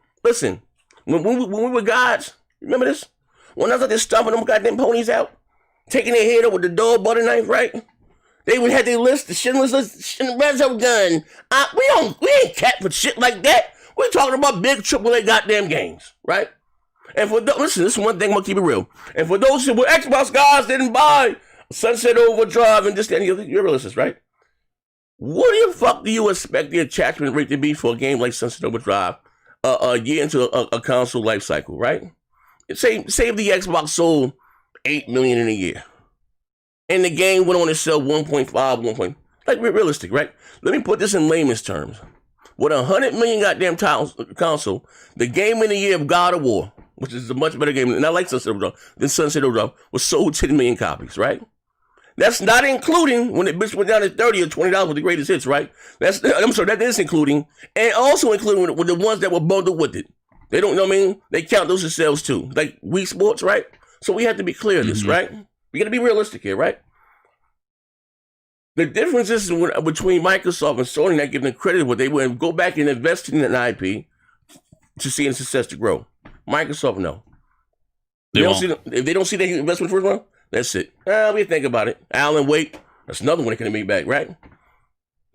Speaker 9: When we were gods, remember this? When I was out there stomping them goddamn ponies out, taking their head up with the dog butter knife, right? They would have their list, the schindler's list, and the Rezo gun. We ain't cat for shit like that. We're talking about big AAA goddamn games, right? And listen, this is one thing I'm gonna keep it real. And for those who were Xbox guys didn't buy Sunset Overdrive and this, that, and the other, you're realists, right? What the fuck do you expect the attachment rate to be for a game like Sunset Overdrive a year into a console life cycle, right? Say if the Xbox sold 8 million in a year, and the game went on to sell 1.5, like realistic, right? Let me put this in layman's terms. With 100 million goddamn console, the game in the year of God of War, which is a much better game, and I like Sunset Overdrive, was sold 10 million copies, right? That's not including when the bitch went down to $30 or $20 with the greatest hits, right? That is including, and also including with the ones that were bundled with it. They don't know what I mean? They count those as sales too. Like Wii Sports, right? So we have to be clear of this, right? We gotta be realistic here, right? The difference is between Microsoft and Sony not giving them credit what they would go back and invest in an IP to see its success to grow. Microsoft, no. If they don't see the investment first one, that's it. We think about it. Alan Wake, that's another one they could have made back, right?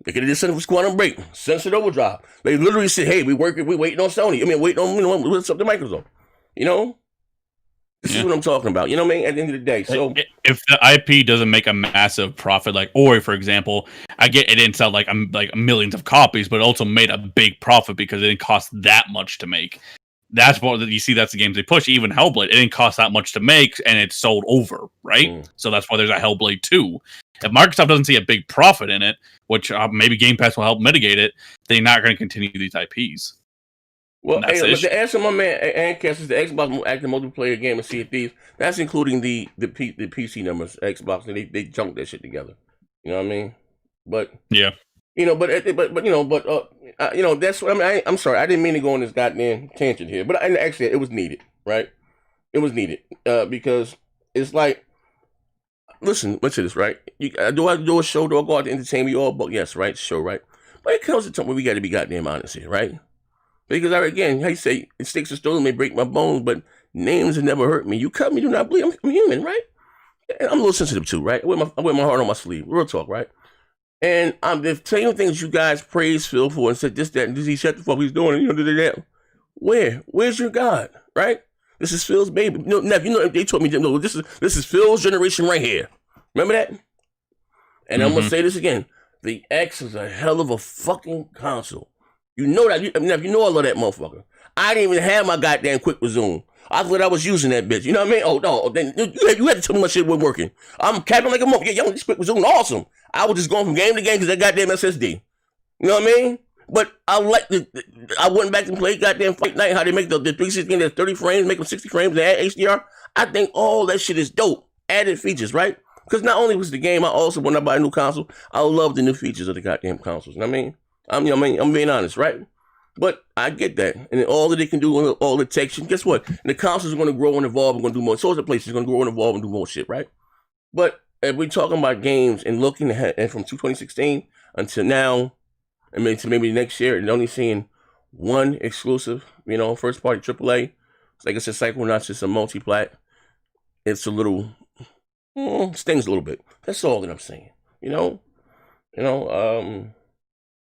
Speaker 9: They could have just sent it for Quantum Break, Sunset Overdrive. They literally said, hey, we waiting on Sony. Waiting on what's up to Microsoft. This is what I'm talking about. You know what I mean? At the end of the day. So
Speaker 15: if the IP doesn't make a massive profit, like Ori, for example, I get it didn't sell like millions of copies, but it also made a big profit because it didn't cost that much to make. that's what you see. That's the games they push. Even Hellblade, it didn't cost that much to make, and it sold over, right? So that's why there's a Hellblade 2. If Microsoft doesn't see a big profit in it, which maybe Game Pass will help mitigate it, they're not going to continue these IPs.
Speaker 9: Well, but to answer my man Ancast is the Xbox active multiplayer game of Sea of Thieves. That's including the PC numbers, Xbox, and they junked that shit together. You know what I mean? But
Speaker 15: yeah,
Speaker 9: you know, but that's what I mean. I'm sorry, I didn't mean to go on this goddamn tangent here, but actually, it was needed, right? It was needed because it's like, listen to this, right? Do I do a show? Do I go out to entertain you all? But yes, right, show, right? But it comes to time where we got to be goddamn honest here, right? Because again, how you say, sticks and stones may break my bones, but names have never hurt me. You cut me, do not bleed. I'm human, right? And I'm a little sensitive too, right? I wear my heart on my sleeve. Real talk, right? And I'm the same things you guys praise Phil for and said this, that, and he shut the fuck he's doing, you know, that. Where's your God, right? This is Phil's baby. No, Nev, you know, they told me, no, this is Phil's generation right here. Remember that? And I'm gonna say this again. The X is a hell of a fucking console. You know that. Nev, you know I love that motherfucker. I didn't even have my goddamn quick resume. I thought I was using that bitch. You know what I mean? Oh, no. Then you had to tell me my shit wasn't working. I'm capping like a motherfucker. Yeah, this quick resume awesome. I was just going from game to game because that goddamn SSD. You know what I mean? But I went back and played goddamn Fight Night, how they make the 360 game that's 30 frames, make them 60 frames, and add HDR. I think all that shit is dope. Added features, right? Because not only was the game, I also, when I buy a new console, I love the new features of the goddamn consoles. You know what I mean? I'm being honest, right? But I get that. And all that they can do, all the texture, guess what? And the consoles are going to grow and evolve and going to do more. So is the PlayStation going to grow and evolve and do more shit, right? But if we're talking about games and looking at from 2016 until now, and maybe next year, and only seeing one exclusive, you know, first party AAA. It's like I said, Psychonauts is a multi-plat. It's a little, stings a little bit. That's all that I'm saying. You know,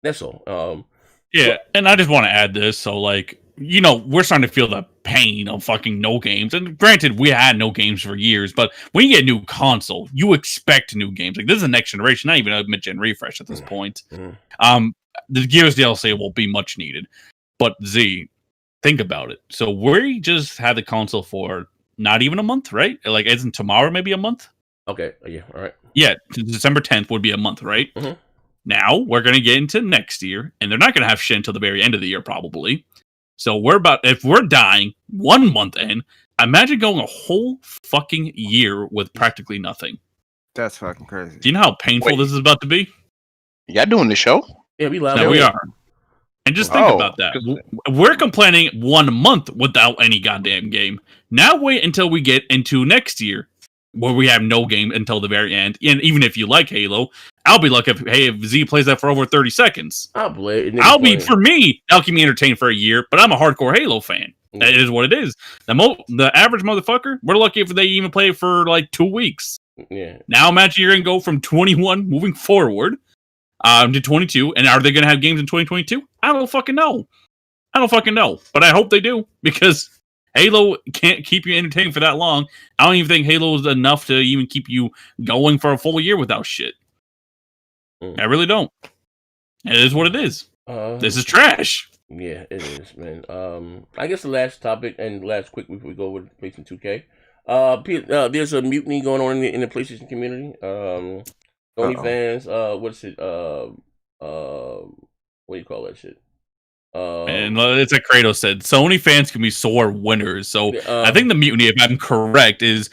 Speaker 9: that's all.
Speaker 15: Yeah, and I just want to add this. So, like, you know, we're starting to feel the pain of fucking no games. And granted, we had no games for years, but when you get a new console, you expect new games. Like, this is a next generation, not even a mid-gen refresh at this point. The Gears DLC will be much needed. But Z, think about it. So we just had the console for not even a month, right? Like, isn't tomorrow maybe a month?
Speaker 9: Okay, yeah, all right.
Speaker 15: Yeah, December 10th would be a month, right? Now we're going to get into next year, and they're not going to have shit until the very end of the year, probably. So if we're dying 1 month in, imagine going a whole fucking year with practically nothing.
Speaker 11: That's fucking crazy.
Speaker 15: Do you know how painful this is about to be?
Speaker 20: Y'all doing the show?
Speaker 9: Yeah, we love
Speaker 15: it. We are. And just think about that. We're complaining 1 month without any goddamn game. Now wait until we get into next year, where we have no game until the very end. And even if you like Halo, I'll be lucky if Z plays that for over 30 seconds.
Speaker 9: I'll play it.
Speaker 15: For me, that'll keep me entertained for a year, but I'm a hardcore Halo fan. That is what it is. The average motherfucker, we're lucky if they even play it for like 2 weeks.
Speaker 9: Yeah.
Speaker 15: Now imagine you're going to go from 21 moving forward to 22, and are they going to have games in 2022? I don't fucking know. But I hope they do, because Halo can't keep you entertained for that long. I don't even think Halo is enough to even keep you going for a full year without shit. I really don't. It is what it is. This is trash.
Speaker 9: Yeah, it is, man. I guess the last topic and last quick before we go with PlayStation 2K. There's a mutiny going on in the PlayStation community. Sony fans, what's it? What do you call that shit?
Speaker 15: And it's like Kratos said, Sony fans can be sore winners. So I think the mutiny, if I'm correct, is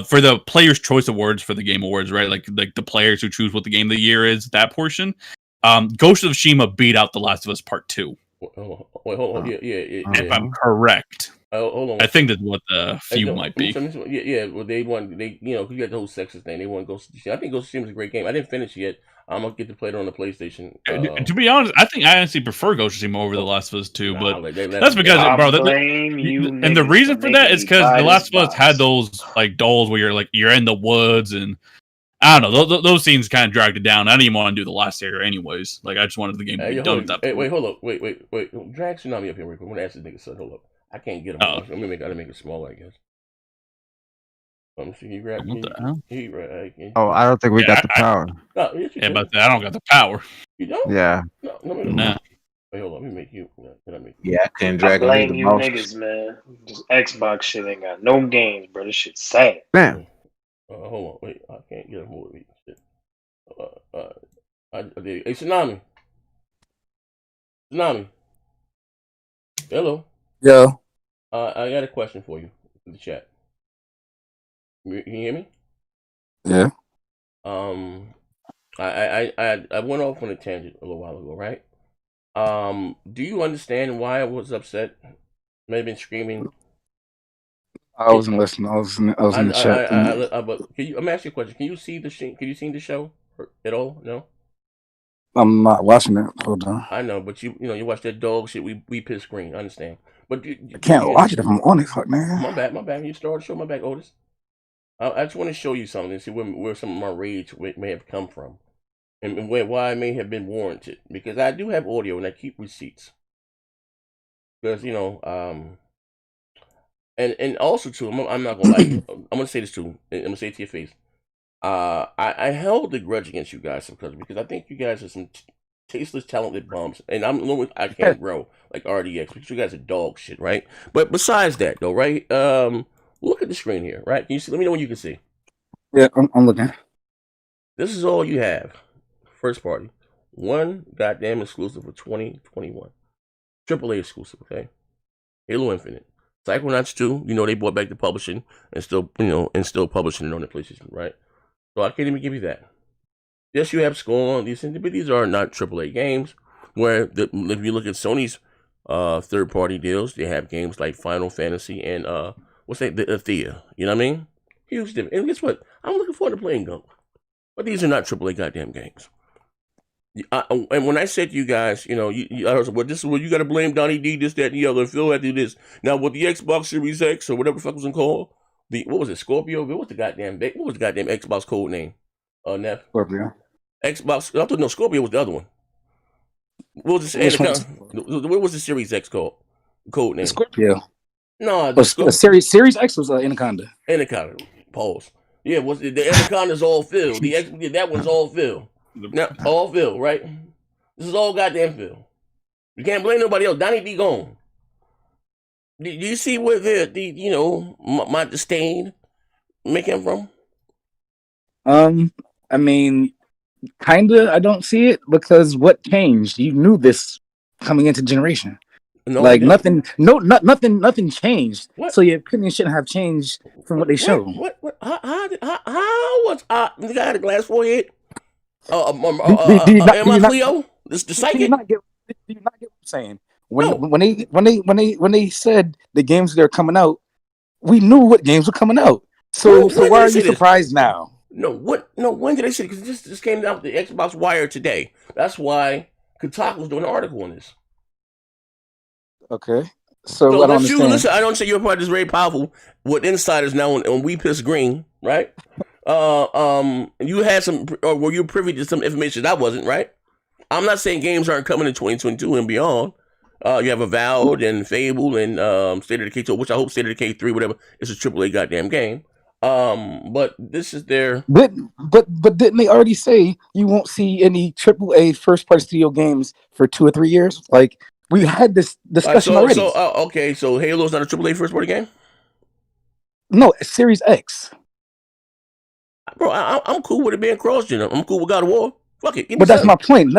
Speaker 15: for the Players' Choice Awards for the Game Awards, right? Like the players who choose what the game of the year is, that portion. Ghost of Tsushima beat out The Last of Us Part 2.
Speaker 9: Wait, hold on. Yeah.
Speaker 15: If I'm correct.
Speaker 9: Hold on.
Speaker 15: I think that's what the few might be.
Speaker 9: Yeah. Well, you know, because you got the whole sexist thing. They want Ghost of Tsushima. I think Ghost of Tsushima is a great game. I didn't finish it yet. I'm gonna get to play it on the PlayStation.
Speaker 15: To be honest, I think I honestly prefer Ghost of Tsushima over The Last of Us 2, but that's because, bro. And the reason for that is because The Last of Us had those like dolls where you're in the woods, and I don't know. Those scenes kind of dragged it down. I didn't even want to do the last area anyways. Like I just wanted the game to be done with that.
Speaker 9: Wait, hold up. Wait. Drag Tsunami up here real quick. I'm gonna ask this nigga son. Hold up. I can't get him. I'm gonna gotta make it smaller, I guess. Let me see. He grab.
Speaker 11: I don't think we got the power.
Speaker 15: No, I don't got the power.
Speaker 9: You don't?
Speaker 11: Yeah.
Speaker 9: No. Wait, hold on. Let me make you. Can I make
Speaker 11: Yeah, I couldn't
Speaker 17: I
Speaker 11: drag on you
Speaker 17: blame
Speaker 11: the
Speaker 17: you
Speaker 11: most.
Speaker 17: niggas, man. This Xbox shit ain't got no games, bro. This shit's sad.
Speaker 11: Damn.
Speaker 9: Hold on. Wait, I can't get a movie. Shit. Hey, Tsunami. Tsunami. Hello.
Speaker 21: Yo.
Speaker 9: I got a question for you in the chat. Can you hear me?
Speaker 21: Yeah.
Speaker 9: I went off on a tangent a little while ago, right? Do you understand why I was upset? Maybe been screaming.
Speaker 21: I wasn't listening. I was in the chat.
Speaker 9: But I'm asking you a question. Can you see the Can you see the show at all? No.
Speaker 21: I'm not watching it. Hold on.
Speaker 9: I know, but you watch that dog shit. We piss green. I understand, but
Speaker 21: I can't watch it if I'm on it. Fuck, man.
Speaker 9: My bad. You started the show. My bad, Otis. I just want to show you something and see where some of my rage may have come from, and why I may have been warranted. Because I do have audio and I keep receipts. Because and also too, I'm not gonna lie. I'm gonna say this too. I'm gonna say it to your face. I held a grudge against you guys because I think you guys are some tasteless, talented bums, and I can't grow like RDX because you guys are dog shit, right? But besides that, though, right? Look at the screen here, right? Can you see? Let me know what you can see.
Speaker 21: Yeah, I'm looking.
Speaker 9: This is all you have. First party, one goddamn exclusive for 2021, AAA exclusive, okay? Halo Infinite, Psychonauts 2. They brought back the publishing and still publishing it on the PlayStation, right? So I can't even give you that. Yes, you have Scorn, but these are not AAA games. If you look at Sony's third-party deals, they have games like Final Fantasy and the Thea. You know what I mean? Huge difference. And guess what? I'm looking forward to playing them. But these are not AAA goddamn games. And when I said to you guys, I was like, this is where you got to blame Donnie D, this, that, and the other. Phil had to do this. Now, with the Xbox Series X or whatever the fuck was it called, what was it, Scorpio? What was the goddamn Xbox code name? Neff?
Speaker 21: Scorpio.
Speaker 9: Xbox. I thought Scorpio was the other one. What was what was the Series X called? Code name?
Speaker 21: Scorpio.
Speaker 9: No,
Speaker 21: the Series X was Anaconda.
Speaker 9: Anaconda. Pause. Yeah, the Anaconda's all Phil. That one's all Phil. Now, all Phil, right? This is all goddamn Phil. You can't blame nobody else. Donnie D gone. Do you see where my disdain may come from?
Speaker 21: I mean, kinda. I don't see it because what changed? You knew this coming into generation.
Speaker 9: No,
Speaker 21: like nothing changed. What? So your opinion shouldn't have changed from what they showed.
Speaker 9: What? How was the guy had a glass forehead? Am I Cleo? This the psychic?
Speaker 21: Do you not get what I'm saying? When they said the games that are coming out, we knew what games were coming out. So why are you surprised now?
Speaker 9: No, when did they say it? Because this came out the Xbox Wire today. That's why Kotaku was doing an article on this.
Speaker 21: Okay. So I don't understand.
Speaker 9: Listen, I don't say you're part of this very powerful with insiders now on We Piss Green, right? You had some, or were you privy to some information that I wasn't, right? I'm not saying games aren't coming in 2022 and beyond. You have Avowed and Fable and State of Decay 2, which I hope State of Decay 3, whatever, is a AAA goddamn game. But this is their.
Speaker 21: But didn't they already say you won't see any AAA first party studio games for 2 or 3 years? Like we had this discussion already.
Speaker 9: Okay, so Halo's not a AAA first party game?
Speaker 21: No, Series X.
Speaker 9: Bro, I'm cool with it being cross-gen. I'm cool with God of War. Fuck it.
Speaker 21: But that's my point.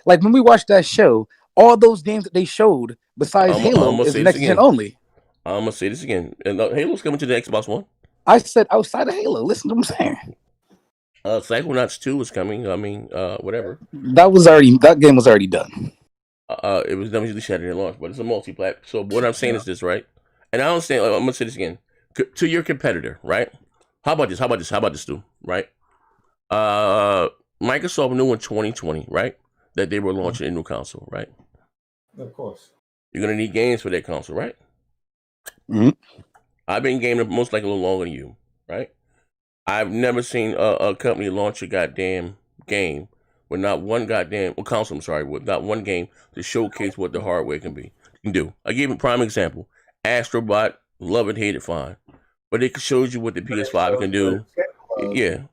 Speaker 21: Like when we watched that show, all those games that they showed besides Halo is next gen only.
Speaker 9: I'm gonna say this again. And Halo's coming to the Xbox One.
Speaker 21: I said outside of Halo. Listen to what I'm saying.
Speaker 9: Psychonauts 2 is coming. I mean, whatever.
Speaker 21: That game was already done.
Speaker 9: It was done usually Saturday at launch, but it's a multi-plat. So what I'm saying is this, right? And I don't say I'm gonna say this again. To your competitor, right? How about this, Stu? Right? Microsoft knew in 2020, right, that they were launching a new console, right?
Speaker 12: Of course.
Speaker 9: You're gonna need games for that console, right?
Speaker 21: Mm-hmm.
Speaker 9: I've been gaming most likely a little longer than you, right? I've never seen a company launch a goddamn game with not one goddamn console. I'm sorry, with not one game to showcase what the hardware can do. I gave a prime example: Astrobot, love it, hate it, fine, but it shows you what the PS5 can do. Yeah,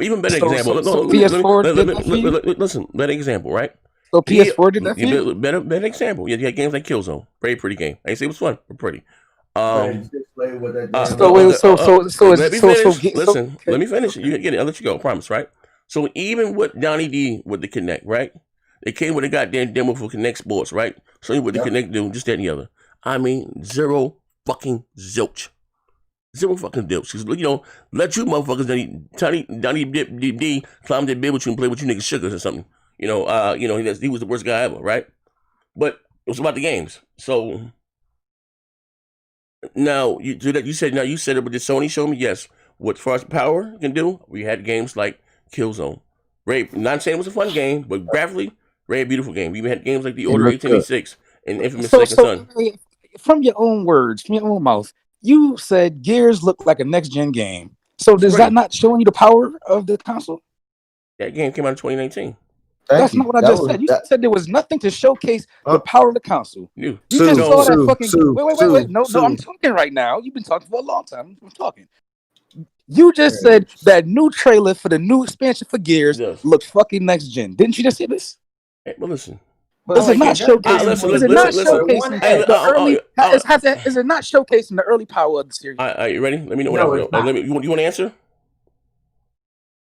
Speaker 9: even better example.
Speaker 21: PS4.
Speaker 9: Listen, better example, right?
Speaker 21: So PS4 did that for you?
Speaker 9: Better example. You had games like Killzone, very pretty game. I say it was fun, but pretty. Listen, let me finish. You get it. I'll let you go. I promise, right? So even with Donnie D with the Kinect, right? It came with a goddamn demo for Kinect Sports, right? So with the Kinect do just that and the other. I mean, zero fucking zilch. Zero fucking zilch. Because, let you motherfuckers, Donnie D climb that bed with you and play with you niggas sugars or something. He was the worst guy ever, right? But it was about the games. So now you said it, but did Sony show me? Yes. What far as power can do, we had games like Killzone. Right? Not saying it was a fun game, but graphically, very beautiful game. We even had games like The Order 1886 and Infamous Second Son.
Speaker 21: From your own words, from your own mouth, you said Gears looked like a next gen game. So does that not showing you the power of the console?
Speaker 9: That game came out in 2019.
Speaker 21: That's not what I just said. You said there was nothing to showcase the power of the console. You just saw that fucking. Wait. No, I'm talking right now. You've been talking for a long time. I'm talking. You just said that new trailer for the new expansion for Gears looked fucking next gen. Didn't you just say this?
Speaker 9: Hey, well, listen.
Speaker 21: Is it not showcasing? Is it not showcasing the early? Is it not showcasing the early power of the series?
Speaker 9: Are you ready? Let me know. You want to answer?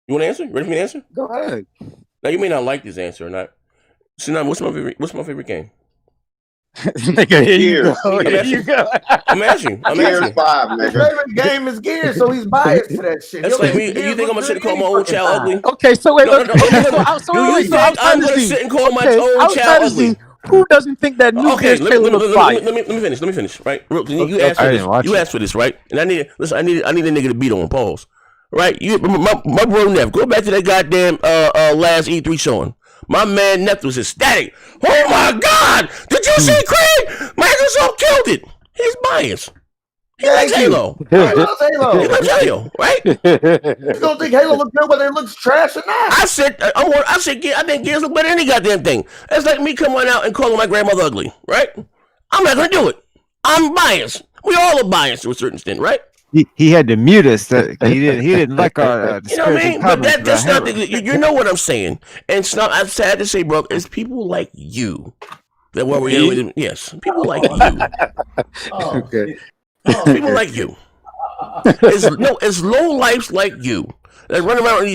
Speaker 9: You want to answer? Ready for me to answer?
Speaker 21: Go ahead.
Speaker 9: Now you may not like this answer or not. So now, what's my favorite game?
Speaker 21: Nigga, here you go.
Speaker 9: I'm asking.
Speaker 14: Gears 5, nigga.
Speaker 12: His favorite game is Gears, so he's biased to that shit.
Speaker 9: That's like me. You think I'm gonna sit and call my old child ugly?
Speaker 21: Okay, so wait.
Speaker 9: I'm gonna sit and call my old child ugly?
Speaker 21: Who doesn't think that new Gears trailer looks fire?
Speaker 9: Let me finish. Right? You asked for this. You asked for this, right? And I need a nigga to beat on. Pause. Right? My bro Neff. Go back to that goddamn last E3 showing. My man Neff was ecstatic. Oh my God! Did you see Craig? Microsoft killed it. He's biased. He likes Halo.
Speaker 12: He loves Halo.
Speaker 9: He loves Halo, right?
Speaker 12: You don't think Halo looks good whether it looks trash or not?
Speaker 9: I think Gears look better than any goddamn thing. It's like me coming out and calling my grandmother ugly, right? I'm not gonna do it. I'm biased. We all are biased to a certain extent, right?
Speaker 11: He had to mute us. He didn't like our
Speaker 9: you know what I mean? But that's not you know what I'm saying. And it's not. I'm sad to say, bro. It's people like you that what we're with. Yes, people like you.
Speaker 21: Okay.
Speaker 9: People like you. It's low lifes like you that run around on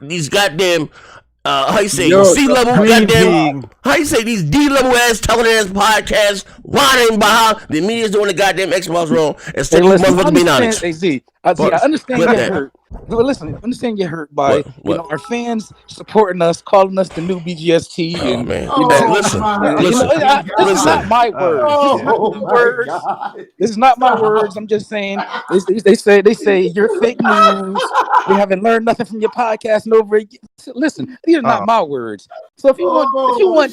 Speaker 9: these goddamn how you say C level goddamn how you say these D level ass telling ass podcasts whining about how the media's doing the goddamn Xbox wrong instead of motherfuckers being honest.
Speaker 21: I understand you're hurt. Listen, understand you're hurt by our fans supporting us, calling us the new BGST. And
Speaker 9: listen.
Speaker 21: This is not my words. This is not my words. I'm just saying. They say you're fake news. We haven't learned nothing from your podcast and over again. Listen, these are not my words. So if you want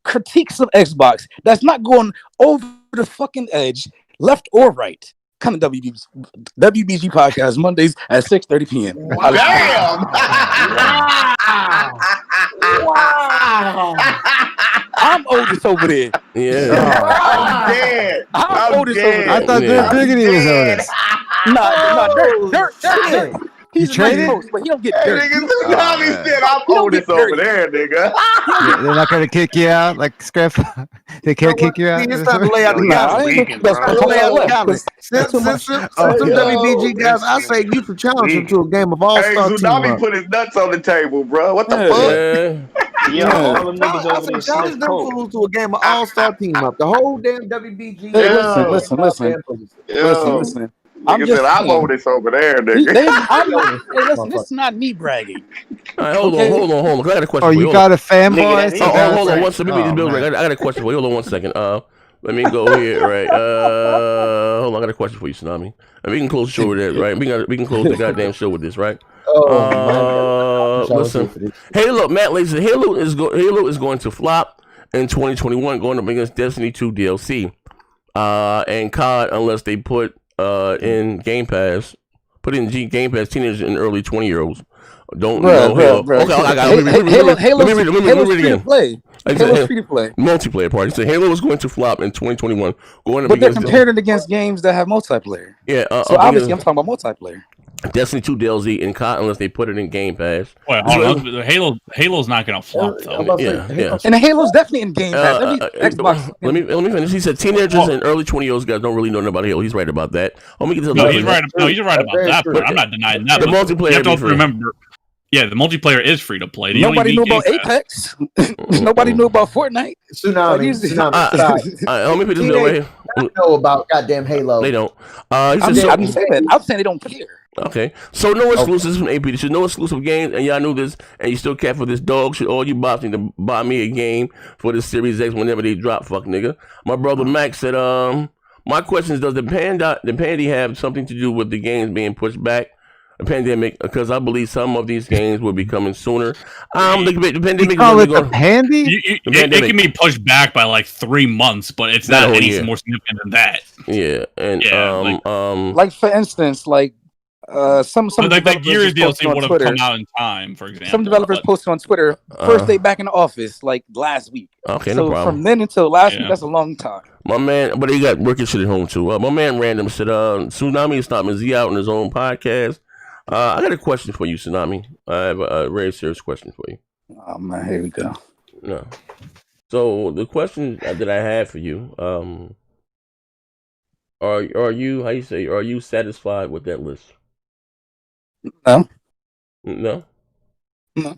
Speaker 21: critiques of Xbox that's not going over the fucking edge, left or right, come to WBG podcast Mondays at 6:30 p.m.
Speaker 14: Damn!
Speaker 12: Wow!
Speaker 21: I'm Otis over there.
Speaker 9: Yeah.
Speaker 14: I'm dead.
Speaker 21: I'm Otis over there.
Speaker 11: I thought Dirk Diggity was Otis.
Speaker 21: Nah, Dirk. He's traded, but he don't get dirty.
Speaker 14: Tommy said I'm Otis over there, nigga.
Speaker 11: They're not gonna kick you out like Scrap. They can't kick you out.
Speaker 12: It's time to lay out the guys. Since some WBG guys, I say you should challenge him to a game of all-star team.
Speaker 14: Tsunami put his nuts on the table, bro. What the fuck?
Speaker 17: Yeah, all them niggas
Speaker 12: I
Speaker 17: over
Speaker 12: said
Speaker 17: there.
Speaker 12: challenge them fools to a game of all-star team up. The whole damn WBG.
Speaker 21: Listen.
Speaker 14: I'm Otis over there, nigga.
Speaker 21: Listen, this is not me bragging.
Speaker 9: All right, hold on. I got a question.
Speaker 11: Oh, you got a fanboy?
Speaker 9: Hold on. One second. I got a question for you. Hold on 1 second. Let me go here. Right. Hold on. I got a question for you, Tsunami. And we can close the show with that, right? We can close the goddamn show with this, right? Listen. Halo, Matt Laser. Halo is going to flop in 2021, going up against Destiny 2 DLC, and COD unless they put in Game Pass, Game Pass teenagers and early 20-year-olds don't know Halo. Okay, I got it. Let me read it again.
Speaker 21: Halo's free to play.
Speaker 9: Multiplayer party. So Halo is going to flop in 2021.
Speaker 21: But they're comparing it against games that have multiplayer.
Speaker 9: Yeah.
Speaker 21: So obviously I'm talking about multiplayer.
Speaker 9: Destiny 2 DLC in COD unless they put it in Game Pass.
Speaker 15: Wait, hold on. Halo's not gonna flop though.
Speaker 9: Yeah.
Speaker 21: And Halo's definitely in Game Pass. Xbox.
Speaker 9: Let me finish. He said teenagers and early 20-year-olds guys don't really know nothing about Halo. He's right about that.
Speaker 15: He's right about that. But I'm not denying that.
Speaker 9: The multiplayer.
Speaker 15: You have to also remember. Yeah, the multiplayer is free to play.
Speaker 21: Nobody knew about Apex. Nobody knew about Fortnite.
Speaker 12: Tsunami.
Speaker 9: Let me put this bill right here.
Speaker 12: I know about goddamn Halo.
Speaker 9: They don't.
Speaker 21: I'm saying that. I'm saying they don't care.
Speaker 9: Okay, so no exclusives from AP. There's no exclusive games, and y'all knew this, and you still care for this dog shit. All you bots need to buy me a game for the Series X whenever they drop. Fuck nigga. My brother Max said, my question is, does the pandy have something to do with the games being pushed back? A pandemic, because I believe some of these games will be coming sooner. The pandemic.
Speaker 11: You call it the pandy?
Speaker 15: It can be pushed back by like 3 months, but it's not anything more significant than that.
Speaker 9: Yeah, and
Speaker 21: like for instance, like some
Speaker 15: like Gears DLC would have come out in time, for example.
Speaker 21: Some developers posted on Twitter first day back in the office, like last week.
Speaker 9: Okay,
Speaker 21: so
Speaker 9: no problem.
Speaker 21: From then until last week, that's a long time.
Speaker 9: My man, but he got working shit at home too. My man Random said, Tsunami is stopping Z out on his own podcast. I got a question for you, Tsunami. I have a very serious question for you.
Speaker 21: Oh man, here we go.
Speaker 9: No. So the question that I have for you, are you are you satisfied with that list?
Speaker 21: No.
Speaker 9: No.
Speaker 21: No.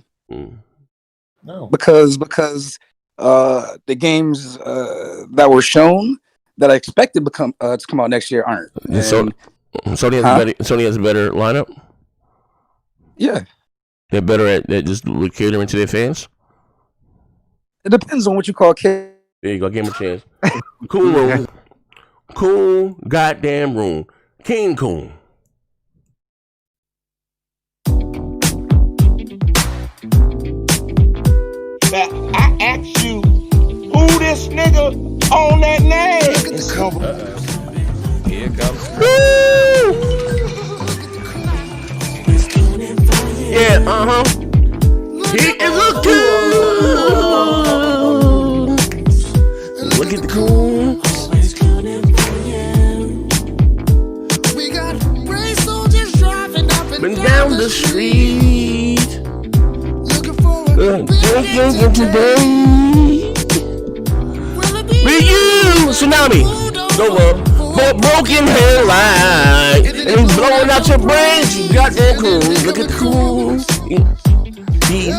Speaker 12: No.
Speaker 21: Because the games that were shown that I expected to come out next year aren't.
Speaker 9: Sony has a better lineup.
Speaker 21: Yeah.
Speaker 9: They're better at just catering to their fans.
Speaker 21: It depends on what you call catering.
Speaker 9: There you go. Give him a chance. Cool room. Cool goddamn room. King Coon.
Speaker 1: Now, I ask you, who this nigga on that name? Look at the cover.
Speaker 20: Here it comes.
Speaker 9: Yeah, He is a coon. Look at the coon.
Speaker 1: We got brave soldiers driving up and
Speaker 9: down the street.
Speaker 1: Looking for a
Speaker 9: today. With you, Tsunami. Go up for broken hairline and blowing out your brains. You got that cool. Look at the cool. He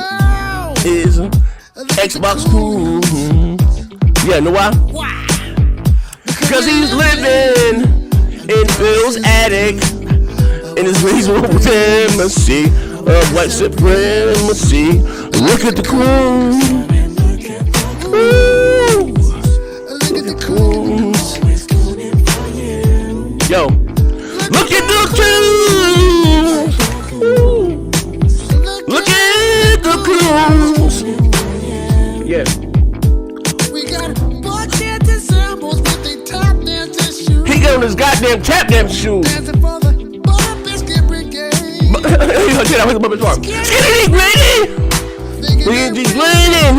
Speaker 9: is Xbox cool. Yeah, know why? Because he's living in Phil's attic in his reasonable supremacy of white supremacy. Look at the cool. Look at the cool. Yo, look at the cool. Look at the cool. Yeah.
Speaker 1: We got butt symbols with they tap dancing shoes.
Speaker 9: He got on his goddamn tap dance shoes.
Speaker 1: Dancing for the Butter Biscuit Brigade.
Speaker 9: Skinny gritty. He's grinning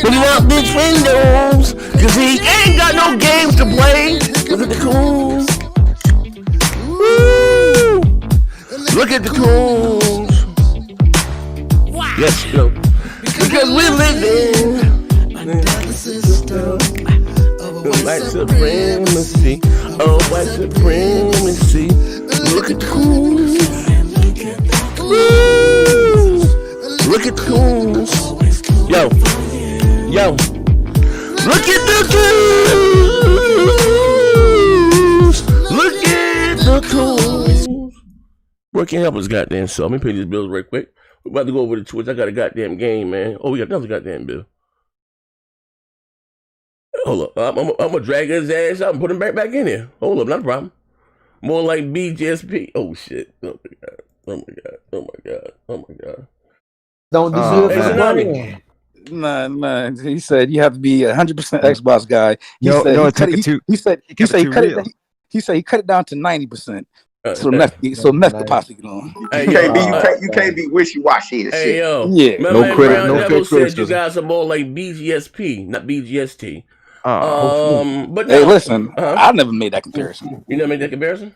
Speaker 9: when he out these windows, cause he ain't got no games to play. Look at the cool. Woo. Look at the cool. Yes, yo. Because we live in the system of white supremacy. Oh, white supremacy. Look at the cool. Woo. Look at the cool. Yo. Look at the cool. Look at the cool. Where can help us goddamn self? Let me pay these bills right quick. We're about to go over to Twitch. I got a goddamn game, man. Oh, we got another goddamn bill. Hold up. I'm gonna drag his ass out and put him back in here. Hold up, not a problem. More like BGSP. Oh shit. Oh my god. Oh my god. Oh my god. Oh my god.
Speaker 12: Don't deserve it.
Speaker 21: Nah. He said you have to be 100% Xbox guy. He said he cut it down to 90%. So meth could possibly get on.
Speaker 14: Hey, you can't be wishy-washy.
Speaker 9: Hey yo,
Speaker 21: yeah.
Speaker 9: No credit. No said you guys are more like BGSP, not BGST. But
Speaker 21: hey, listen, I never made that comparison.
Speaker 9: You never made that comparison?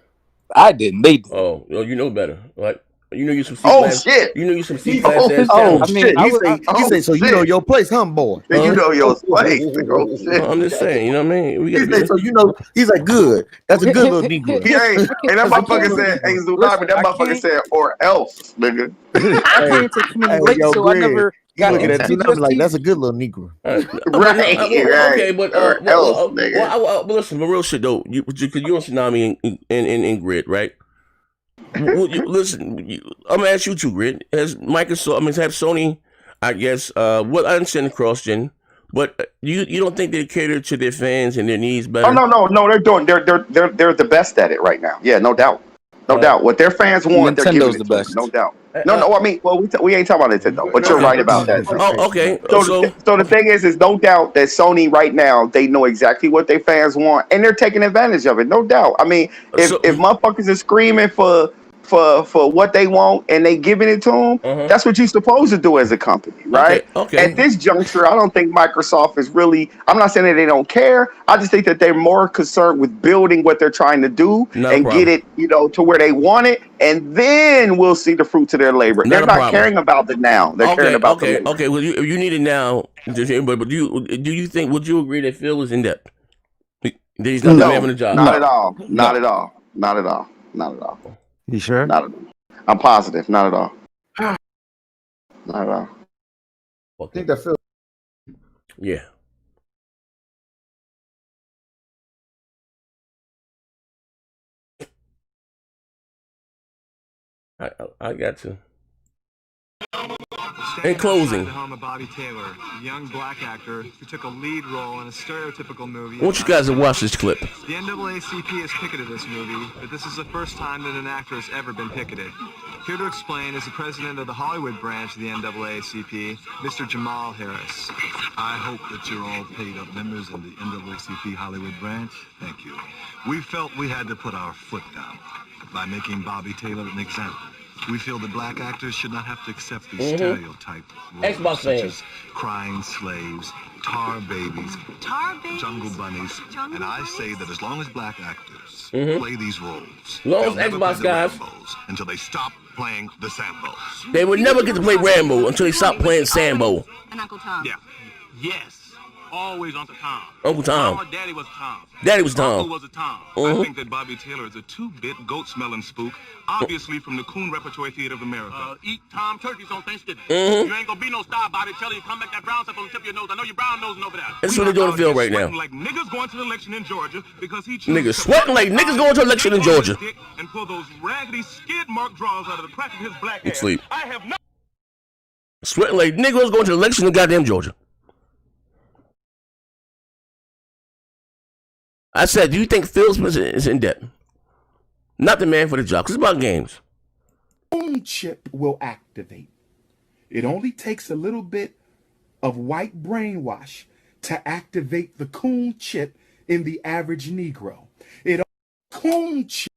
Speaker 21: I didn't. They did.
Speaker 9: Oh, you know better. Like you know you some C
Speaker 14: class. Shit.
Speaker 9: You know you some C class.
Speaker 19: Oh shit. He say so. You know your place, huh, boy?
Speaker 14: You know your place. Oh shit.
Speaker 9: I'm just saying. You know what I mean? We
Speaker 19: He say so. You know. He's like good. That's a good little Negro.
Speaker 14: And that motherfucker said, "Hey Zulami," that motherfucker said, "or else, nigga."
Speaker 21: I can't take him in late, so I never got
Speaker 19: Looking at
Speaker 21: into
Speaker 19: I'm like, that's a good little Negro.
Speaker 14: Right.
Speaker 9: Okay, but
Speaker 14: else, nigga.
Speaker 9: but listen, but real shit though. You on Tsunami and Grid, right? Listen, I'm gonna ask you too, Grid. Has Microsoft? I mean, have Sony? I guess. Well, I understand the cross gen, but you don't think they cater to their fans and their needs better?
Speaker 14: Oh no, they're doing. They're the best at it right now. Yeah, no doubt. No doubt. What their fans want, they're giving it to them, no doubt. No, I mean, well, we ain't talking about Nintendo, but you're right about that.
Speaker 9: Oh, okay.
Speaker 14: So the thing is no doubt that Sony right now, they know exactly what their fans want, and they're taking advantage of it, no doubt. I mean, if motherfuckers are screaming for what they want and they giving it to them, that's what you're supposed to do as a company, right?
Speaker 9: Okay.
Speaker 14: At this juncture, I don't think Microsoft is really, I'm not saying that they don't care. I just think that they're more concerned with building what they're trying to do get it, to where they want it. And then we'll see the fruits of their labor. They're not caring about the now. They're caring about the later.
Speaker 9: Okay. Well, you need it now. But do you think, would you agree that Phil is in debt? That he's not the man for the job?
Speaker 14: Not at all. Not at all. Not at all. Not at all.
Speaker 19: You sure?
Speaker 14: Not at all. I'm positive. Not at all. Not at all.
Speaker 19: I think that feels.
Speaker 9: Yeah. I got to. In closing,
Speaker 2: the home of Bobby Taylor, a young black actor who took a lead role in a stereotypical movie.
Speaker 9: I want you guys to watch this clip.
Speaker 2: The NAACP has picketed this movie, but this is the first time that an actor has ever been picketed. Here to explain is the president of the Hollywood branch of the NAACP, Mr. Jamal Harris.
Speaker 22: I hope that you're all paid-up members of the NAACP Hollywood branch. Thank you. We felt we had to put our foot down by making Bobby Taylor an example. We feel that black actors should not have to accept these stereotype roles such as crying slaves, tar babies, jungle bunnies, and I say that as long as black actors play these roles, they'll never play the Rambos until they stop playing the Sambos.
Speaker 9: They would never get to play Rambo until they stop playing Sambo.
Speaker 23: And Uncle Tom.
Speaker 22: Yeah. Yes. Always Uncle Tom.
Speaker 9: Uncle Tom.
Speaker 22: Mama, Daddy was Tom.
Speaker 9: Daddy was Tom.
Speaker 22: Uncle was a Tom. I think that Bobby Taylor is a two-bit goat-smelling spook, obviously from the Coon Repertory Theater of America. Eat Tom turkeys on Thanksgiving. You ain't gonna be no star, Bobby. Tell you, come back that brown stuff on the tip of your nose. I know you're brown nosing over there.
Speaker 9: That's what they're doing to Phil right now.
Speaker 22: Like niggas going to the election in Georgia because he
Speaker 9: niggas sweating like niggas going to election in Georgia.
Speaker 22: And pull those raggedy skid mark draws out of the crack of his black hair.
Speaker 9: Sleep.
Speaker 22: I have no
Speaker 9: sweating like niggas going to election in goddamn Georgia. I said, do you think Phil Smith is in debt? Not the man for the job, because it's about games.
Speaker 24: Coon chip will activate. It only takes a little bit of white brainwash to activate the coon chip in the average Negro. Coon chip.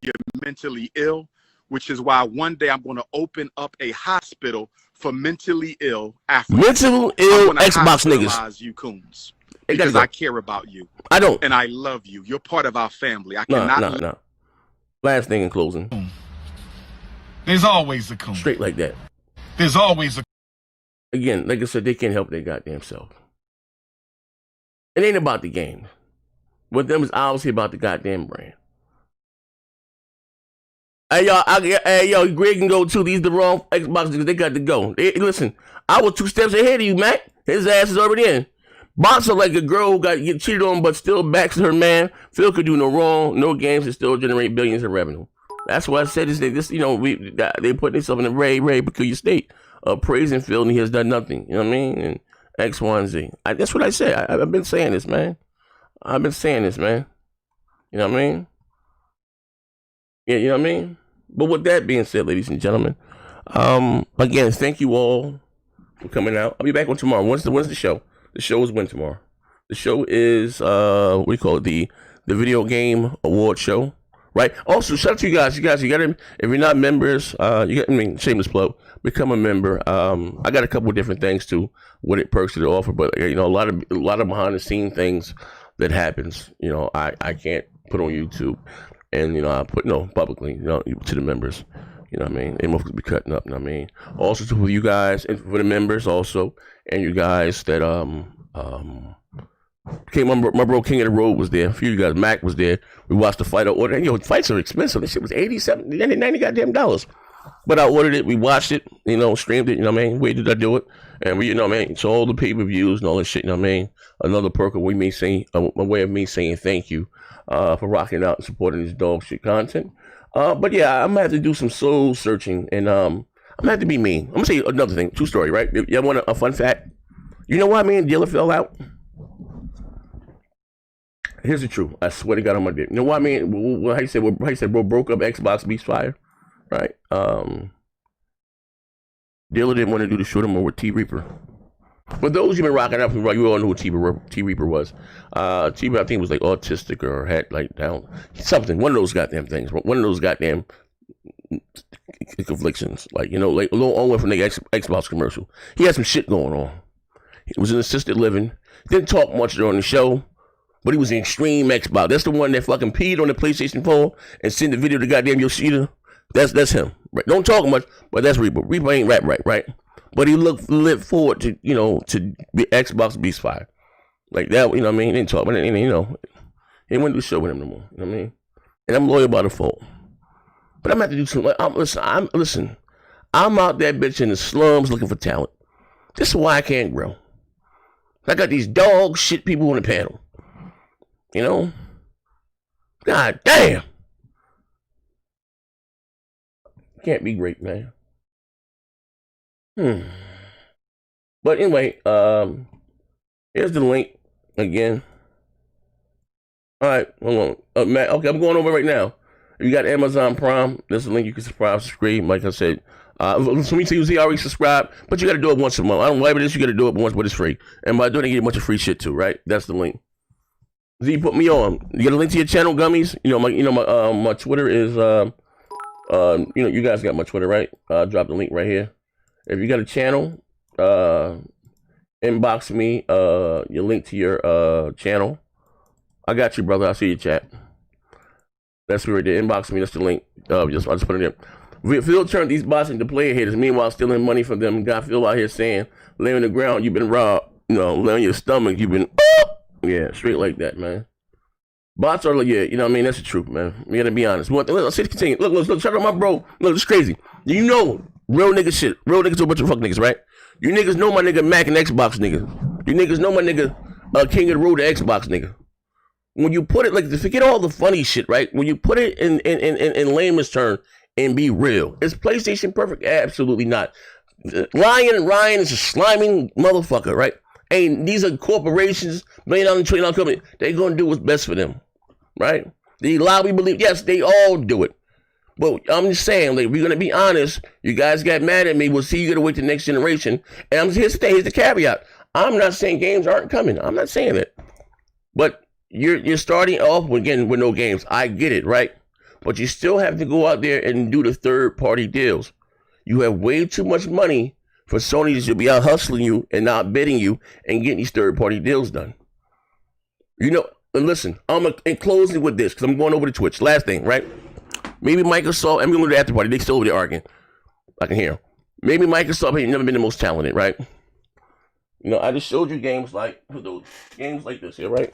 Speaker 25: You're mentally ill, which is why one day I'm going to open up a hospital for mentally ill Africans.
Speaker 9: Mental ill Xbox niggas.
Speaker 25: You coons. Because I care about you.
Speaker 9: I don't.
Speaker 25: And I love you. You're part of our family. I
Speaker 9: No.
Speaker 25: cannot.
Speaker 9: Last thing in closing.
Speaker 22: There's always a coon.
Speaker 9: Straight like that.
Speaker 22: There's always a
Speaker 9: Again, like I said, they can't help their goddamn self. It ain't about the game. With them, it's obviously about the goddamn brand. Hey, y'all, Greg can go too. These the wrong Xbox niggas. They got to go. Listen, I was 2 steps ahead of you, Mac. His ass is already in. Boxer like a girl who got get cheated on but still backs her man. Phil could do no wrong, no games, and still generate billions in revenue. That's why I said this. They put themselves in a very peculiar state of praising Phil, and he has done nothing. You know what I mean? And X, Y, and Z. That's what I say. I've been saying this, man. You know what I mean? Yeah, you know what I mean? But with that being said, ladies and gentlemen, again, thank you all for coming out. I'll be back on tomorrow. When's the show? The show is when tomorrow? The show is what do you call it? The Video Game Award Show, right? Also, shout out to you guys. You gotta, if you're not members, shameless plug, become a member. I got a couple of different things too, what it perks to offer, but a lot of behind the scene things that happens. I can't put on YouTube, and I put publicly, to the members. You know what I mean? They must be cutting up. You know what I mean? Also to you guys and for the members also, and you guys that came on. My bro King of the Road was there. A few of you guys, Mac was there. We watched the fight. I ordered. Fights are expensive. This shit was $87, $90 goddamn dollars. But I ordered it. We watched it. Streamed it. You know what I mean? Where did I do it? And we, what I mean? So all the pay-per-views and all this shit. You know what I mean? Another perk of a way of me saying thank you for rocking out and supporting this dog shit content. But yeah, I'm gonna have to do some soul searching, and I'm gonna have to be mean. I'm gonna say another thing. True story, right? Y'all want a fun fact? You know why me and Dilla fell out? Here's the truth. I swear to God on my dick. You know why me and how you said bro broke up Xbox Beast Fire, right? Dilla didn't want to do the shoot 'em over with T Reaper. For those you've been rocking up, you all know who T Reaper was. T Reaper, I think, was like autistic or had like down something. One of those goddamn things. One of those goddamn afflictions. Like like a little Owen from the Xbox commercial. He had some shit going on. He was in assisted living. Didn't talk much during the show, but he was in extreme Xbox. That's the one that fucking peed on the PlayStation 4 and sent the video to goddamn Yoshida. That's him. Right? Don't talk much, but that's Reaper. Reaper ain't right? But he lived forward to, to be Xbox Beast Fire. Like that, what I mean? He didn't talk, but he wouldn't do the show with him no more. You know what I mean? And I'm loyal by default. But I'm going to have to do something. Listen, I'm out there bitch in the slums looking for talent. This is why I can't grow. I got these dog shit people on the panel. God damn. Can't be great, man. But anyway, here's the link again. All right, hold on, Matt. Okay, I'm going over right now. If you got Amazon Prime, there's a link you can subscribe. Like I said, for me to use, already subscribe, but you got to do it once a month. I don't know whatever it is, you got to do it once, but it's free. And by doing it, you get a bunch of free shit too, right? That's the link. Z, put me on. You get a link to your channel, gummies. My Twitter is you guys got my Twitter, right? Drop the link right here. If you got a channel, inbox me your link to your channel. I got you, brother. I see your chat. That's right there. Inbox me. That's the link. I just put it in. Phil turned these bots into player haters. Meanwhile, stealing money from them. Got Phil out here saying, "Lay on the ground, you've been robbed. Lay on your stomach, you've been." Yeah, straight like that, man. Bots are like, yeah, you know what I mean? That's the truth, man. We gotta be honest. Let's continue. Look, check out my bro. Look, it's crazy. Real nigga shit. Real niggas to a bunch of fuck niggas, right? You niggas know my nigga Mac and Xbox nigga. You niggas know my nigga King of the Road to Xbox nigga. When you put it, like, forget all the funny shit, right? When you put it in layman's term and be real, is PlayStation perfect? Absolutely not. Ryan is a sliming motherfucker, right? And these are corporations, $1 billion, $1 trillion company. They gonna do what's best for them, right? They lobby believe, yes, they all do it. But I'm just saying, like, we're gonna be honest. You guys got mad at me. We'll see. You gotta wait the next generation. And I'm here's the caveat. I'm not saying games aren't coming. I'm not saying that. But you're starting off with no games. I get it, right? But you still have to go out there and do the third-party deals. You have way too much money for Sony to be out hustling you and not bidding you and getting these third-party deals done. And listen, I'm in closing with this because I'm going over to Twitch. Last thing, right? Maybe Microsoft, I'm going to the after party. They still over there arguing. I can hear them. Maybe Microsoft ain't never been the most talented, right? I just showed you games like this here, right?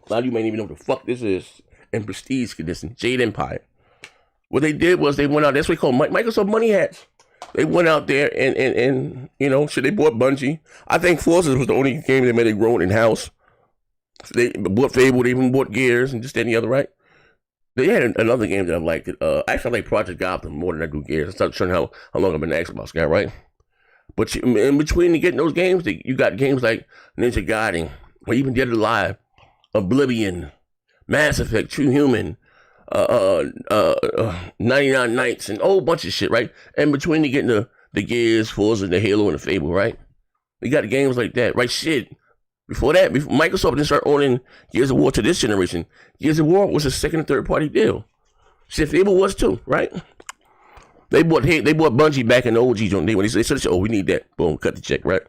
Speaker 9: A lot of you may not even know what the fuck this is. And Prestige Condition, Jade Empire. What they did was they went out, that's what they call Microsoft money hats. They went out there and they bought Bungie. I think Forces was the only game they made it grown in-house. They bought Fable, they even bought Gears and just any other, right? They had another game that I liked. Actually, I like Project Gotham more than I do Gears. I started showing how long I've been an Xbox guy, right? But in between getting those games, you got games like Ninja Gaiden, or even Dead or Alive, Oblivion, Mass Effect, True Human, 99 Nights, and a whole bunch of shit, right? And between getting the Gears, Forza, the Halo, and the Fable, right? We got games like that, right? Shit. Before Microsoft didn't start owning Gears of War to this generation. Gears of War was a second and third party deal. Shit, Fable was too, right? They bought Bungie back in the OG joint. When they said, "Oh, we need that," boom, cut the check, right?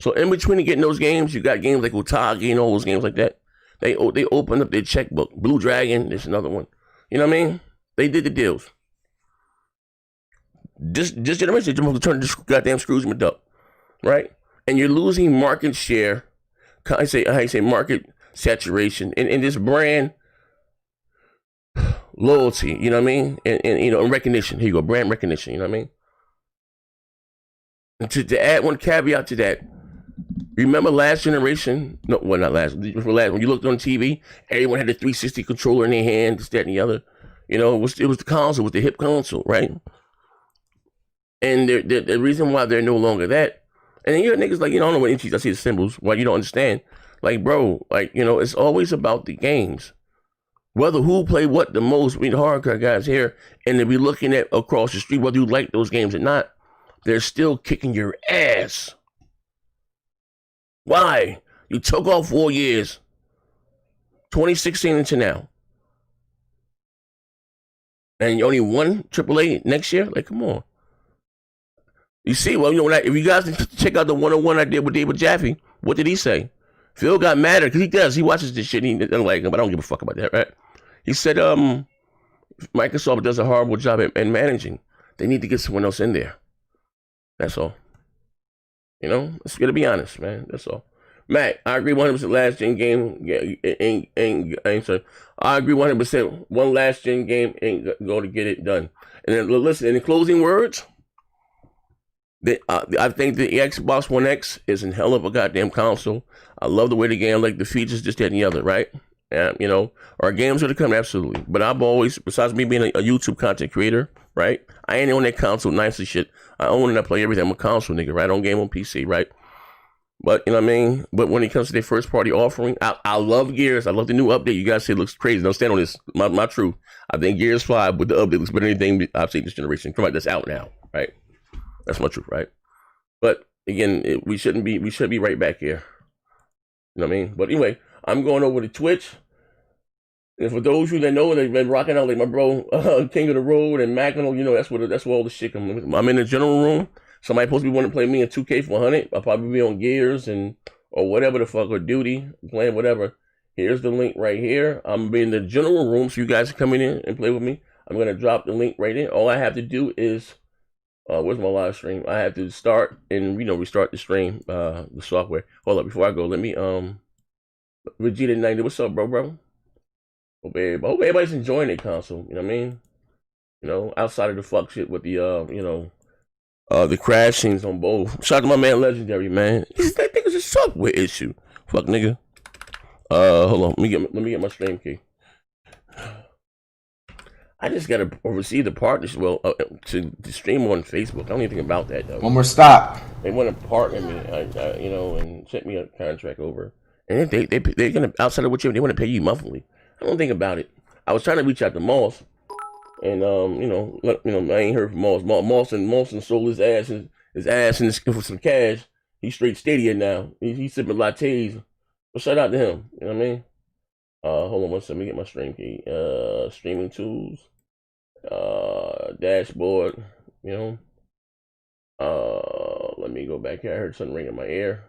Speaker 9: So in between getting those games, you got games like Otage and all those games like that. They opened up their checkbook. Blue Dragon, there's another one. You know what I mean? They did the deals. This generation, they're supposed to turn this goddamn Scrooge up, right? And you're losing market share. I say market saturation and this brand loyalty. You know what I mean? And recognition. Here you go, brand recognition. You know what I mean? And to add one caveat to that, remember last generation? No, well, not last. When you looked on TV, everyone had the 360 controller in their hand, this, that, and the other. You know, it was the console, with the hip console, right? And the reason why they're no longer that, and then you got niggas like, I don't know what inches, I see the symbols, why you don't understand. Like, bro, like, it's always about the games. Whether who play what the most, we the hardcore guys here, and to be looking at across the street, whether you like those games or not, they're still kicking your ass. Why? You took off 4 years, 2016 into now, and you only won AAA next year? Like, come on. You see, well, if you guys check out the 101 I did with David Jaffe, what did he say? Phil got mad because he does. He watches this shit and he doesn't like him, but I don't give a fuck about that, right? He said, Microsoft does a horrible job at managing. They need to get someone else in there. That's all. Let's get to be honest, man. That's all. Matt, I agree 100% last gen game. I agree 100%. One last gen game ain't going to get it done. And then listen, in the closing words, I think the Xbox One X is a hell of a goddamn console. I love the way the game, like the features, just that and the other, right? Our games are to come, absolutely. But I've always, besides me being a YouTube content creator, right? I ain't on that console nice as shit. I own and I play everything. I'm a console nigga, right? I don't game on PC, right? But, you know what I mean? But when it comes to their first party offering, I love Gears. I love the new update. You guys say it looks crazy. Don't stand on this. My truth. I think Gears 5 with the update looks better than anything I've seen this generation. Come on, that's out now, right? That's my truth, right? But again, we should be right back here. You know what I mean? But anyway, I'm going over to Twitch. And for those of you that know, they've been rocking out like my bro, King of the Road and Mackinac, that's where all the shit comes. I'm in the general room. Somebody supposed to be wanting to play me in 2K for 100. I'll probably be on Gears or whatever the fuck, or Duty, playing whatever. Here's the link right here. I'm gonna be in the general room, so you guys can come in and play with me. I'm gonna drop the link right in. All I have to do is, where's my live stream? I have to start and restart the stream, the software. Hold up, before I go, let me Vegeta 90. What's up, bro? Hope everybody's enjoying the console. You know what I mean? Outside of the fuck shit with the the crashings on both. Shout out to my man Legendary, man. I think it's a software issue. Fuck nigga. Hold on. Let me get my stream key. I just gotta receive the partnership. Well, to stream on Facebook. I don't even think about that though.
Speaker 4: One more stop.
Speaker 9: They want to partner me, and send me a contract over. And they're gonna, outside of what they want to pay you monthly. I don't think about it. I was trying to reach out to Moss, and I ain't heard from Moss. Moss sold his ass and for some cash. He's straight Stadia now. He's sipping lattes. Well, shout out to him. You know what I mean? Hold on one second. Let me get my stream key. Streaming tools. Dashboard. Let me go back here. I heard something ring in my ear.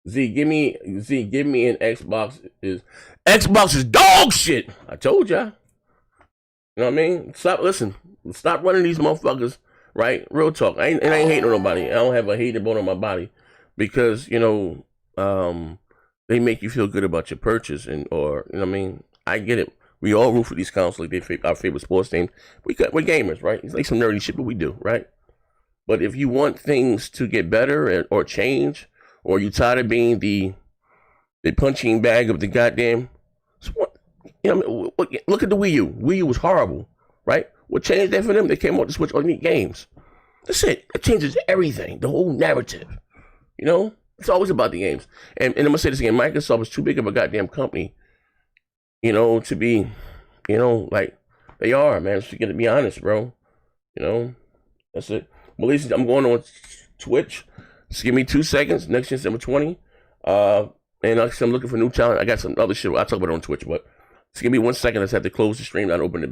Speaker 9: Give me an Xbox. Xbox is dog shit. I told y'all. You know what I mean? Stop running these motherfuckers, right? Real talk. I ain't hating on nobody. I don't have a hating bone on my body because they make you feel good about your purchase or you know what I mean? I get it. We all root for these consoles like our favorite sports teams. We're gamers, right? It's like some nerdy shit, but we do, right? But if you want things to get better or change, or you tired of being the punching bag of the goddamn, look at the Wii U. Wii U was horrible, right? What changed that for them? They came out to Switch only games. That's it. It changes everything, the whole narrative. It's always about the games. And I'm gonna say this again: Microsoft is too big of a goddamn company, to be, like they are, man. So you gotta be honest, bro. That's it. Well, listen, I'm going on Twitch. Just give me 2 seconds. Next year, December 20. And like I said, I'm looking for new challenge. I got some other shit I'll talk about it on Twitch, but just give me 1 second. I just have to close the stream and open it back.